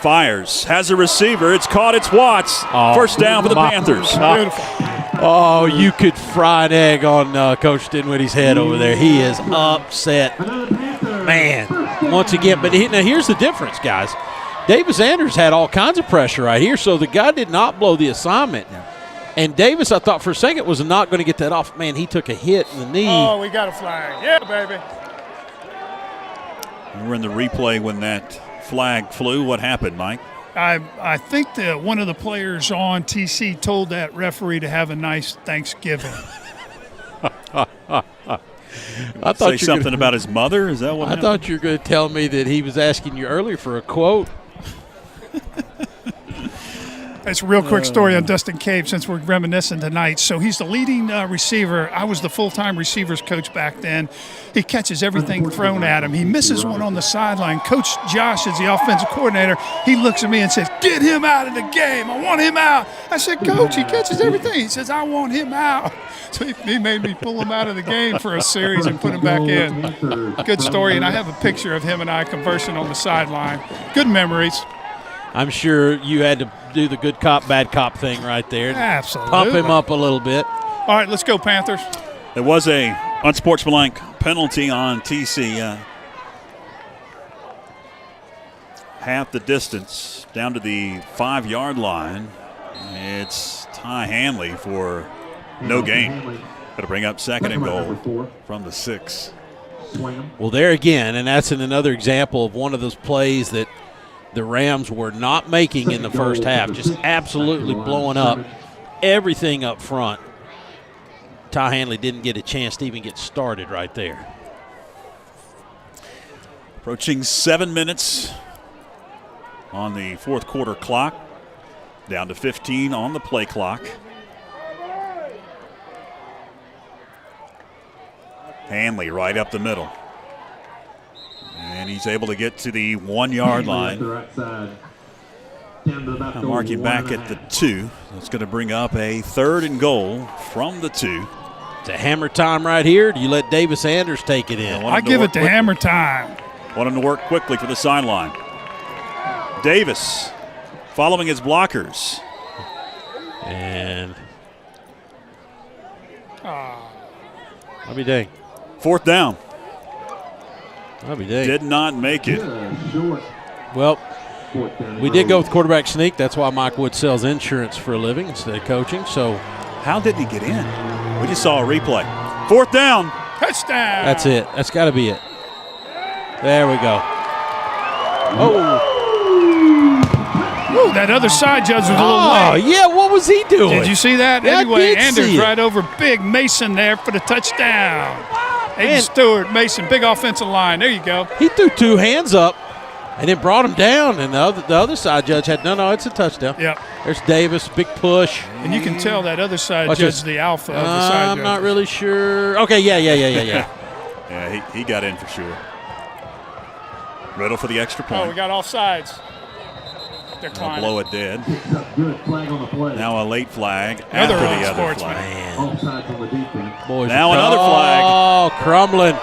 fires, has a receiver. It's caught. It's Watts. First down for the Panthers. Beautiful. Oh, you could fry an egg on Coach Dinwiddie's head over there. He is upset. Man, once again. But now here's the difference, guys. Davis Anders had all kinds of pressure right here, so the guy did not blow the assignment. Yeah. And Davis, I thought for a second, was not going to get that off. Man, he took a hit in the knee. Oh, we got a flag. Yeah, baby. We're in the replay when that flag flew. What happened, Mike? I think that one of the players on TC told that referee to have a nice Thanksgiving. I thought say something about his mother. Is that what happened? I thought you were going to tell me that he was asking you earlier for a quote. It's a real quick story on Dustin Cave since we're reminiscing tonight. So he's the leading receiver. I was the full-time receivers coach back then. He catches everything thrown at him. He misses one on the sideline. Coach Josh is the offensive coordinator. He looks at me and says, "Get him out of the game. I want him out." I said, "Coach, he catches everything." He says, "I want him out." So he made me pull him out of the game for a series and put him back in. Good story, and I have a picture of him and I conversing on the sideline. Good memories. I'm sure you had to do the good cop, bad cop thing right there. Absolutely. Pump him up a little bit. All right, let's go, Panthers. There was a unsportsmanlike penalty on TC. Half the distance down to the 5-yard line. It's Ty Hanley for no gain. Got to bring up 2nd and goal from the 6. Well, there again, and that's another example of one of those plays that the Rams were not making in the first half, just absolutely blowing up everything up front. Ty Hanley didn't get a chance to even get started right there. Approaching 7 minutes on the 4th quarter clock, down to 15 on the play clock. Hanley right up the middle. And he's able to get to the 1-yard line. Marking back at the 2. That's going to bring up a 3rd and goal from the 2. It's a hammer time right here. Do you let Davis Anders take it in? I give it to hammer time. Want him to work quickly for the sideline. Davis following his blockers. And I'll be dang. 4th down. I'll be dang. Did not make it. Well, we did go with quarterback sneak. That's why Mike Wood sells insurance for a living instead of coaching. So how did he get in? We just saw a replay. 4th down. Touchdown. That's it. That's got to be it. There we go. Oh. Ooh, that other side judge was a little late. Oh, yeah, what was he doing? Did you see that? Yeah, anyway, I did Anders see it. right over Big Mason there for the touchdown. Aiden Stewart, Mason, big offensive line. There you go. He threw 2 hands up and then brought him down, and the other side judge had, no, it's a touchdown. Yep. There's Davis, big push. And you can tell that other side Watch judge this. the alpha of the side I'm judge. not really sure. Okay, yeah. Yeah, he got in for sure. Riddle for the extra point. Oh, we got offsides. I'll blow it dead. Good flag on the play. Now a late flag Another after the other sportsman. flag. Offsides on the defense. Boys, Now another flag. Oh, crumbling.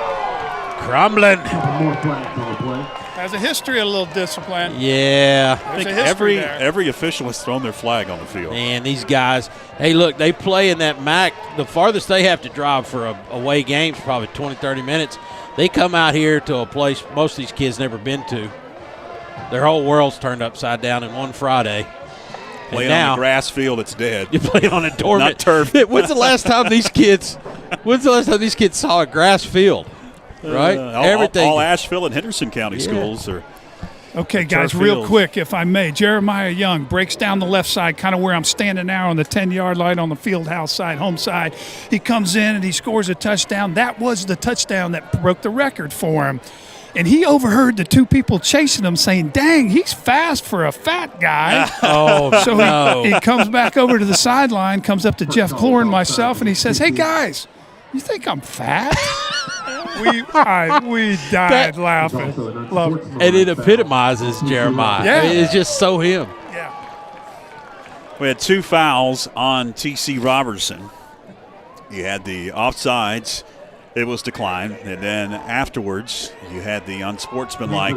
Couple more flags on the play. Has a history of a little discipline. Yeah. I There's think a history there. every official has thrown their flag on the field. Man, these guys, hey, look, they play in that MAC. The farthest they have to drive for a away game is probably 20, 30 minutes. They come out here to a place most of these kids never been to. Their whole world's turned upside down in one Friday. Playing now, on a grass field, it's dead. You play on a dormant Not turf. When's the last time these kids saw a grass field? Right? Everything. All Asheville and Henderson County schools are. Okay, guys, turf real fields. quick, if I may. Jeremiah Young breaks down the left side, kind of where I'm standing now on the 10-yard line on the field house side, home side. He comes in and he scores a touchdown. That was the touchdown that broke the record for him. And he overheard the 2 people chasing him saying, dang, he's fast for a fat guy. So no. he comes back over to the sideline, comes up to Jeff Clore and myself, and he says, hey, guys, you think I'm fat? we died laughing. Love it. And it epitomizes Jeremiah. Yeah. I mean, it's just so him. Yeah. We had 2 fouls on T.C. Roberson. You had the offsides. It was declined. And then afterwards, you had the unsportsmanlike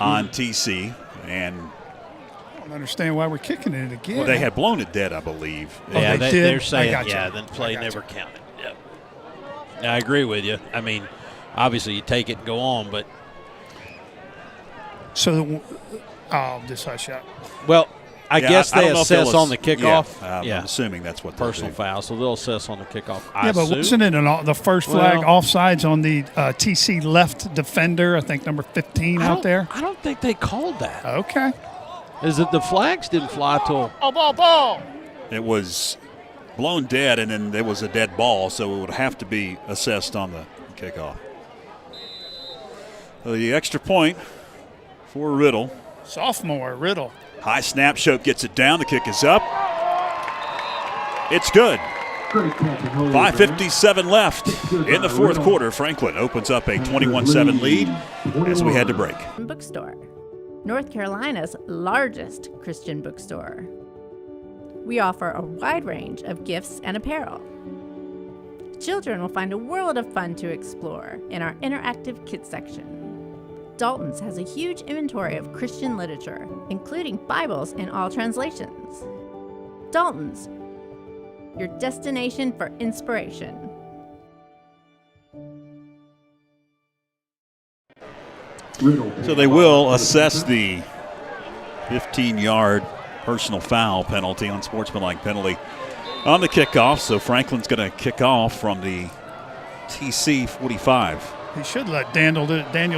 on T.C. And I don't understand why we're kicking it again. they had blown it dead, I believe. Yeah, they did? they're saying, I gotcha. the play I never gotcha. counted. Yep. I agree with you. I mean, obviously you take it and go on, but. So, this hush up. Well, I guess I they don't know if they'll assess on the kickoff. I'm assuming that's what they'll Personal do. foul, so they'll assess on the kickoff. Yeah, but wasn't it the first flag offsides on the TC left defender, I think number 15 out there? I don't think they called that. Okay. Is it the flags didn't fly till? Ball. It was blown dead, and then there was a dead ball, so it would have to be assessed on the kickoff. So the extra point for Riddle. Sophomore, Riddle. High snap, Shope gets it down. The kick is up. It's good. 5:57 left in the 4th quarter. Franklin opens up a 21-7 lead as we head to break. Bookstore, North Carolina's largest Christian bookstore. We offer a wide range of gifts and apparel. Children will find a world of fun to explore in our interactive kids section. Dalton's has a huge inventory of Christian literature, including Bibles in all translations. Dalton's, your destination for inspiration. So they will assess the 15-yard personal foul penalty, unsportsmanlike penalty on the kickoff. So Franklin's going to kick off from the TC 45. He should let Daniel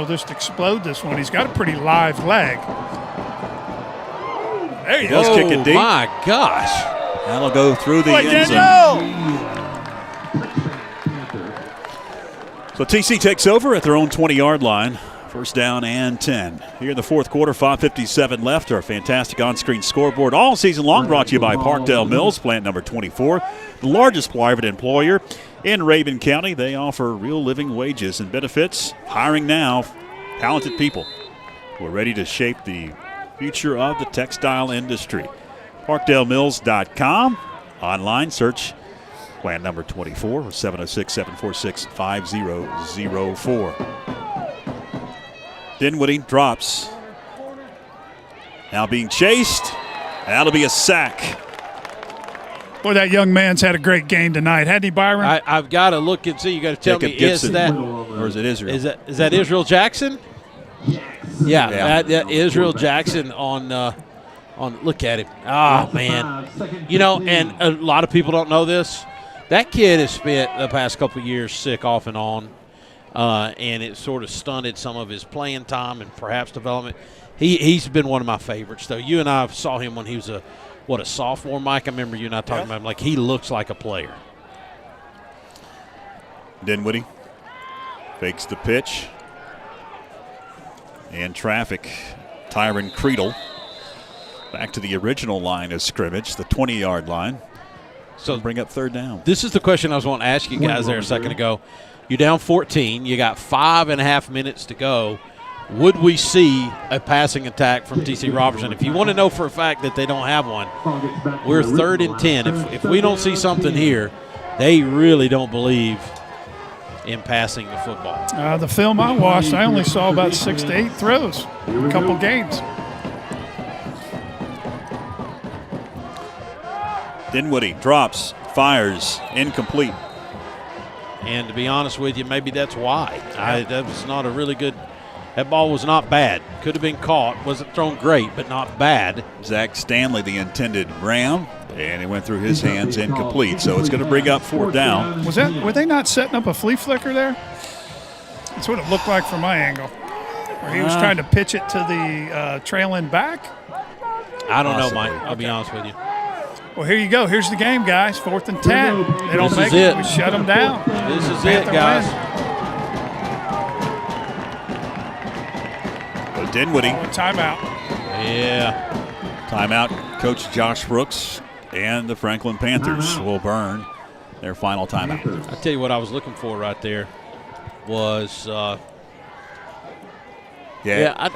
just explode this one. He's got a pretty live leg. There he does is. kick it deep. My gosh. That'll go through the Boy, end zone. So TC takes over at their own 20-yard line. First down and 10. Here in the 4th quarter, 5:57 left. Our fantastic on-screen scoreboard all season long brought to you by Parkdale Mills, plant number 24, the largest private employer in Raven County. They offer real living wages and benefits. Hiring now talented people who are ready to shape the future of the textile industry. ParkdaleMills.com. Online, search Plan number 24, 706-746-5004. Dinwiddie drops. Now being chased. That'll be a sack. Boy, that young man's had a great game tonight, hadn't he, Byron? I've got to look and see. You got to tell Jacob me, Gibson. is that or is it Israel? Is that Israel Jackson? Yeah. That Israel Jackson on. Look at him. Oh man, and a lot of people don't know this. That kid has spent the past couple of years sick off and on, and it sort of stunted some of his playing time and perhaps development. He's been one of my favorites, though. You and I saw him when he was a sophomore, Mike. I remember you and I talking about him. Like, he looks like a player. Dinwiddie fakes the pitch. And traffic. Tyron Creedle back to the original line of scrimmage, the 20-yard line. So bring up third down. This is the question I was wanting to ask you guys there a second ago. You're down 14. You got 5.5 minutes to go. Would we see a passing attack from TC Roberson? If you want to know for a fact that they don't have one, we're 3rd and 10. If we don't see something here, they really don't believe in passing the football. The film I watched, I only saw about 6 to 8 throws, a couple games. Dinwiddie drops, fires, incomplete. And to be honest with you, maybe that's why. That was not a really good – that ball was not bad. Could have been caught. Wasn't thrown great, but not bad. Zach Stanley, the intended ram, and it went through his hands, incomplete. So it's going to bring up fourth down. Were they not setting up a flea flicker there? That's what it looked like from my angle, where he was trying to pitch it to the trailing back. I don't know, Mike. I'll be honest with you. Well, here you go. Here's the game, guys. 4th and 10. They don't make it. We shut them down. This is it, guys. Dinwiddie. Timeout. Yeah. Timeout. Coach Josh Brooks and the Franklin Panthers will burn their final timeout. I tell you what I was looking for right there was I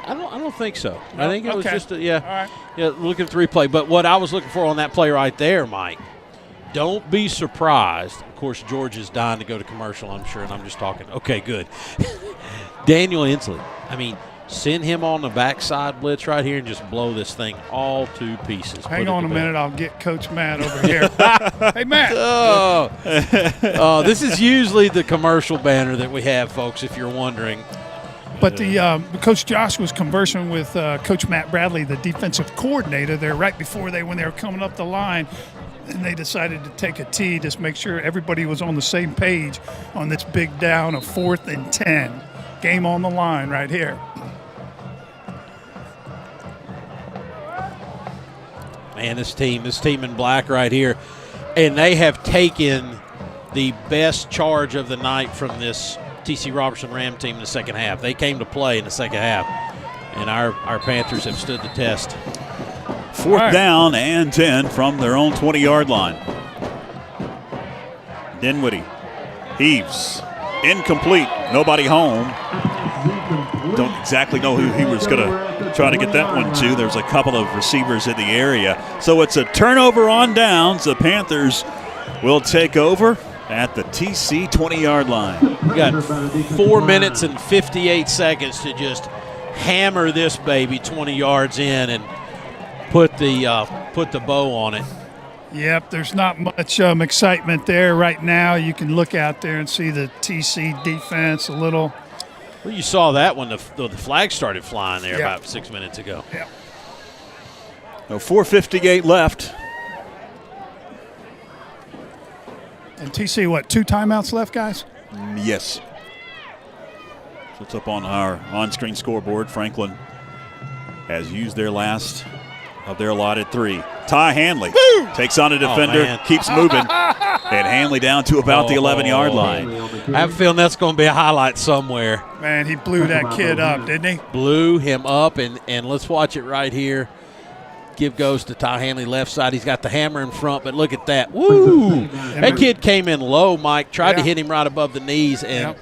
don't think so. I think it was just looking at the replay. But what I was looking for on that play right there, Mike, don't be surprised. Of course, George is dying to go to commercial, I'm sure, and I'm just talking. Okay, good. Daniel Inslee. I mean, send him on the backside blitz right here and just blow this thing all to pieces. Hang on a minute. I'll get Coach Matt over here. Hey, Matt. This is usually the commercial banner that we have, folks, if you're wondering. But the Coach Josh was conversing with Coach Matt Bradley, the defensive coordinator, there right before when they were coming up the line, and they decided to take a tee, just make sure everybody was on the same page on this big down of 4th and 10. Game on the line right here. Man, this team in black right here, and they have taken the best charge of the night from this TC Roberson Ram team in the second half. They came to play in the second half, and our Panthers have stood the test. Fourth down and 10 from their own 20-yard line. Dinwiddie heaves, incomplete, nobody home. Don't exactly know who he was going to try to get that one to. There's a couple of receivers in the area. So it's a turnover on downs. The Panthers will take over at the TC 20-yard line. We got 4 minutes and 58 seconds to just hammer this baby 20 yards in and put the bow on it. Yep, there's not much excitement there right now. You can look out there and see the TC defense a little. Well, you saw that when the flag started flying there about 6 minutes ago. Yeah. 4:58 left. And TC, 2 timeouts left, guys? Yes. So it's up on our on-screen scoreboard. Franklin has used their last of their allotted 3. Ty Hanley takes on a defender, keeps moving, and Hanley down to about the 11-yard line. I have a feeling that's going to be a highlight somewhere. Man, he blew that kid up, didn't he? Blew him up, and let's watch it right here. Give goes to Ty Hanley left side. He's got the hammer in front, but look at that. Woo! That kid came in low, Mike, tried to hit him right above the knees, and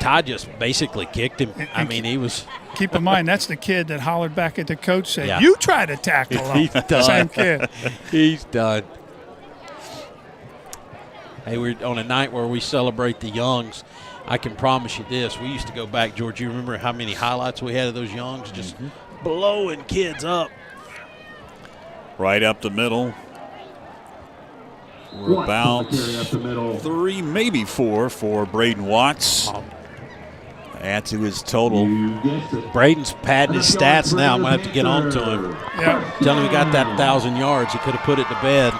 Ty just basically kicked him. I mean, he was – keep in mind, that's the kid that hollered back at the coach, said, you try to tackle him. He's done. Same kid. He's done. Hey, we're on a night where we celebrate the youngs. I can promise you this. We used to go back, George, you remember how many highlights we had of those youngs just blowing kids up. Right up the middle. We're about 3, maybe 4 for Braden Watts. Add to his total. Braden's padding his stats now. I'm going to have to get on to him. Yeah. Tell him he got that 1,000 yards. He could have put it to bed.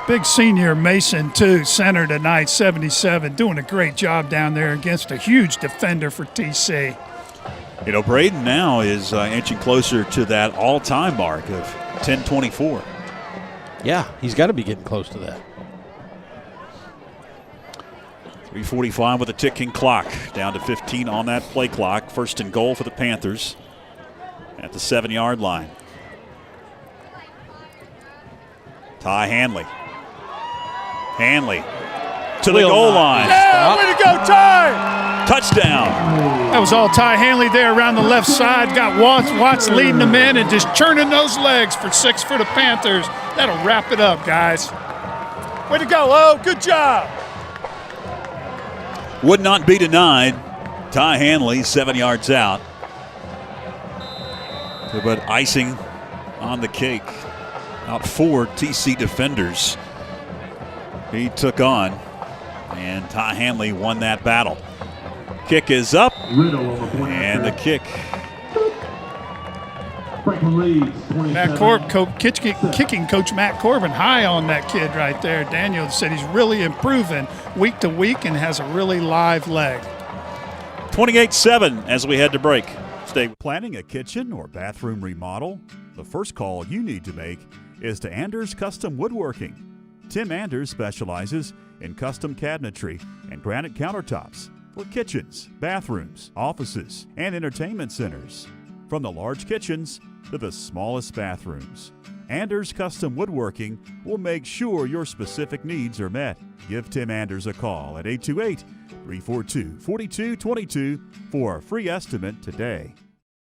Big senior Mason, too, center tonight, 77, doing a great job down there against a huge defender for TC. You know, Braden now is inching closer to that all-time mark of 10:24. Yeah, he's got to be getting close to that. 3:45 with a ticking clock. Down to 15 on that play clock. First and goal for the Panthers at the 7-yard line. Ty Hanley. Hanley to the goal line. Yeah, way to go, Ty! Touchdown. That was all Ty Hanley there around the left side. Got Watts leading them in and just churning those legs for 6 for the Panthers. That'll wrap it up, guys. Way to go, oh, good job. Would not be denied. Ty Hanley 7 yards out. But icing on the cake. Out 4 TC defenders he took on, and Ty Hanley won that battle. Kick is up, and the kick. Kicking coach Matt Corbin high on that kid right there. Daniel said he's really improving week to week and has a really live leg. 28-7 as we head to break. Stay planning a kitchen or bathroom remodel. The first call you need to make is to Anders Custom Woodworking. Tim Anders specializes in custom cabinetry and granite countertops for kitchens, bathrooms, offices, and entertainment centers. From the large kitchens to the smallest bathrooms, Anders Custom Woodworking will make sure your specific needs are met. Give Tim Anders a call at 828-342-4222 for a free estimate today.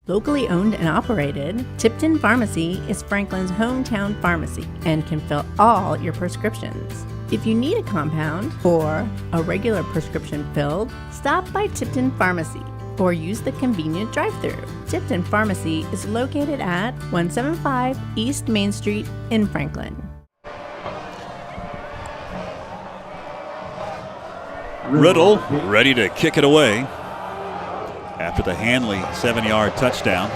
Locally owned and operated, Tipton Pharmacy is Franklin's hometown pharmacy and can fill all your prescriptions. If you need a compound or a regular prescription filled, stop by Tipton Pharmacy or use the convenient drive-thru. Tipton Pharmacy is located at 175 East Main Street in Franklin. Riddle ready to kick it away after the Hanley 7-yard touchdown.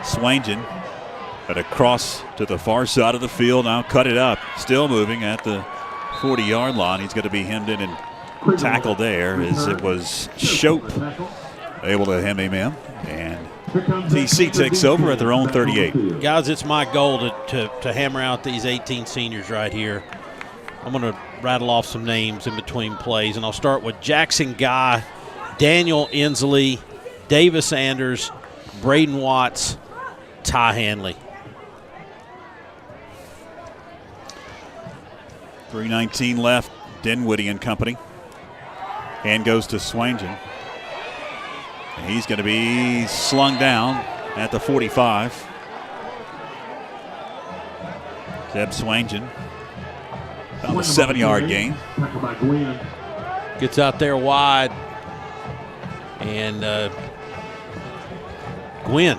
Swaingen at a cross to the far side of the field. Now cut it up. Still moving at the 40-yard line. He's going to be hemmed in and tackled there as it was Shope able to hem him in. And TC takes over at their own 38. Guys, it's my goal to hammer out these 18 seniors right here. I'm going to rattle off some names in between plays, and I'll start with Jackson Guy, Daniel Inslee, Davis Anders, Braden Watts, Ty Hanley. 3:19 left. Dinwiddie and company. Hand goes to Swaingen. And he's going to be slung down at the 45. Zeb Swaingen. About a 7-yard gain. Gets out there wide. And Gwynn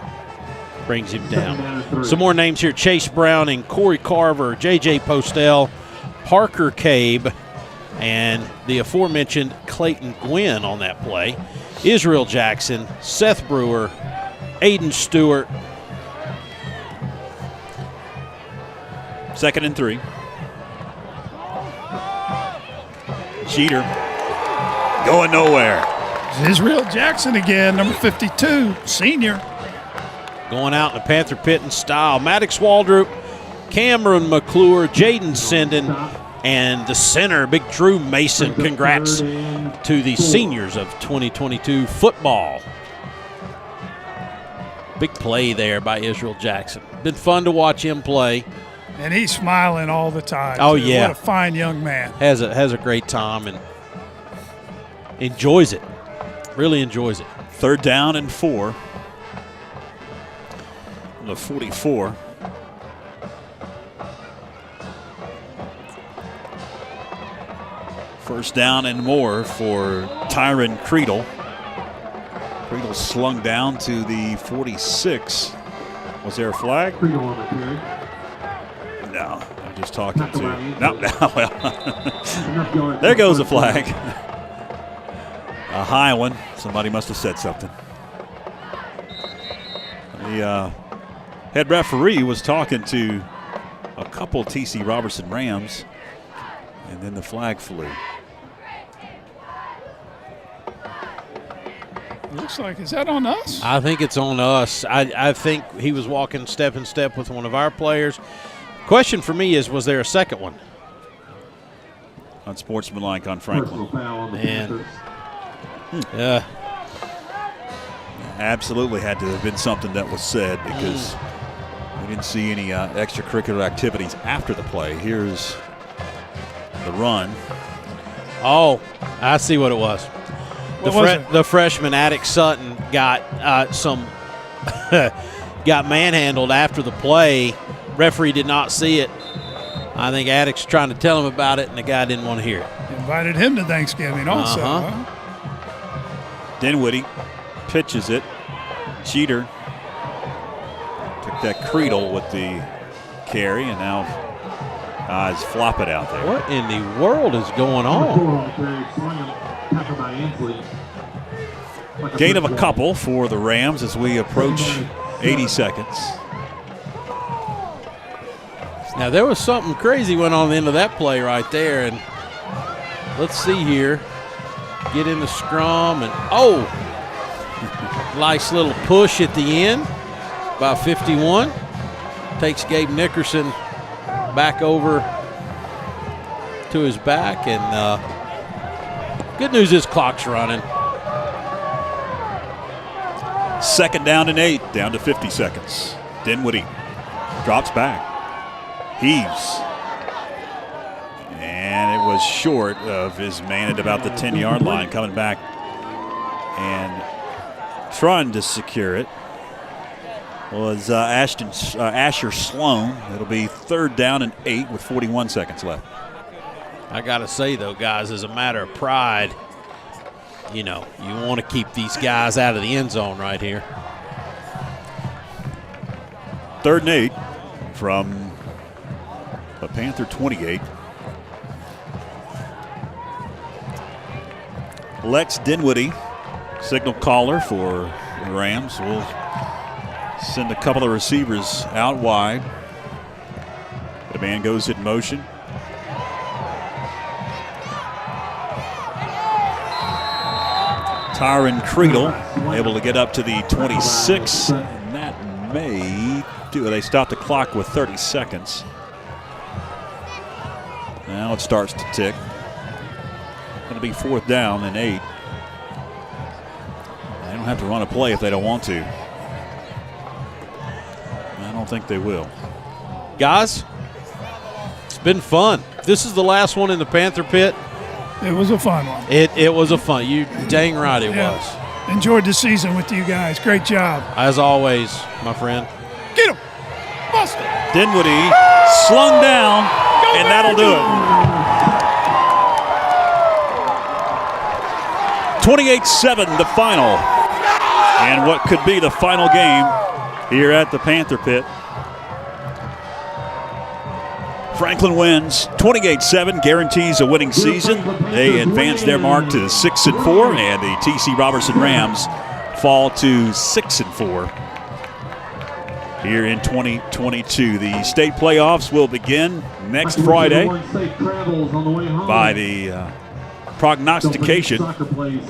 brings him down. Some more names here. Chase Browning, Corey Carver, J.J. Postel, Parker Cabe, and the aforementioned Clayton Gwynn on that play. Israel Jackson, Seth Brewer, Aiden Stewart. 2nd and 3. Cheater going nowhere. Israel Jackson again, number 52, senior. Going out in the Panther Pit in style. Maddox Waldrop, Cameron McClure, Jaden Sinden, and the center, Big Drew Mason. Congrats to the seniors of 2022 football. Big play there by Israel Jackson. Been fun to watch him play. And he's smiling all the time. Oh, too. yeah. What a fine young man. Has a great time and enjoys it. Really enjoys it. 3rd down and 4. On the 44. First down and more for Tyron Creedle. Creedle slung down to the 46. Was there a flag? Creedle on the carry. No, I'm just talking to. No, well. There goes the flag. A high one. Somebody must have said something. The head referee was talking to a couple TC Roberson Rams, and then the flag flew. Looks like, is that on us? I think it's on us. I think he was walking step in step with one of our players. Question for me is, was there a second one? Unsportsmanlike on Franklin. Man. Absolutely had to have been something that was said, because we didn't see any extracurricular activities after the play. Here's the run. Oh, I see what it was. The freshman Attic Sutton got got manhandled after the play. Referee did not see it. I think Attic's trying to tell him about it, and the guy didn't want to hear it. Invited him to Thanksgiving also. Huh? Dinwiddie pitches it. Jeter took that Creedle with the carry, and now eyes flop it out there. What in the world is going on? Gain of a couple for the Rams as we approach 80 seconds. Now, there was something crazy went on at the end of that play right there, and let's see here. Get in the scrum, and nice little push at the end by 51. Takes Gabe Nickerson back over to his back, and good news is clock's running. Second down and 8, down to 50 seconds. Dinwiddie drops back, heaves, and it was short of his man at about the 10-yard line, coming back and trying to secure it was Asher Sloan. It'll be third down and 8 with 41 seconds left. I got to say, though, guys, as a matter of pride, you know, you want to keep these guys out of the end zone right here. Third and 8 from the Panther 28. Lex Dinwiddie, signal caller for the Rams, will send a couple of receivers out wide. The man goes in motion. Tyron Creedle able to get up to the 26, and that may do it. They stop the clock with 30 seconds. Now it starts to tick. It'll be fourth down and 8. They don't have to run a play if they don't want to. I don't think they will. Guys, it's been fun. This is the last one in the Panther Pit. It was a fun one. It was a fun. You dang right it was. Enjoyed the season with you guys. Great job. As always, my friend. Get him. Buster. Dinwiddie slung down, and that'll do it. 28-7 the final. And what could be the final game here at the Panther Pit. Franklin wins 28-7, guarantees a winning season. They advance their mark to 6-4, and the TC Roberson Rams fall to 6-4 here in 2022. The state playoffs will begin next Friday. By the prognostication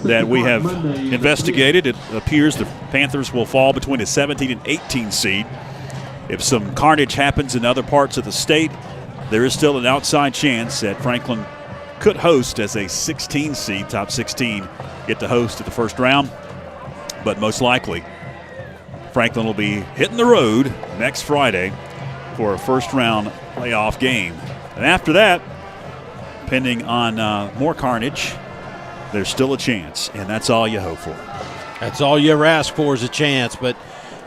that we have investigated, it appears the Panthers will fall between a 17 and 18 seed. If some carnage happens in other parts of the state, there is still an outside chance that Franklin could host as a 16 seed, top 16, get to host at the first round. But most likely, Franklin will be hitting the road next Friday for a first round playoff game. And after that, depending on more carnage, there's still a chance, and that's all you hope for. That's all you ever ask for is a chance. But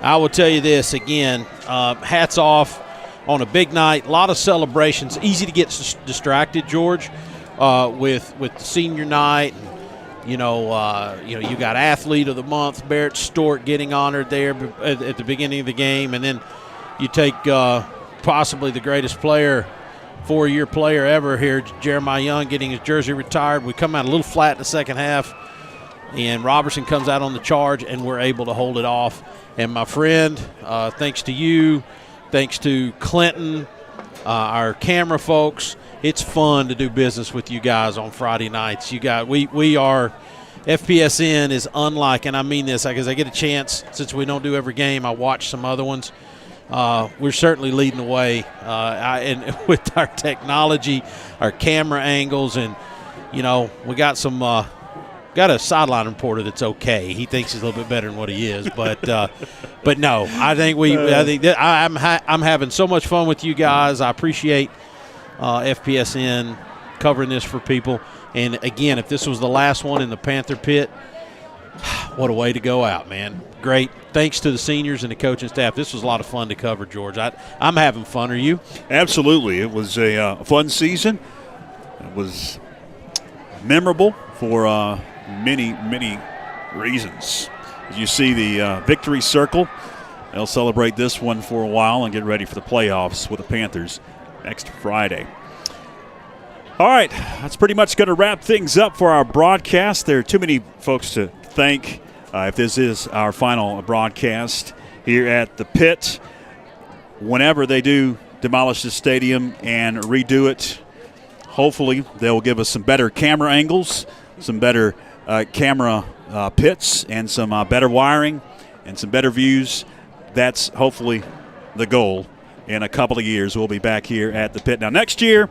I will tell you this again, hats off on a big night, a lot of celebrations. Easy to get distracted, George, with the senior night. You got Athlete of the Month, Barrett Stort getting honored there at the beginning of the game, and then you take possibly the greatest player, 4-year player ever here, Jeremiah Young, getting his jersey retired. We come out a little flat in the second half, and Roberson comes out on the charge, and we're able to hold it off. And my friend, thanks to you, thanks to Clinton, our camera folks, it's fun to do business with you guys on Friday nights. We are FPSN is unlike, and I mean this because I get a chance, since we don't do every game, I watch some other ones. We're certainly leading the way, and with our technology, our camera angles, and we got some. Got a sideline reporter that's okay. He thinks he's a little bit better than what he is, but no, I think I'm having so much fun with you guys. I appreciate FPSN covering this for people. And again, if this was the last one in the Panther Pit, what a way to go out, man. Great. Thanks to the seniors and the coaching staff. This was a lot of fun to cover, George. I'm having fun. Are you? Absolutely. It was a fun season. It was memorable for many, many reasons. As you see the victory circle, they'll celebrate this one for a while and get ready for the playoffs with the Panthers next Friday. All right, that's pretty much going to wrap things up for our broadcast. There are too many folks to thank if this is our final broadcast here at the Pit. Whenever they do demolish the stadium and redo it, hopefully they'll give us some better camera angles, some better camera pits, and some better wiring and some better views. That's hopefully the goal. In a couple of years, we'll be back here at the Pit. Now, next year,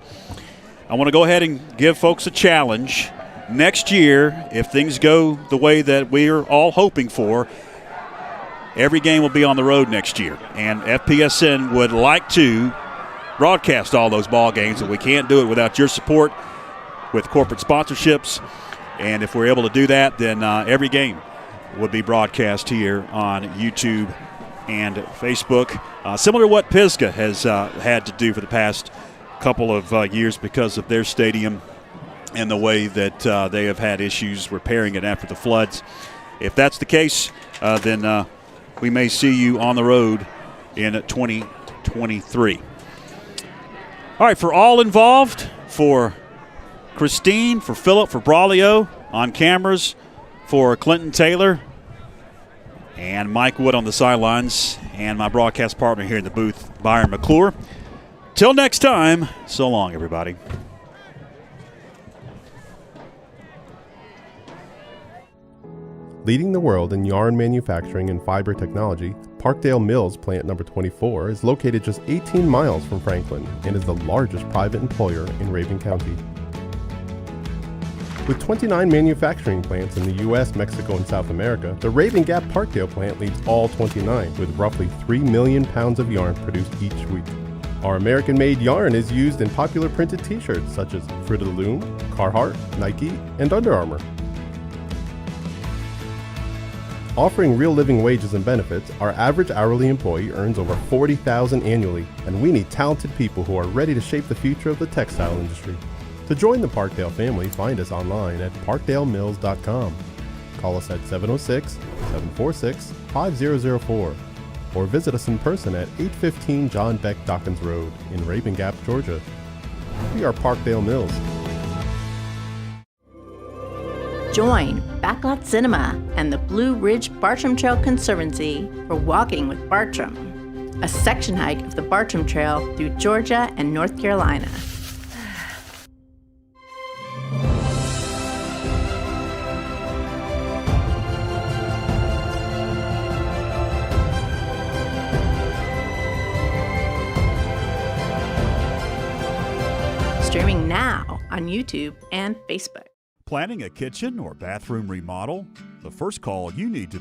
I want to go ahead and give folks a challenge. Next year, if things go the way that we're all hoping for, every game will be on the road next year. And FPSN would like to broadcast all those ball games, and we can't do it without your support with corporate sponsorships. And if we're able to do that, then every game would be broadcast here on YouTube and Facebook, similar to what Pisgah has had to do for the past couple of years because of their stadium and the way that they have had issues repairing it after the floods. If that's the case, then we may see you on the road in 2023. All right, for all involved, for Christine, for Philip, for Braulio on cameras, for Clinton Taylor, and Mike Wood on the sidelines, and my broadcast partner here in the booth, Byron McClure. Till next time, so long, everybody. Leading the world in yarn manufacturing and fiber technology, Parkdale Mills Plant Number 24 is located just 18 miles from Franklin and is the largest private employer in Raven County. With 29 manufacturing plants in the U.S., Mexico, and South America, the Raven Gap Parkdale plant leads all 29, with roughly 3 million pounds of yarn produced each week. Our American-made yarn is used in popular printed t-shirts such as Fruit of the Loom, Carhartt, Nike, and Under Armour. Offering real living wages and benefits, our average hourly employee earns over $40,000 annually, and we need talented people who are ready to shape the future of the textile industry. To join the Parkdale family, find us online at parkdalemills.com. Call us at 706-746-5004 or visit us in person at 815 John Beck Dawkins Road in Raven Gap, Georgia. We are Parkdale Mills. Join Backlot Cinema and the Blue Ridge Bartram Trail Conservancy for Walking with Bartram, a section hike of the Bartram Trail through Georgia and North Carolina. Streaming now on YouTube and Facebook. Planning a kitchen or bathroom remodel? The first call you need to make